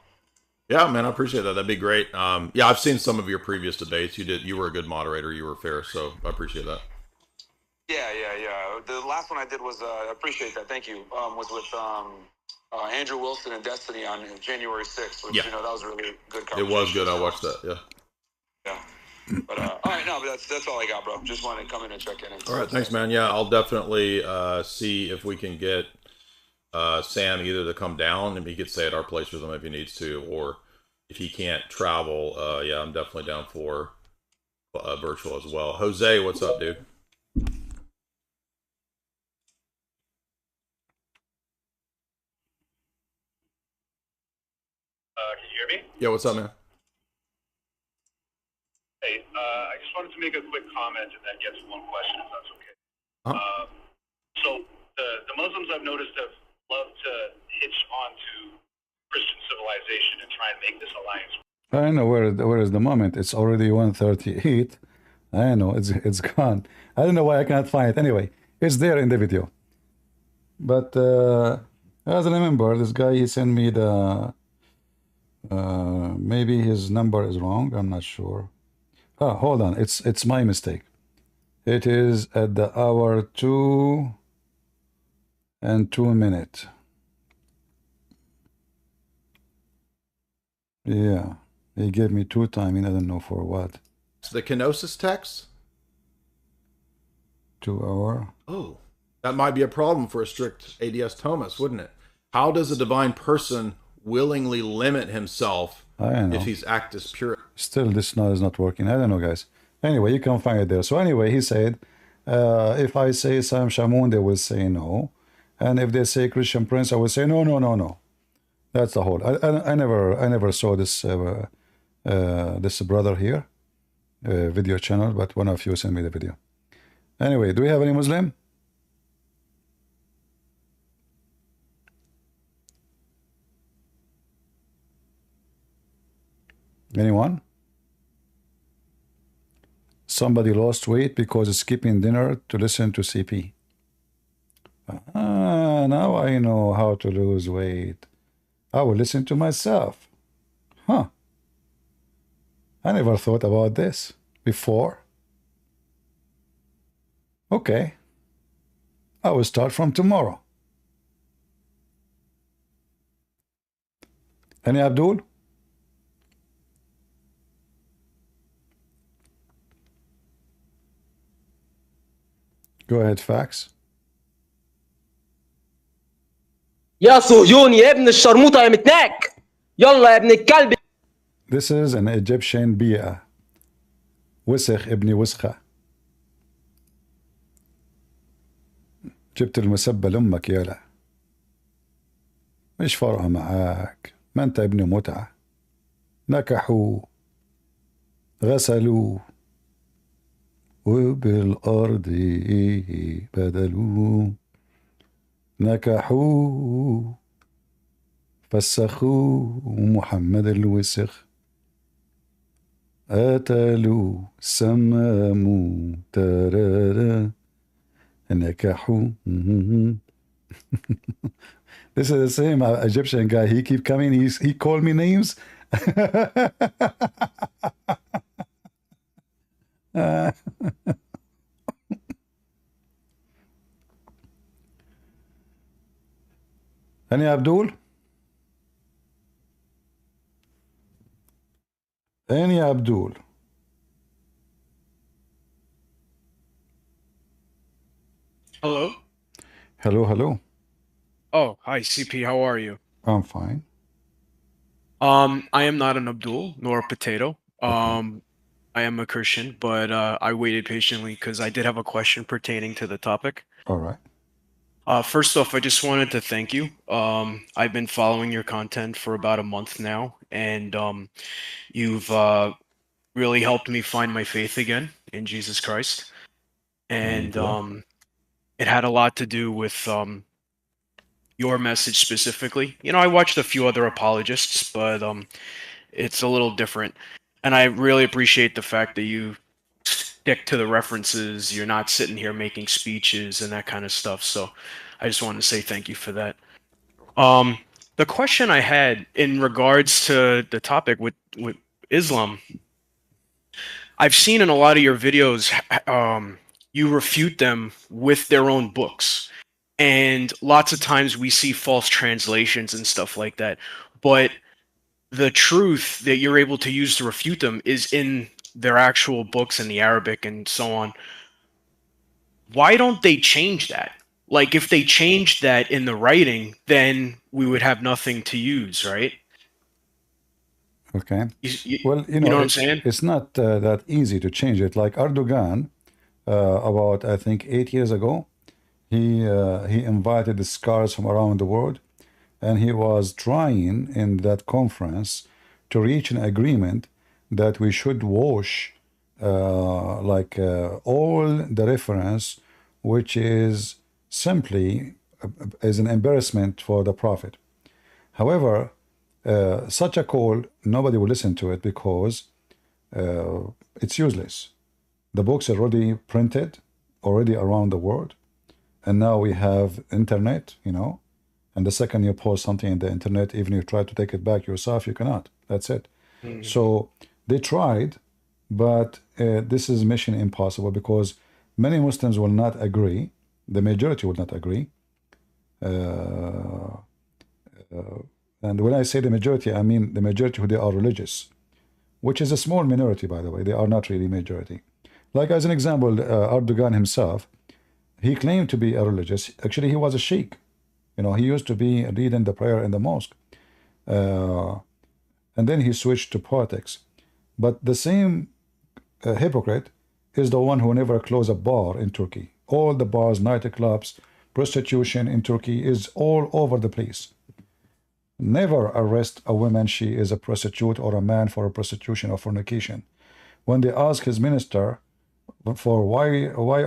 Yeah, man, I appreciate that. That'd be great. Yeah, I've seen some of your previous debates. You were a good moderator. You were fair, so I appreciate that. Yeah. The last one I did was I appreciate that. Thank you. Was with Andrew Wilson and Destiny on January 6th, which that was a really good conversation. It was good. I watched that. Yeah. Yeah. But all right, no, but that's all I got, bro. Just wanted to come in and check in. All right, thanks, man. Yeah, I'll definitely see if we can get Sam either to come down and he could stay at our place with him if he needs to, or if he can't travel, yeah, I'm definitely down for virtual as well. Jose, what's up, dude? Can you hear me? Yeah, what's up, man? Hey, I just wanted to make a quick comment and then get to one question, if that's okay. So the Muslims I've noticed have loved to hitch onto Christian civilization and try and make this alliance. I know where is the moment. It's already 1:38. I know it's gone. I don't know why I cannot find it. Anyway, it's there in the video. But as I remember, this guy, he sent me the maybe his number is wrong. I'm not sure. Oh, hold on. It's my mistake. It is at the hour 2 and 2 minutes. Yeah, he gave me 2 timing. I don't know for what. The kenosis text? 2 hour. Oh, that might be a problem for a strict ADS Thomas, wouldn't it? How does a divine person willingly limit himself if he's actus pure? Still, this is not working. I don't know, guys. Anyway, you can find it there. So anyway, he said, if I say Sam Shamoon, they will say no. And if they say Christian Prince, I will say no. That's the whole. I never saw this this brother here video channel, but one of you sent me the video. Anyway, do we have any Muslim? Anyone? Somebody lost weight because of skipping dinner to listen to CP. Now I know how to lose weight. I will listen to myself. Huh. I never thought about this before. Okay. I will start from tomorrow. Any Abdul? Go ahead, facts. يا صهيوني يا ابن الشرموطة يا متناك يلا يا ابن الكلب. This is an Egyptian bia. وسخ ابن وسخة. جبت المسبة لأمك يالا. مش فارقة معاك. ما انت ابن متعة. نكحوا غسلوا وبالأرض بدلوا نكحوا فسخوا محمد الوسخ قتلوا سمموا ترارا نكحوا. This is the same Egyptian guy. He keep coming. He called me names. Any Abdul? Any Abdul? Hello? Hello, hello. Oh, hi, CP. How are you? I'm fine. I am not an Abdul nor a potato. I am a Christian, but I waited patiently because I did have a question pertaining to the topic. All right. First off, I just wanted to thank you. I've been following your content for about a month now, and you've really helped me find my faith again in Jesus Christ. And it had a lot to do with your message specifically. You know, I watched a few other apologists, but it's a little different. And I really appreciate the fact that you stick to the references. You're not sitting here making speeches and that kind of stuff. So I just wanted to say thank you for that. The question I had in regards to the topic with Islam, I've seen in a lot of your videos, you refute them with their own books. And lots of times we see false translations and stuff like that. But the truth that you're able to use to refute them is in their actual books in the Arabic and so on. Why don't they change that? Like, if they changed that in the writing, then we would have nothing to use, right? Okay. Well, you know what I'm saying? It's not that easy to change it. Like Erdogan, about I think 8 years ago, he invited the scholars from around the world, and he was trying in that conference to reach an agreement that we should wash all the reference, which is simply as an embarrassment for the Prophet. However, such a call, nobody will listen to it because it's useless. The books are already printed, already around the world, and now we have internet, you know, and the second you post something in the internet, even if you try to take it back yourself, you cannot. That's it. Mm-hmm. So they tried, but this is mission impossible because many Muslims will not agree. The majority will not agree. And when I say the majority, I mean the majority who they are religious, which is a small minority, by the way. They are not really majority. Like as an example, Erdogan himself, he claimed to be a religious. Actually, he was a sheikh. You know, he used to be leading the prayer in the mosque. And then he switched to politics. But the same hypocrite is the one who never closed a bar in Turkey. All the bars, nightclubs, prostitution in Turkey is all over the place. Never arrest a woman she is a prostitute or a man for a prostitution or fornication. When they ask his minister for why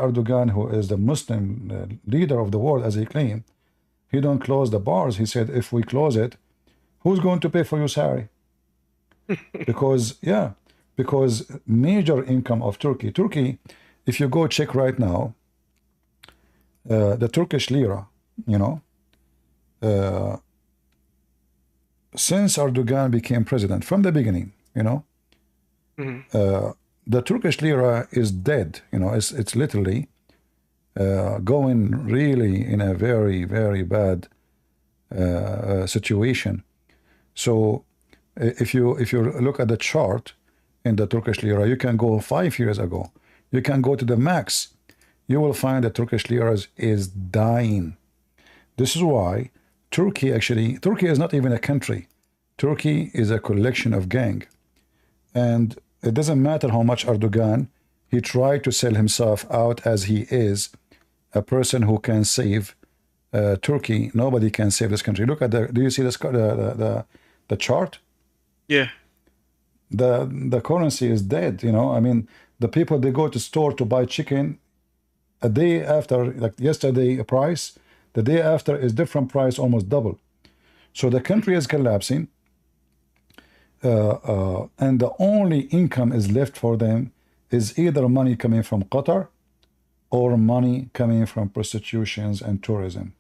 Erdogan, who is the Muslim leader of the world as he claimed, he don't close the bars, he said, if we close it, who's going to pay for your salary? Because major income of Turkey, if you go check right now, the Turkish lira, you know, since Erdogan became president, from the beginning, you know, the Turkish lira is dead. You know, it's literally going really in a very, very bad situation. So if you look at the chart in the Turkish lira, you can go 5 years ago. You can go to the max. You will find that Turkish lira is dying. This is why Turkey is not even a country. Turkey is a collection of gang. And it doesn't matter how much Erdogan, he tried to sell himself out as he is a person who can save Turkey. Nobody can save this country. Look at do you see the chart? Yeah. The currency is dead, you know. I mean, the people, they go to store to buy chicken a day after, like yesterday price, the day after is different price, almost double. So the country is collapsing, and the only income is left for them is either money coming from Qatar or money coming from prostitutions and tourism.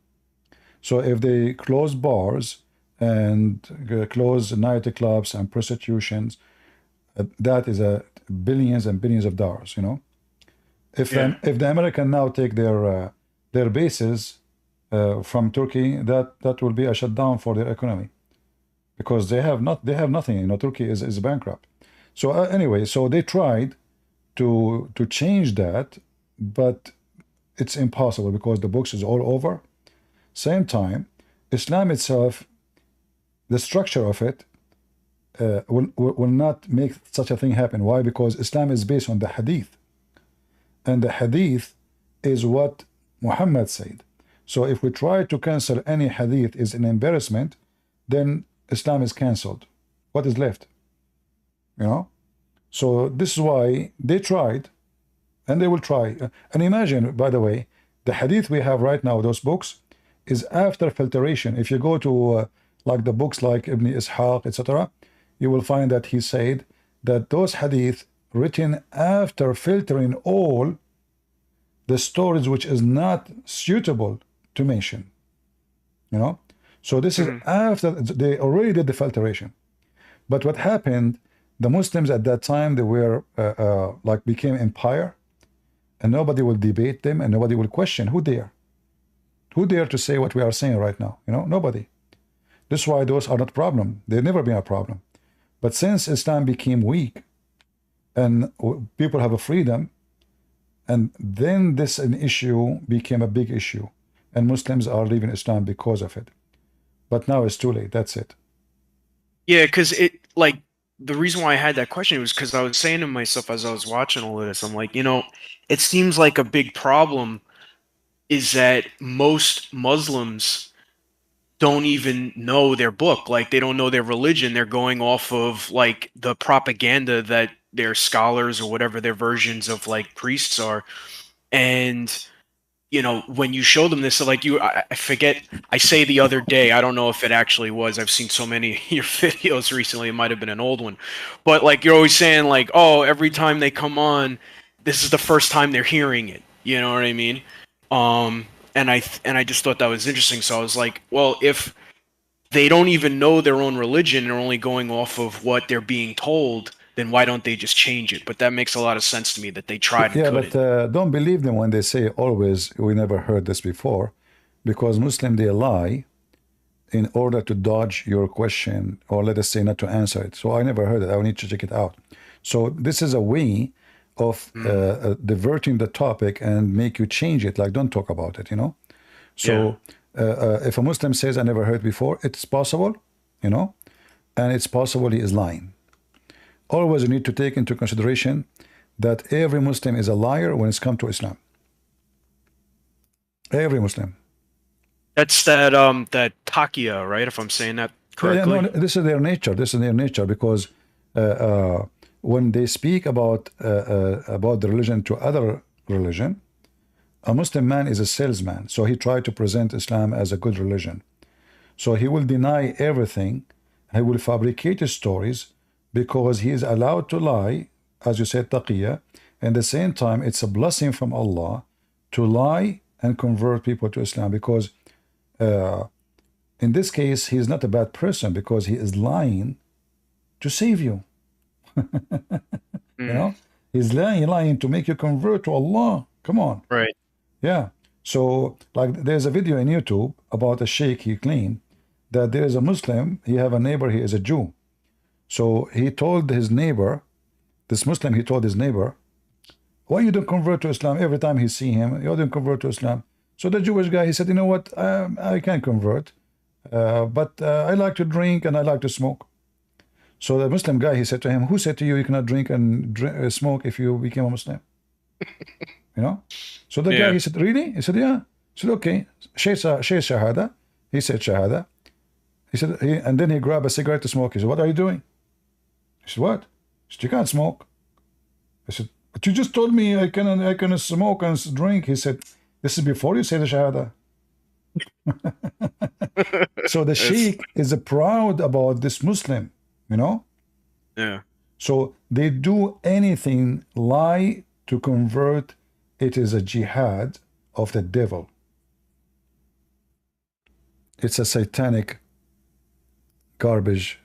So if they close bars and close nightclubs and prostitutions, that is billions and billions of dollars, you know. If the American now take their bases from Turkey, that will be a shutdown for their economy, because they have nothing. You know, Turkey is bankrupt. So anyway, so they tried to change that, but it's impossible because the books is all over. Same time, Islam itself, the structure of it, will not make such a thing happen. Why? Because Islam is based on the hadith, and the hadith is what Muhammad said. So if we try to cancel any hadith is an embarrassment, then Islam is cancelled. What is left? You know? So this is why they tried, and they will try. And imagine, by the way, the hadith we have right now, those books, is after filtration. If you go to like the books like Ibn Ishaq, etc., you will find that he said that those hadith written after filtering all the stories which is not suitable to mention. You know? So this is after they already did the filtration. But what happened, the Muslims at that time, they were like became empire, and nobody will debate them, and nobody will question. Who dare to say what we are saying right now? You know, nobody. This is why those are not problem. They've never been a problem. But since Islam became weak and people have a freedom, and then this an issue became a big issue, and Muslims are leaving Islam because of it. But now it's too late. That's it. Yeah, because it, like, the reason why I had that question was because I was saying to myself as I was watching all of this, I'm like, you know, it seems like a big problem is that most Muslims don't even know their book. Like, they don't know their religion. They're going off of like the propaganda that their scholars or whatever their versions of like priests are. And you know, when you show them this, like I forget, I say the other day, I don't know if it actually was, I've seen so many of your videos recently, it might have been an old one, but like you're always saying like, oh, every time they come on, this is the first time they're hearing it, you know what I mean? And I just thought that was interesting. So I was like, well, if they don't even know their own religion, they're only going off of what they're being told, then why don't they just change it? But that makes a lot of sense to me that they tried and couldn't. But don't believe them when they say always, we never heard this before, because Muslim, they lie in order to dodge your question, or let us say not to answer it. So I never heard it. I will need to check it out. So this is a way of diverting the topic and make you change it. Like, don't talk about it, you know? So if a Muslim says, I never heard before, it's possible, you know? And it's possible he is lying. Always you need to take into consideration that every Muslim is a liar when it's come to Islam. Every Muslim. That's that that taqiyya, right? If I'm saying that correctly. Yeah, no, this is their nature. This is their nature, because when they speak about the religion to other religion, a Muslim man is a salesman. So he tried to present Islam as a good religion. So he will deny everything. He will fabricate his stories, because he is allowed to lie, as you said, taqiyya. And at the same time, it's a blessing from Allah to lie and convert people to Islam, because in this case, he is not a bad person, because he is lying to save you. You know, he's lying to make you convert to Allah. Come on. Right. Yeah. So, like, there's a video in YouTube about a sheikh. He claimed that there is a Muslim, he have a neighbor, he is a Jew. So he told his neighbor, this Muslim, he told his neighbor, why you don't convert to Islam? Every time he see him, you don't convert to Islam. So the Jewish guy, he said, you know what, I can't convert, but I like to drink and I like to smoke. So the Muslim guy, he said to him, who said to you you cannot drink and smoke if you became a Muslim? You know? So the guy, he said, really? He said, yeah. He said, okay, say shahada. He said shahada. He said, and then he grabbed a cigarette to smoke. He said, what are you doing? He said, what? He said, you can't smoke. I said, but you just told me I can smoke and drink. He said, this is before you say the shahada. So the sheikh is proud about this Muslim, you know? Yeah. So they do anything, lie to convert. It is a jihad of the devil. It's a satanic, garbage,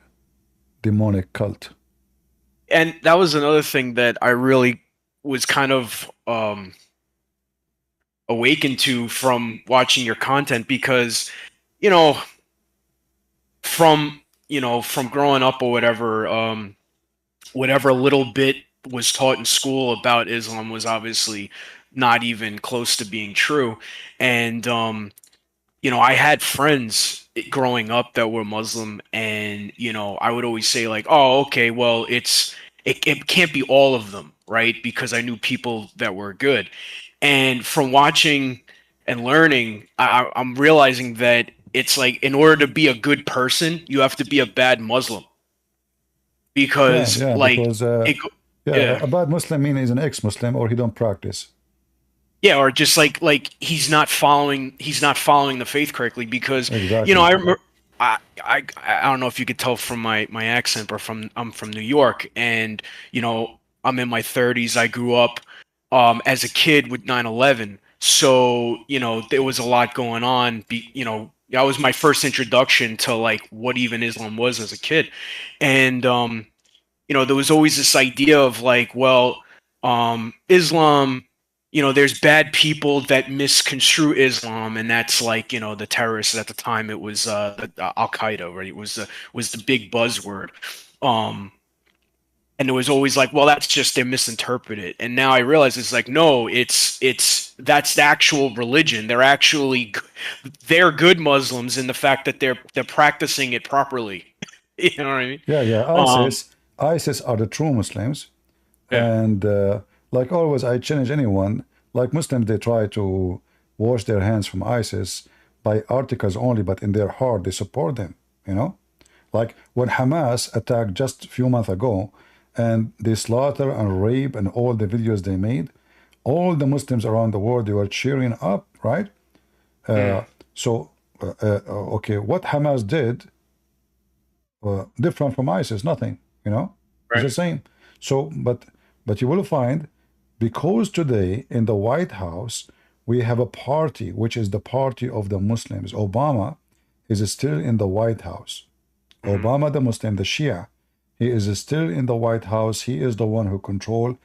demonic cult. And that was another thing that I really was kind of awakened to from watching your content, because, you know, from from growing up or whatever, whatever little bit was taught in school about Islam was obviously not even close to being true. And I had friends growing up that were Muslim, and I would always say like, oh, okay, well, it can't be all of them, right? Because I knew people that were good. And from watching and learning, I'm realizing that it's like, in order to be a good person, you have to be a bad Muslim, because like because yeah. a bad Muslim mean he's an ex-Muslim or he don't practice. Yeah, or just like he's not following the faith correctly, because Exactly. I remember, I don't know if you could tell from my accent, but I'm from New York, and I'm in my 30s. I grew up as a kid with 9/11, so there was a lot going on. That was my first introduction to like what even Islam was as a kid, and there was always this idea of like, well, Islam, there's bad people that misconstrue Islam, and that's like, the terrorists at the time. It was Al Qaeda, right? It was the big buzzword, and it was always like, well, that's just they misinterpret it. And now I realize it's like, no, that's the actual religion. They're good Muslims in the fact that they're practicing it properly. You know what I mean? Yeah. ISIS are the true Muslims. Yeah. And like always, I challenge anyone. Like Muslims, they try to wash their hands from ISIS by articles only, but in their heart, they support them. Like when Hamas attacked just a few months ago, and they slaughter and rape and all the videos they made, all the Muslims around the world, they were cheering up, right? So, okay, what Hamas did, different from ISIS, nothing, It's the same. So, but you will find, because today in the White House, we have a party, which is the party of the Muslims. Obama is still in the White House. Obama, the Muslim, the Shia, he is still in the White House. He is the one who control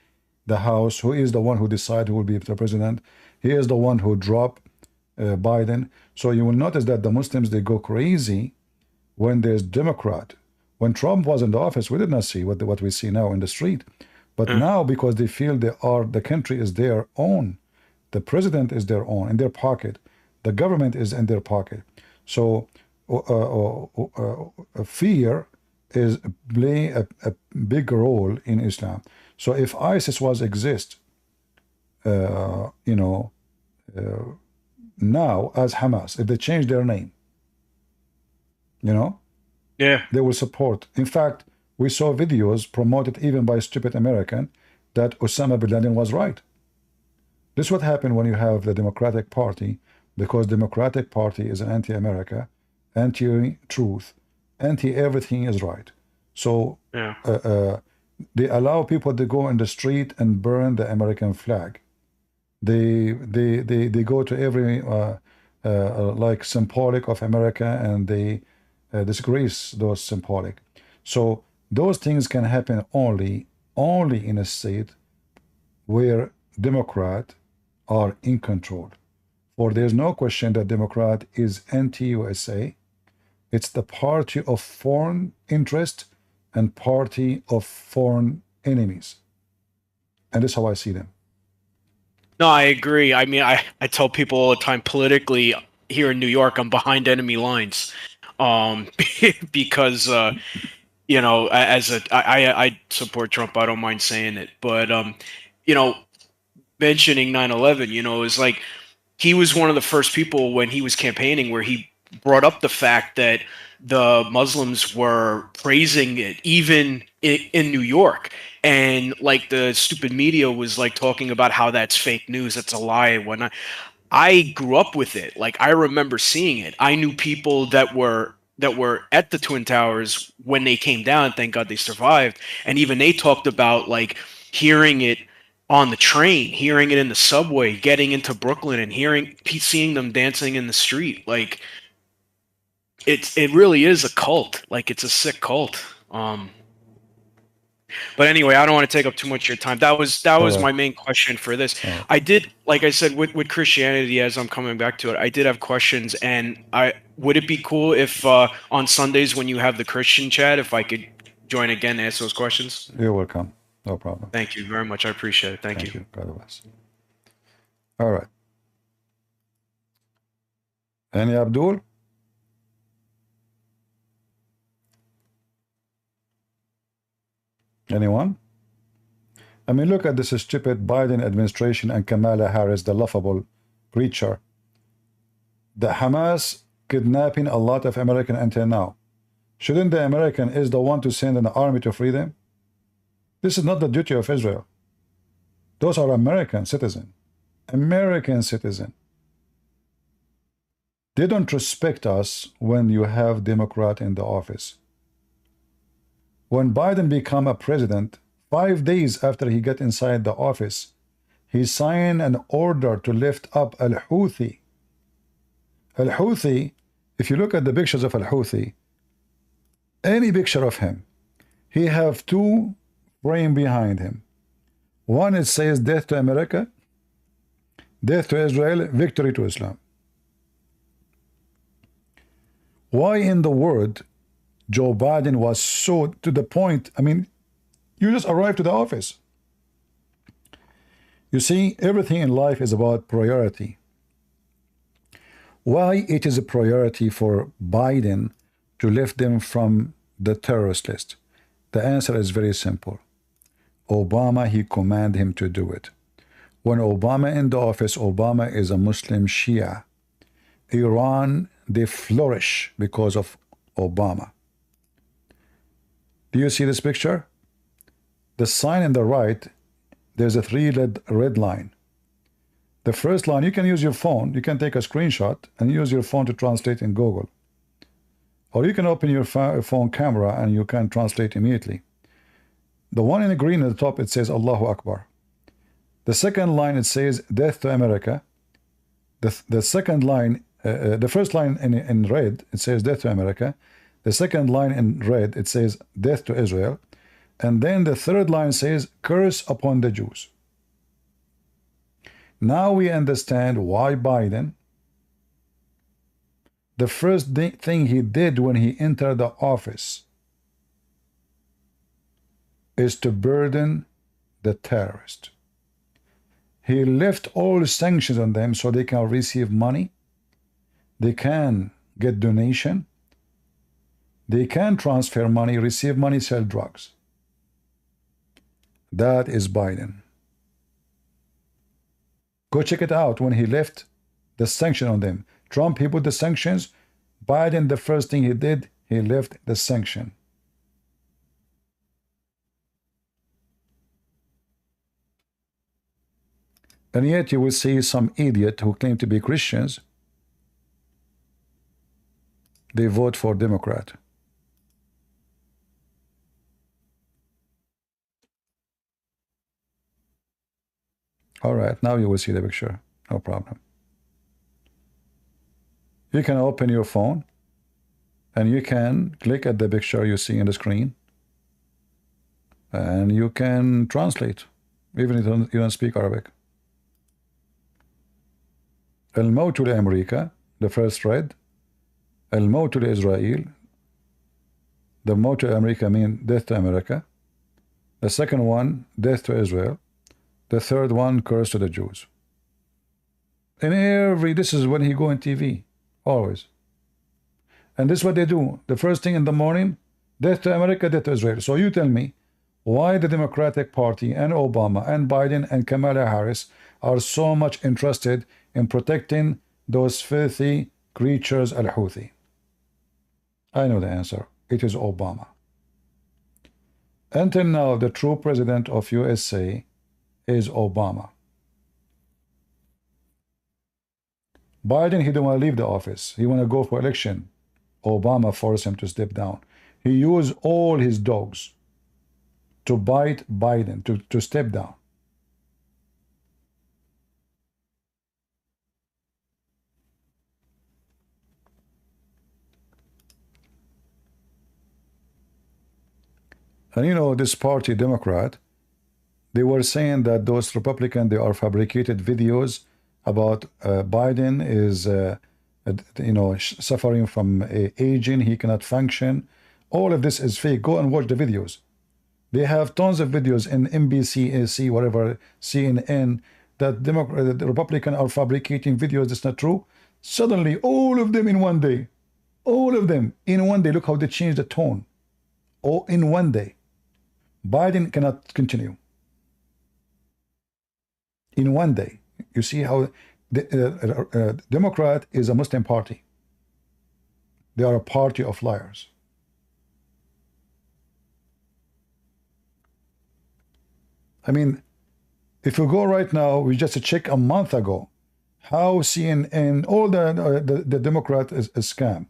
the House, who is the one who decide who will be the president. He is the one who dropped Biden. So you will notice that the Muslims, they go crazy when there's Democrat. When Trump was in the office, we did not see what we see now in the street. But now, because they feel the country is their own, the president is their own, in their pocket, the government is in their pocket. So fear is playing a big role in Islam. So if ISIS was exist, now as Hamas, if they change their name, yeah, they will support. In fact, we saw videos promoted even by stupid American that Osama bin Laden was right. This is what happened when you have the Democratic Party, because Democratic Party is an anti-America, anti-truth, anti-everything is right. So they allow people to go in the street and burn the American flag. They go to every like symbolic of America, and they disgrace those symbolic. So those things can happen only in a state where Democrats are in control. For there's no question that Democrat is anti-USA. It's the party of foreign interest and party of foreign enemies. And that's how I see them. No, I agree. I mean, I tell people all the time, politically here in New York, I'm behind enemy lines, because I support Trump. I don't mind saying it, but mentioning 9/11, is like, he was one of the first people when he was campaigning where he brought up the fact that the Muslims were praising it even in New York, and like the stupid media was like talking about how that's fake news, that's a lie and whatnot. I grew up with it. Like, I remember seeing it. I knew people that were at the Twin Towers when they came down. Thank God they survived. And even they talked about like hearing it on the train, hearing it in the subway, getting into Brooklyn and seeing them dancing in the street. Like, it really is a cult. Like, it's a sick cult. But anyway, I don't want to take up too much of your time. That was my main question for this. I did, like I said, with Christianity, as I'm coming back to it, I did have questions, and would it be cool if on Sundays when you have the Christian chat, if I could join again and ask those questions? You're welcome. No problem. Thank you very much. I appreciate it. Thank you. God bless. All right. Any Abdul? Anyone? I mean, look at this stupid Biden administration and Kamala Harris, the laughable creature. The Hamas kidnapping a lot of Americans until now. Shouldn't the American is the one to send an army to free them? This is not the duty of Israel. Those are American citizens. American citizen. They don't respect us when you have Democrat in the office. When Biden became a president, 5 days after he got inside the office, he signed an order to lift up Al-Houthi. Al-Houthi, if you look at the pictures of Al-Houthi, any picture of him, he have two frames behind him. One, it says death to America, death to Israel, victory to Islam. Why in the world Joe Biden was so to the point? I mean, you just arrived to the office. You see, everything in life is about priority. Why it is a priority for Biden to lift them from the terrorist list? The answer is very simple. Obama, he commanded him to do it. When Obama in the office, Obama is a Muslim Shia. Iran, they flourish because of Obama. Do you see this picture? The sign on the right, there's a red line. The first line, you can use your phone, you can take a screenshot and use your phone to translate in Google. Or you can open your phone camera and you can translate immediately. The one in the green at the top, it says Allahu Akbar. The second line, it says death to America. The second line, the first line in red, it says death to America. The second line in red, it says death to Israel. And then the third line says curse upon the Jews. Now we understand why Biden, the first thing he did when he entered the office is to burden the terrorists. He left all sanctions on them so they can receive money, they can get donation, they can transfer money, receive money, sell drugs. That is Biden. Go check it out when he left the sanction on them. Trump, he put the sanctions. Biden, the first thing he did, he left the sanction. And yet you will see some idiot who claim to be Christians, they vote for Democrat. All right, now you will see the picture. No problem. You can open your phone and you can click at the picture you see on the screen and you can translate, even if you don't speak Arabic. الموت لأمريكا, the first thread. الموت لإسرائيل, the موت لأمريكا means death to America. The second one, death to Israel. The third one, curse to the Jews. And this is when he go on TV, always. And this is what they do. The first thing in the morning, death to America, death to Israel. So you tell me, why the Democratic Party and Obama and Biden and Kamala Harris are so much interested in protecting those filthy creatures, Al-Houthi? I know the answer. It is Obama. Until now, the true president of USA is Obama. Biden, he don't want to leave the office. He want to go for election. Obama forced him to step down. He used all his dogs to bite Biden, to step down. And you know, this party, Democrat, they were saying that those Republicans, they are fabricated videos about Biden is, you know, suffering from aging, he cannot function. All of this is fake. Go and watch the videos. They have tons of videos in NBC, AC, whatever, CNN, that the Republicans are fabricating videos that's not true. Suddenly, all of them in one day. All of them in one day. Look how they changed the tone. All in one day. Biden cannot continue. In one day. You see how the Democrat is a Muslim party. They are a party of liars. I mean, if you go right now, we just check a month ago how CNN, all the Democrat is a scam.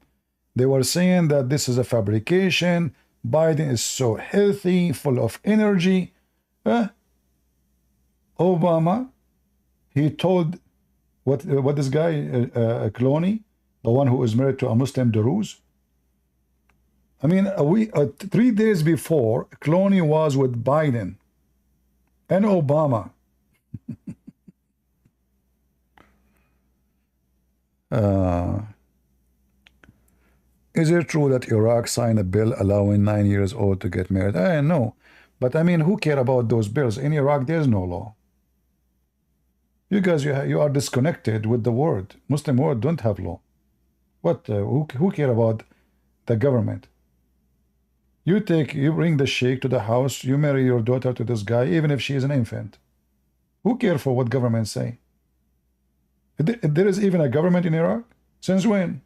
They were saying that this is a fabrication. Biden is so healthy, full of energy. Obama, he told what this guy, Clooney, the one who is married to a Muslim Druze. I mean, 3 days before, Clooney was with Biden and Obama. Is it true that Iraq signed a bill allowing 9-year-olds to get married? I know, but I mean, who care about those bills? In Iraq, there's no law. You guys, you are disconnected with the world. Muslim world don't have law. What? Who care about the government? You bring the sheikh to the house, you marry your daughter to this guy, even if she is an infant. Who cares for what governments say? There is even a government in Iraq? Since when?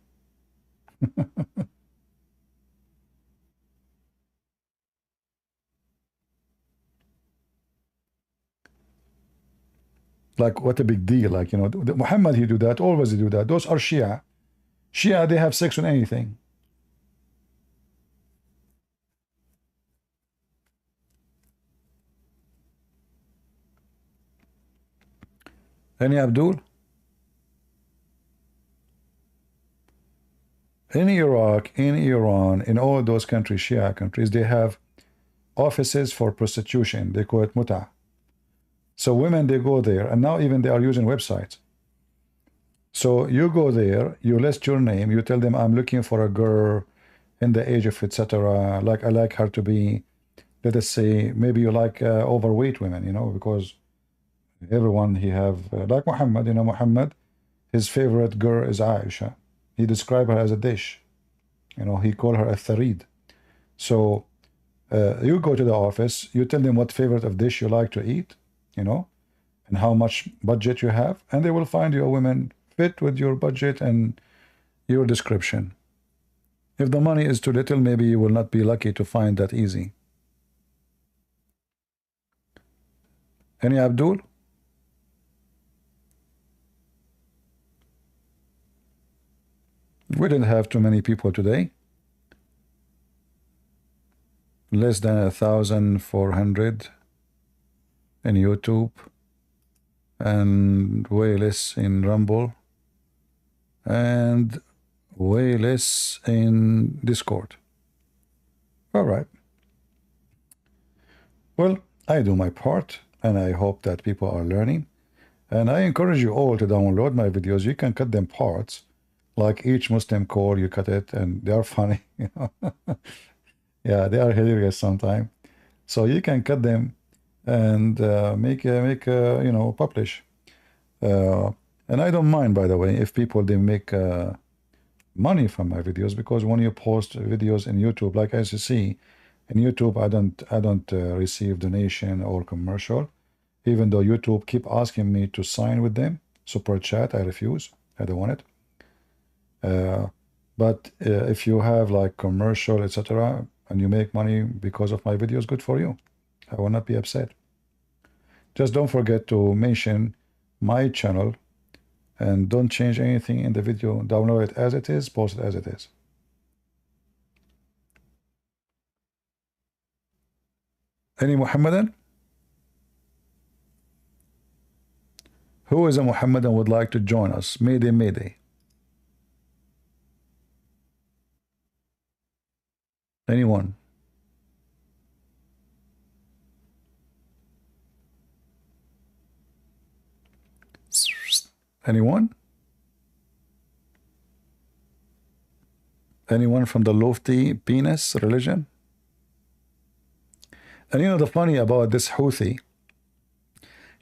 Like, what a big deal. Like, you know, Muhammad, he do that, always he do that. Those are Shia. Shia, they have sex on anything. Any Abdul? In Iraq, in Iran, in all those countries, Shia countries, they have offices for prostitution. They call it muta. So women, they go there, and now even they are using websites. So you go there, you list your name, you tell them, I'm looking for a girl in the age of etc. Like, I like her to be, let us say, maybe you like overweight women, you know, because everyone he have, like Muhammad, you know, Muhammad, his favorite girl is Aisha. He described her as a dish. You know, he called her a tharid. So you go to the office, you tell them what favorite of dish you like to eat, you know, and how much budget you have, and they will find you a woman fit with your budget and your description. If the money is too little, maybe you will not be lucky to find that easy. Any Abdul? We didn't have too many people today. Less than 1,400 in YouTube and way less in Rumble and way less in Discord. All right. Well, I do my part, and I hope that people are learning. And I encourage you all to download my videos. You can cut them parts. Like each Muslim call, you cut it, and they are funny. You know? Yeah, they are hilarious sometimes. So you can cut them and make you know, publish. And I don't mind, by the way, if people they make money from my videos, because when you post videos in YouTube, like as you see in YouTube, I don't receive donation or commercial, even though YouTube keep asking me to sign with them. Super chat, I refuse. I don't want it. But if you have like commercial, etc., and you make money because of my videos, good for you. I will not be upset. Just don't forget to mention my channel and don't change anything in the video. Download it as it is, post it as it is. Any Muhammadan? Who is a Muhammadan would like to join us? Mayday, mayday. Anyone? Anyone? Anyone from the lofty penis religion? And you know the funny about this Houthi,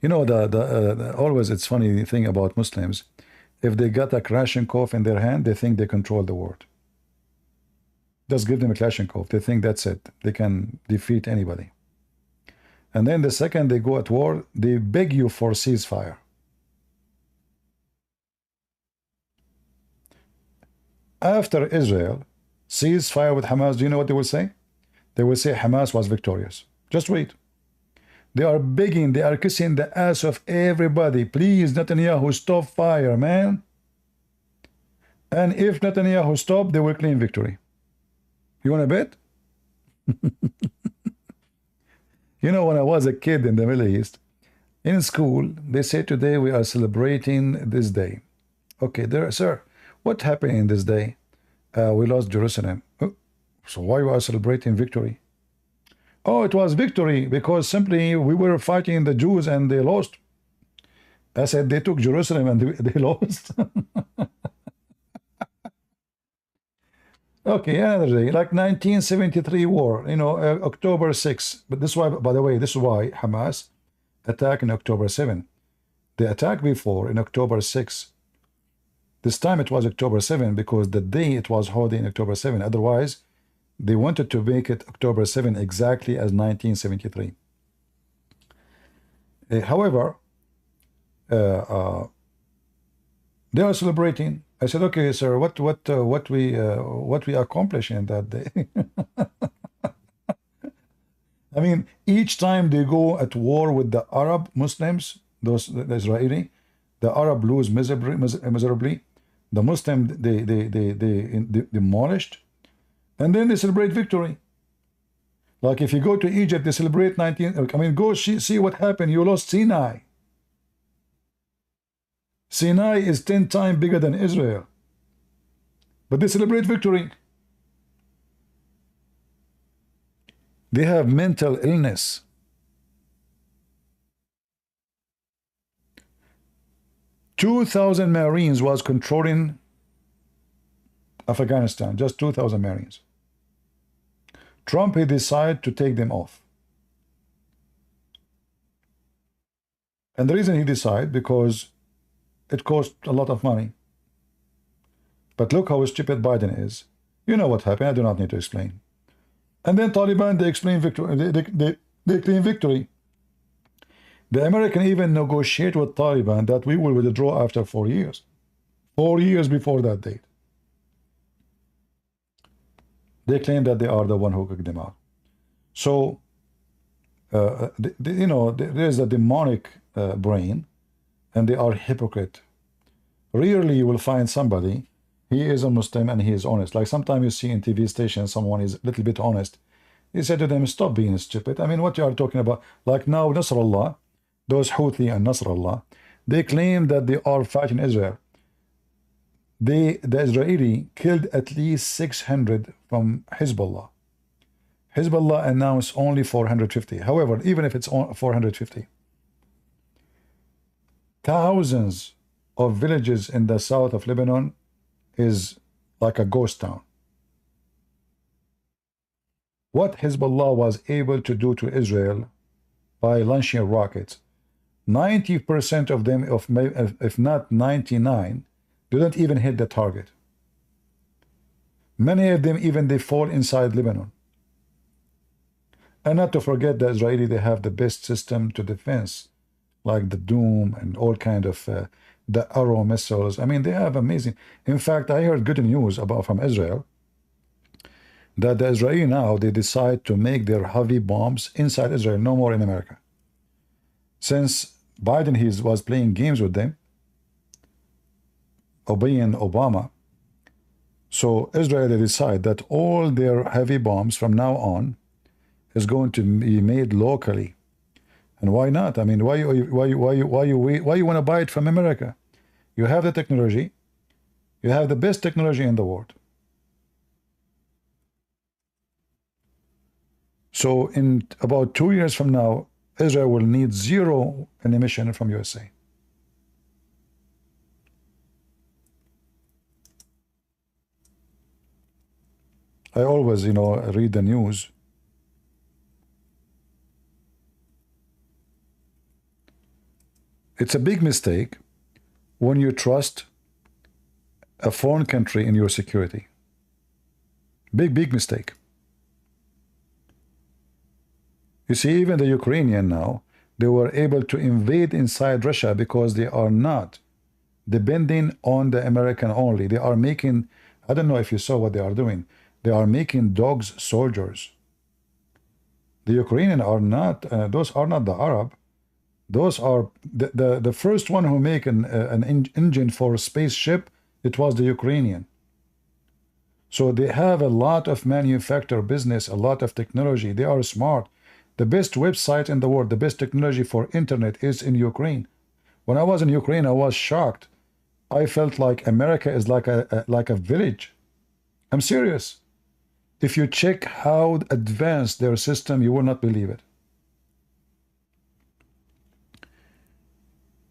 you know always it's funny thing about Muslims, if they got a Kalashnikov in their hand, they think they control the world. Just give them a Kalashnikov, they think that's it, they can defeat anybody. And then the second they go at war, they beg you for ceasefire. After Israel ceasefire with Hamas, do you know what they will say? They will say Hamas was victorious. Just wait. They are begging, they are kissing the ass of everybody. Please, Netanyahu, stop fire, man. And if Netanyahu stop, they will claim victory. You want to bet? You know, when I was a kid in the Middle East, in school, they say today we are celebrating this day. Okay, there, sir, what happened in this day? We lost Jerusalem. Oh, so why you are celebrating victory? Oh, it was victory because simply we were fighting the Jews and they lost. I said they took Jerusalem and they lost. Okay, another day, like 1973 war, you know, October 6. But this is why, by the way, this is why Hamas attacked in October 7. They attacked before in October 6. This time it was October 7 because the day it was holding October 7. Otherwise, they wanted to make it October 7 exactly as 1973. However, they are celebrating. I said, okay, sir, what we accomplish in that day? I mean, each time they go at war with the Arab Muslims, the Israeli, the Arab lose miserably. The Muslim they demolished, and then they celebrate victory. Like if you go to Egypt, they celebrate 19. I mean, go see what happened. You lost Sinai. Sinai is 10 times bigger than Israel, but they celebrate victory. They have mental illness. $2,000 Marines was controlling Afghanistan, just 2,000 Marines. Trump, he decided to take them off. And the reason he decided, because it cost a lot of money. But look how stupid Biden is. You know what happened, I do not need to explain. And then Taliban, they explain victory, they claim victory. The American even negotiate with Taliban that we will withdraw after 4 years. 4 years before that date. They claim that they are the one who kicked them out. So, you know, there's a demonic brain, and they are hypocrite. Rarely you will find somebody, he is a Muslim and he is honest. Like sometimes you see in TV stations, someone is a little bit honest. He said to them, stop being stupid. I mean, what you are talking about? Like now, Nasrallah, those Houthi and Nasrallah, they claim that they are fighting Israel. The Israeli killed at least 600 from Hezbollah. Hezbollah announced only 450. However, even if it's 450, thousands of villages in the south of Lebanon is like a ghost town. What Hezbollah was able to do to Israel by launching rockets, 90% of them, if not 99, didn't even hit the target. Many of them even they fall inside Lebanon. And not to forget the Israeli, they have the best system to defense, like the Doom and all kind of the Arrow missiles. I mean, they have amazing. In fact, I heard good news from Israel that the Israeli now they decide to make their heavy bombs inside Israel, no more in America. Since Biden was playing games with them, obeying Obama, so Israel they decide that all their heavy bombs from now on is going to be made locally. And why not? I mean, why you want to buy it from America? You have the technology, you have the best technology in the world. So in about 2 years from now, Israel will need zero emission from USA. I always, you know, read the news. It's a big mistake when you trust a foreign country in your security. Big mistake. You see, even the Ukrainian now, they were able to invade inside Russia because they are not depending on the American only. They are making, I don't know if you saw what they are doing. They are making dogs soldiers. The Ukrainian are not, those are not the Arab. Those are the first one who make an engine for a spaceship. It was the Ukrainian. So they have a lot of manufacture business, a lot of technology. They are smart. The best website in the world, the best technology for internet is in Ukraine. When I was in Ukraine, I was shocked. I felt like America is like a village. I'm serious. If you check how advanced their system, you will not believe it.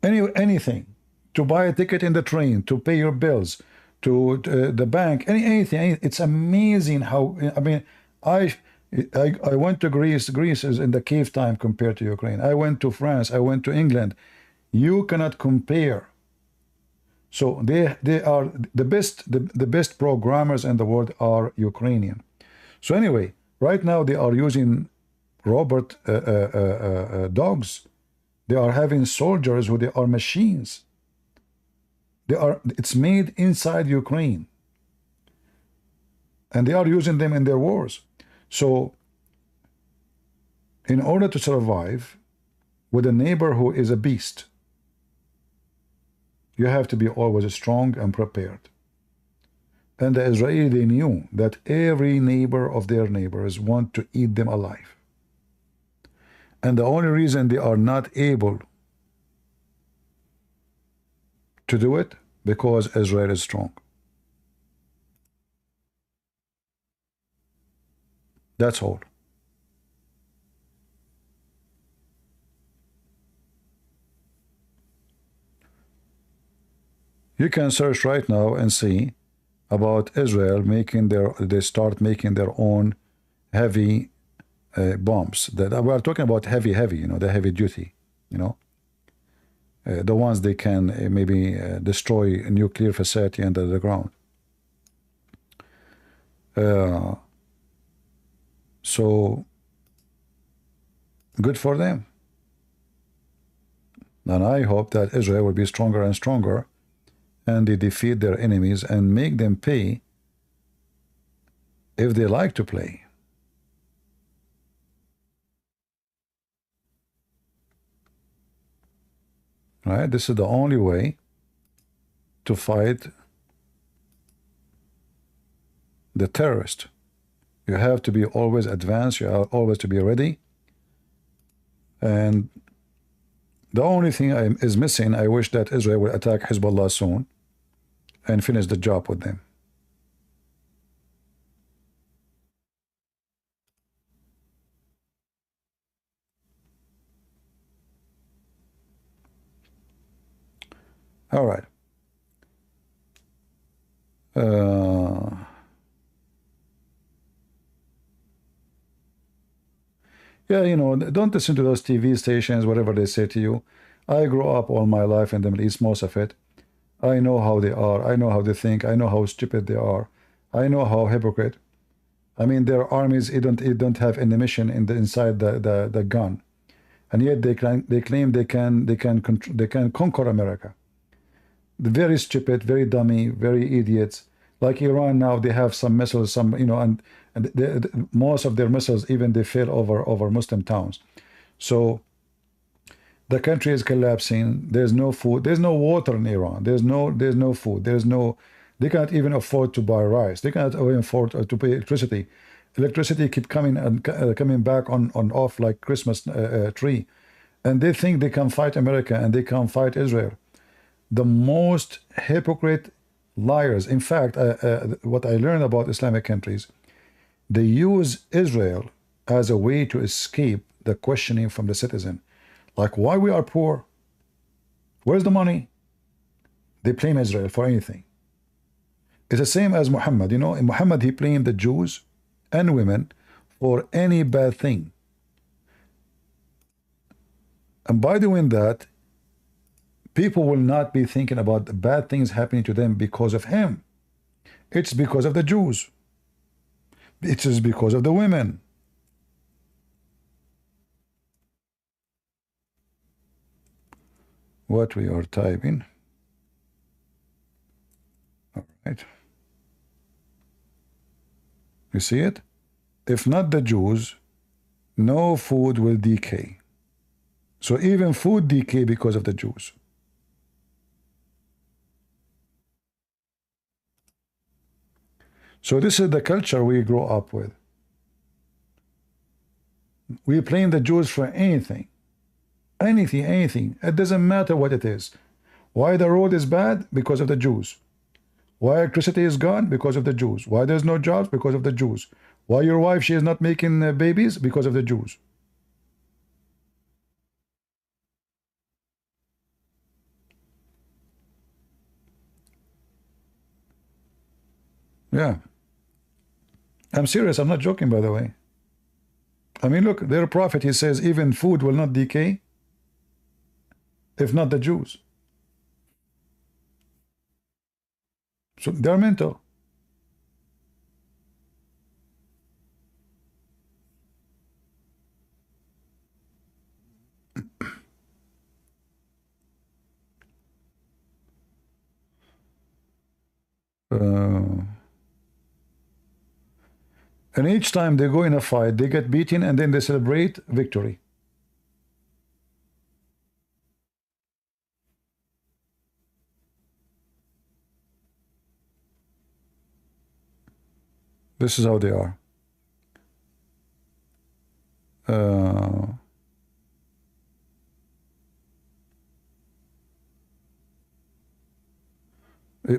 Anything, to buy a ticket in the train, to pay your bills, to the bank, anything. It's amazing how, I mean, I went to Greece. Greece is in the cave time compared to Ukraine. I went to France. I went to England. You cannot compare. So they are the best programmers in the world are Ukrainian. So anyway, right now they are using robot dogs. They are having soldiers who they are machines. It's made inside Ukraine. And they are using them in their wars. So in order to survive with a neighbor who is a beast, you have to be always strong and prepared. And the Israeli, they knew that every neighbor of their neighbors want to eat them alive. And the only reason they are not able to do it, because Israel is strong. That's all. You can search right now and see about Israel making they start making their own heavy bombs. That we are talking about heavy, you know, the heavy duty, you know, the ones they can maybe destroy a nuclear facility under the ground. So good for them. And I hope that Israel will be stronger and stronger, and they defeat their enemies and make them pay if they like to play. Right? This is the only way to fight the terrorist. You have to be always advanced. You have always to be ready. And the only thing is missing, I wish that Israel will attack Hezbollah soon and finish the job with them. All right. Yeah, you know, don't listen to those TV stations, whatever they say to you. I grew up all my life in the Middle East, most of it. I know how they are. I know how they think. I know how stupid they are. I know how hypocrite. I mean, their armies don't have ammunition inside the gun, and yet they claim they can conquer America. Very stupid, very dummy, very idiots. Like Iran now, they have some missiles, some, you know, and most of their missiles even they fail over Muslim towns. So the country is collapsing. There's no food. There's no water in Iran. There's no food. They cannot even afford to buy rice. They cannot even afford to pay electricity. Electricity keep coming and coming back on off like Christmas tree, and they think they can fight America and they can fight Israel. The most hypocrite liars. In fact, what I learned about Islamic countries, they use Israel as a way to escape the questioning from the citizen. Like, why we are poor? Where's the money? They blame Israel for anything. It's the same as Muhammad. You know, in Muhammad, he blamed the Jews and women for any bad thing. And by doing that, people will not be thinking about the bad things happening to them because of him. It's because of the Jews. It is because of the women. What we are typing. All right. You see it? If not the Jews, no food will decay. So even food decay because of the Jews. So this is the culture we grow up with. We blame the Jews for anything. Anything. It doesn't matter what it is. Why the road is bad? Because of the Jews. Why electricity is gone? Because of the Jews. Why there's no jobs? Because of the Jews. Why your wife, she is not making babies? Because of the Jews. Yeah. I'm serious. I'm not joking, by the way. I mean, look, their prophet, he says, even food will not decay if not the Jews. So they're mental. And each time they go in a fight, they get beaten and then they celebrate victory. This is how they are.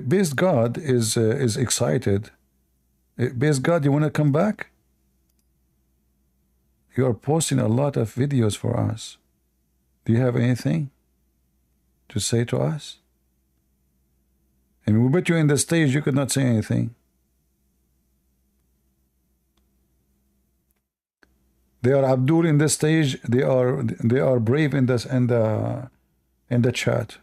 Base God is excited. Base God, you want to come back? You are posting a lot of videos for us. Do you have anything to say to us? And we put you in the stage, you could not say anything. They are Abdul in the stage. They are brave in this in the chat.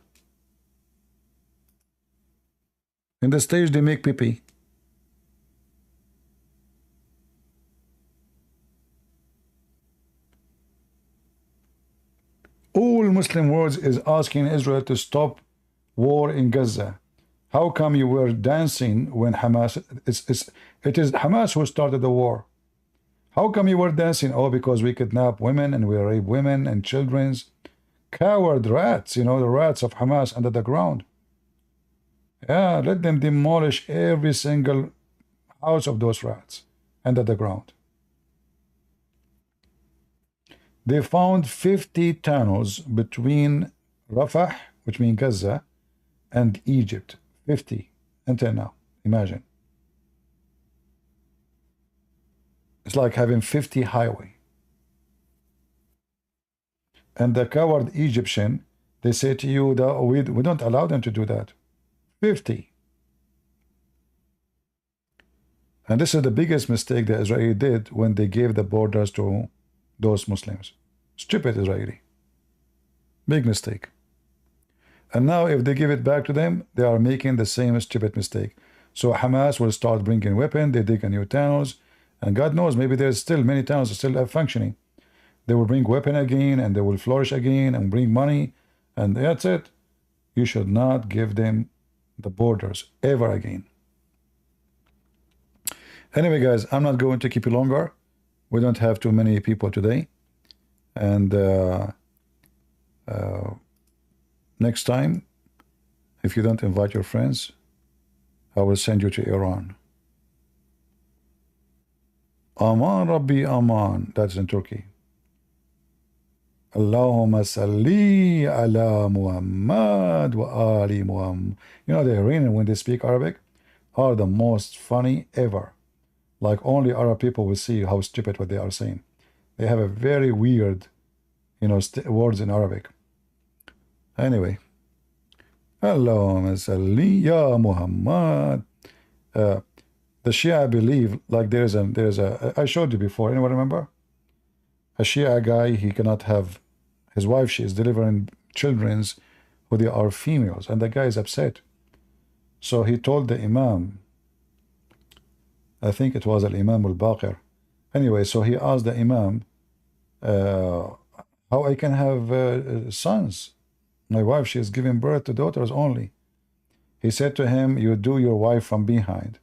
In the stage, they make pee-pee. All Muslim world is asking Israel to stop war in Gaza. How come you were dancing when Hamas? It is Hamas who started the war. How come you were dancing? Oh, because we kidnap women and we rape women and children's. Coward rats, you know, the rats of Hamas under the ground. Yeah, let them demolish every single house of those rats under the ground. They found 50 tunnels between Rafah, which means Gaza, and Egypt. 50 until now. Imagine. It's like having 50 highway. And the coward Egyptian, they say to you that we don't allow them to do that. 50. And this is the biggest mistake that Israel did when they gave the borders to those Muslims. Stupid Israeli. Big mistake. And now if they give it back to them, they are making the same stupid mistake. So Hamas will start bringing weapons, they dig a new tunnels, and God knows, maybe there's still many tunnels still functioning. They will bring weapon again, and they will flourish again, and bring money, and that's it. You should not give them the borders ever again. Anyway, guys, I'm not going to keep you longer. We don't have too many people today. And next time, if you don't invite your friends, I will send you to Iran. Aman Rabbi Aman. That's in Turkey. Allahumma salli ala Muhammad wa ali Muhammad. You know, the Iranian, when they speak Arabic, are the most funny ever. Like only Arab people will see how stupid what they are saying. They have a very weird, you know, words in Arabic. Anyway. Allahumma salli ya Muhammad. The Shia believe like there's a I showed you before. Anyone remember? A Shia guy, he cannot have his wife. She is delivering children's who they are females, and the guy is upset. So he told the Imam. I think it was Al Imam Al Baqir. Anyway, so he asked the Imam, how I can have sons? My wife, she is giving birth to daughters only. He said to him, you do your wife from behind.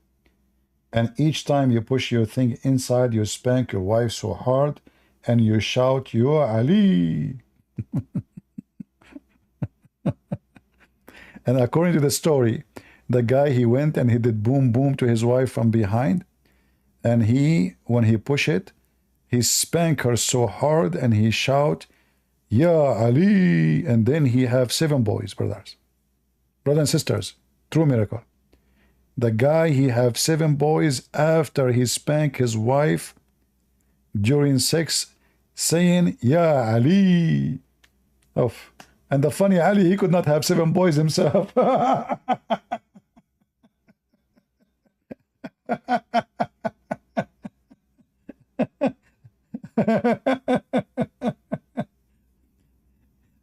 And each time you push your thing inside, you spank your wife so hard and you shout, Ya Ali. And according to the story, the guy, he went and he did boom boom to his wife from behind. And he, when he push it, he spank her so hard and he shout, Ya Ali. And then he have 7 boys, brothers and sisters. True miracle. The guy, he have 7 boys after he spank his wife during sex, saying, Ya Ali. Oh. And the funny Ali, he could not have 7 boys himself.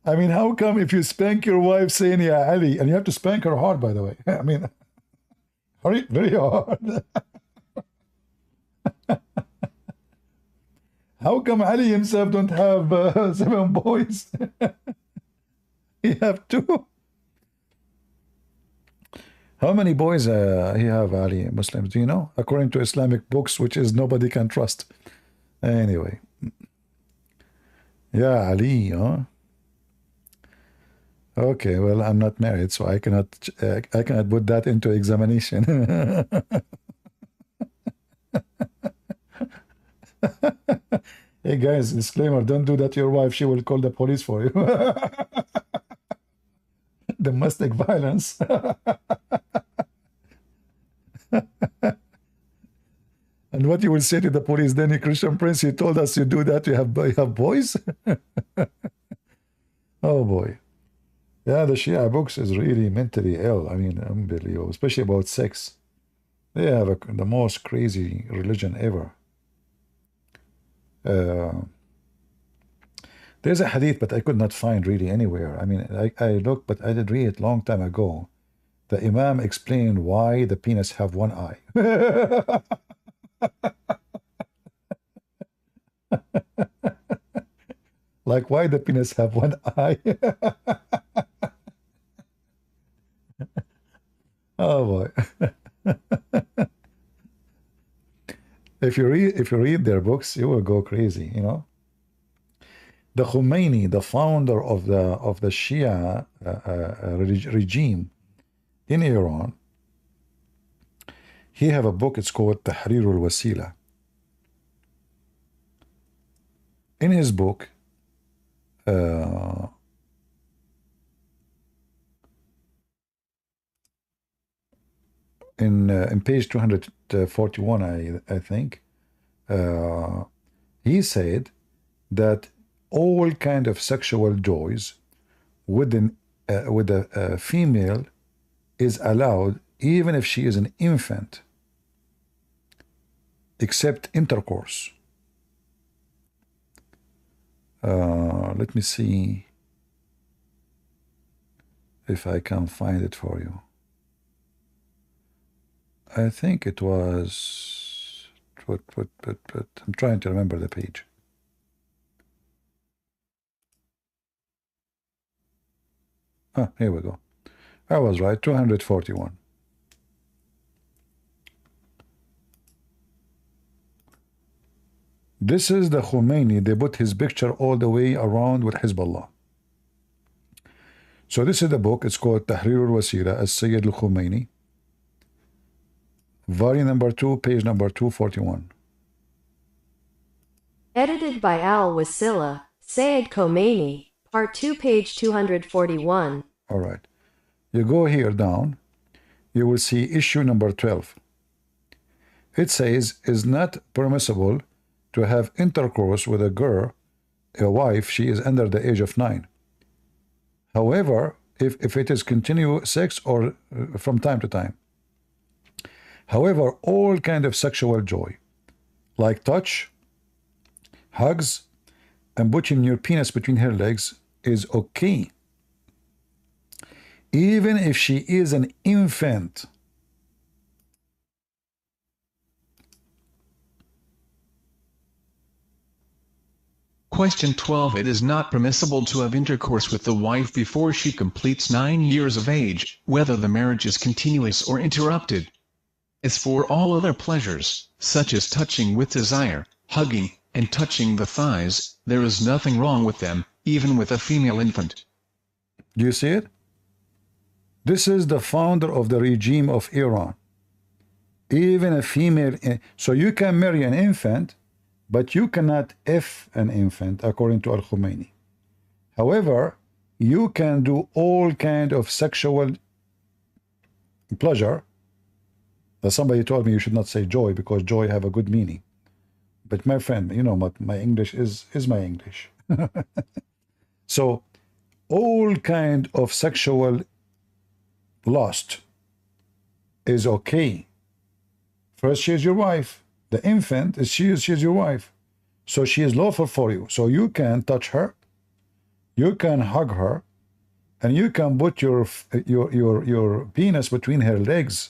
I mean, how come if you spank your wife saying Ya Ali, and you have to spank her hard, by the way. I mean, very hard. How come Ali himself don't have 7 boys? He have 2. How many boys he have, Ali, Muslims? Do you know? According to Islamic books, which is nobody can trust. Anyway. Yeah, Ali, huh? Okay, well, I'm not married, so I cannot put that into examination. Hey guys, disclaimer, don't do that to your wife. She will call the police for you. Domestic violence. And what you will say to the police then, you Christian Prince, you told us you do that, you have boys? Oh boy. Yeah, the Shia books is really mentally ill. I mean, unbelievable, especially about sex. They have the most crazy religion ever. There's a hadith, but I could not find really anywhere. I mean, I looked, but I did read it long time ago. The Imam explained why the penis have 1 eye. Like, why the penis have 1 eye? Oh boy. If you read their books, you will go crazy, you know. The Khomeini, the founder of the Shia regime in Iran, he have a book, it's called Tahrir al-Wasila. In his book, in page 241, I think, he said that all kind of sexual joys with a female is allowed, even if she is an infant, except intercourse. Let me see if I can find it for you. I think it was I'm trying to remember the page. Ah, here we go. I was right, 241. This is the Khomeini. They put his picture all the way around with Hezbollah. So this is the book. It's called Tahrir al-Wasila as-Sayyid al-Khomeini. Volume number 2, page number 241. Edited by Al-Wasila, Sayyid Khomeini, Part 2, page 241. All right. You go here down, you will see issue number 12. It says, is not permissible to have intercourse with a girl, a wife, she is under the age of 9. However, if it is continuous sex or from time to time. However, all kind of sexual joy, like touch, hugs, and putting your penis between her legs is okay. Even if she is an infant. Question 12. It is not permissible to have intercourse with the wife before she completes 9 years of age, whether the marriage is continuous or interrupted. As for all other pleasures, such as touching with desire, hugging, and touching the thighs, there is nothing wrong with them, even with a female infant. Do you see it? This is the founder of the regime of Iran. Even a female, so you can marry an infant, but you cannot F an infant, according to Al-Khomeini. However, you can do all kind of sexual pleasure. Somebody told me you should not say joy, because joy have a good meaning. But my friend, you know what, my English is my English. So, all kind of sexual lust is okay. First, she is your wife. The infant is she is your wife, so she is lawful for you. So you can touch her, you can hug her, and you can put your penis between her legs,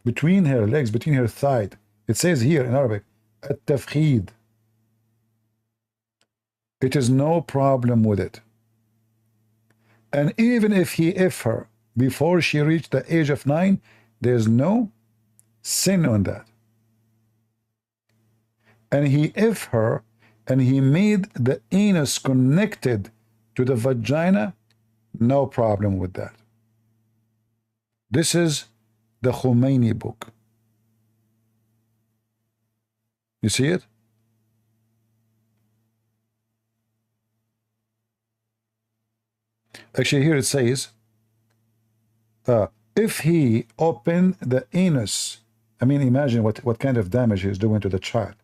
between her thigh. It says here in Arabic, at-tafkhid. It is no problem with it. And even if he F her before she reached the age of 9, there's no sin on that. And he F her and he made the anus connected to the vagina, no problem with that. This is the Khomeini book. You see it? Actually, here it says, if he opened the anus, I mean, imagine what kind of damage he's doing to the child.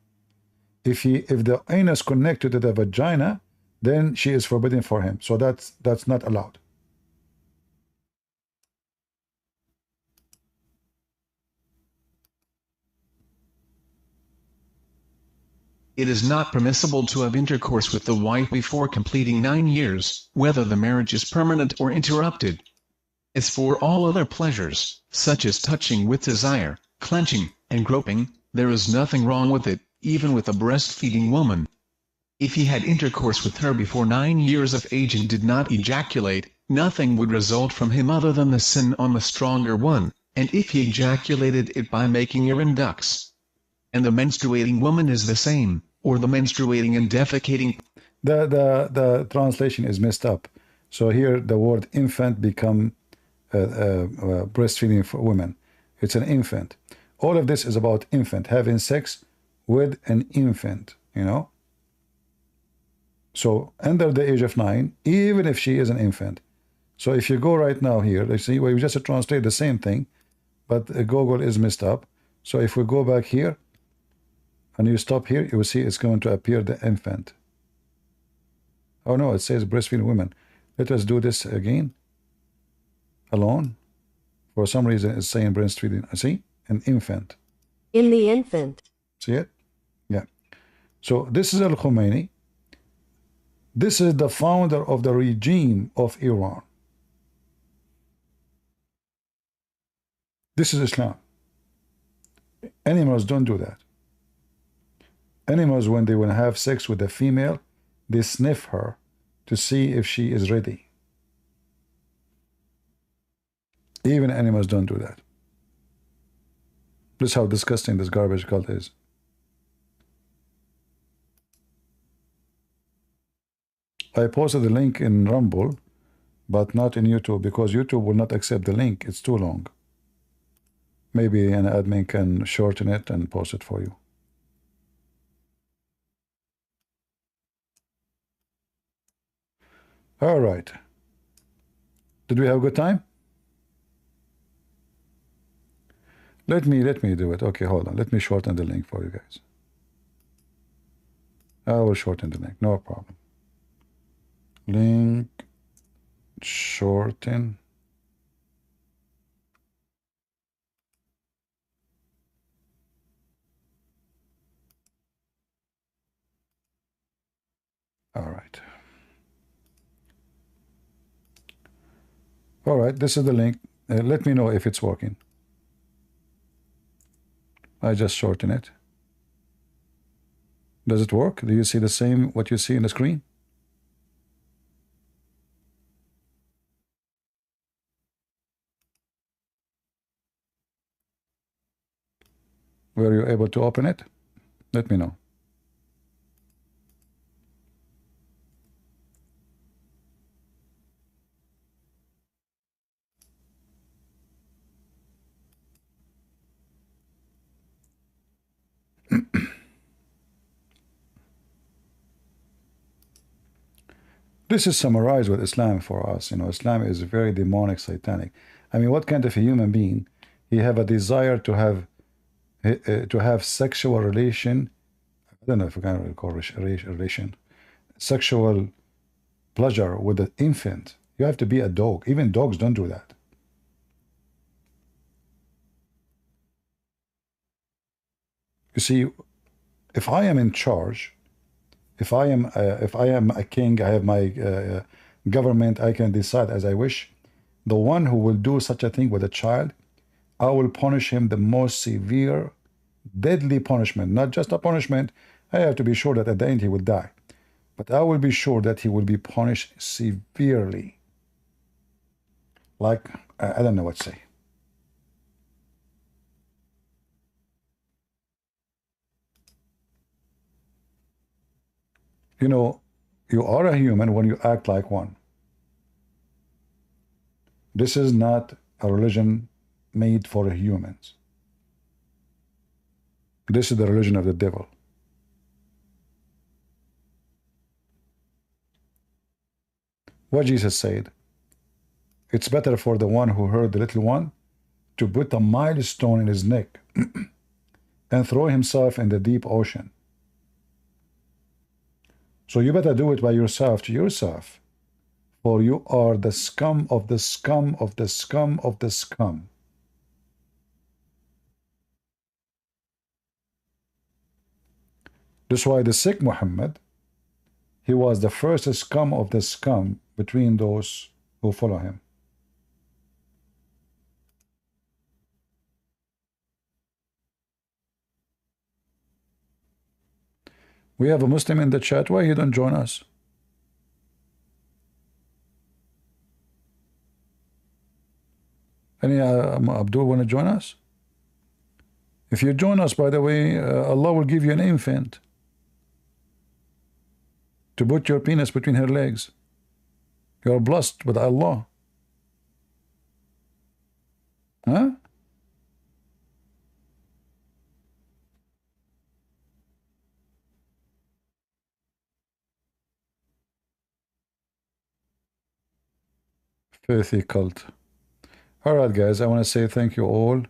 If the anus connected to the vagina, then she is forbidden for him. So that's not allowed. It is not permissible to have intercourse with the wife before completing 9 years, whether the marriage is permanent or interrupted. As for all other pleasures, such as touching with desire, clenching, and groping, there is nothing wrong with it, even with a breastfeeding woman. If he had intercourse with her before 9 years of age and did not ejaculate, nothing would result from him other than the sin on the stronger one, and if he ejaculated it by making urine ducts. And the menstruating woman is the same, or the menstruating and defecating. The translation is messed up. So here the word infant become breastfeeding for women. It's an infant. All of this is about infant, having sex with an infant, you know. So under the age of 9, even if she is an infant. So if you go right now here, let's see, we just translate the same thing, but Google is messed up. So if we go back here, and you stop here, you will see it's going to appear the infant. Oh no, it says breastfeeding women. Let us do this again. Alone. For some reason it's saying breastfeeding. See? An infant. In the infant. See it? Yeah. So this is Al-Khomeini. This is the founder of the regime of Iran. This is Islam. Animals don't do that. Animals, when they want to have sex with a female, they sniff her to see if she is ready. Even animals don't do that. This is how disgusting this garbage cult is. I posted the link in Rumble, but not in YouTube, because YouTube will not accept the link. It's too long. Maybe an admin can shorten it and post it for you. All right. Did we have a good time? Let me do it. Okay, hold on. Let me shorten the link for you guys. I will shorten the link. No problem. Link shorten. All right. All right, this is the link. Let me know if it's working. I just shorten it. Does it work? Do you see the same what you see in the screen? Were you able to open it? Let me know. This is summarized with Islam for us. You know, Islam is very demonic, satanic. I mean, what kind of a human being? He have a desire to have sexual relation. I don't know if we can really call relation, sexual pleasure with an infant. You have to be a dog. Even dogs don't do that. You see, if I am in charge, if I am a king, I have my government, I can decide as I wish. The one who will do such a thing with a child, I will punish him the most severe, deadly punishment. Not just a punishment. I have to be sure that at the end he will die. But I will be sure that he will be punished severely. Like, I don't know what to say. You know, you are a human when you act like one. This is not a religion made for humans. This is the religion of the devil. What Jesus said, it's better for the one who hurt the little one to put a milestone in his neck and throw himself in the deep ocean. So you better do it by yourself to yourself, for you are the scum of the scum of the scum of the scum. That's why the sick Muhammad, he was the first scum of the scum between those who follow him. We have a Muslim in the chat. Why he don't join us? Any Abdul want to join us? If you join us, by the way, Allah will give you an infant to put your penis between her legs. You are blessed with Allah. Huh? Filthy cult. All right, guys, I want to say thank you all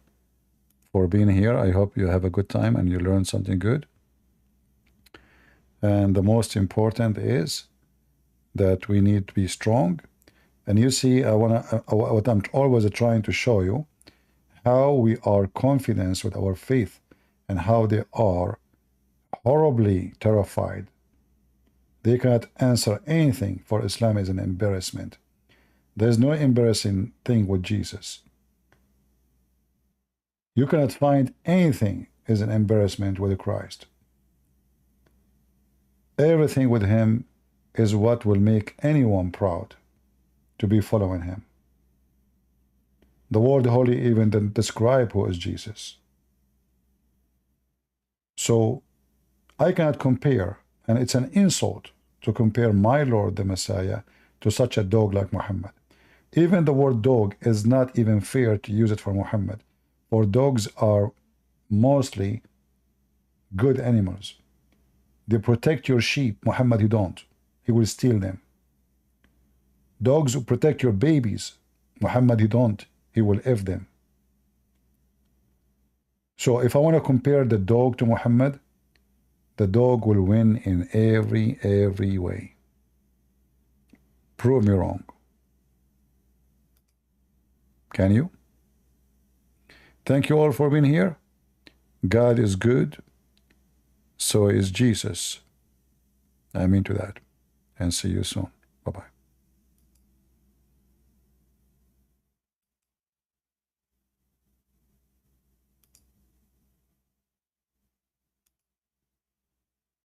for being here. I hope you have a good time and you learned something good. And the most important is that we need to be strong. And you see, what I'm always trying to show you, how we are confident with our faith and how they are horribly terrified. They cannot answer anything, for Islam is an embarrassment. There's no embarrassing thing with Jesus. You cannot find anything as an embarrassment with Christ. Everything with him is what will make anyone proud to be following him. The word holy even didn't describe who is Jesus. So I cannot compare, and it's an insult to compare my Lord the Messiah to such a dog like Muhammad. Even the word dog is not even fair to use it for Muhammad, for dogs are mostly good animals. They protect your sheep. Muhammad, he don't. He will steal them. Dogs will protect your babies. Muhammad, he don't. He will F them. So if I want to compare the dog to Muhammad, the dog will win in every way. Prove me wrong. Can you? Thank you all for being here. God is good. So is Jesus. I mean to that. and see you soon. Bye-bye.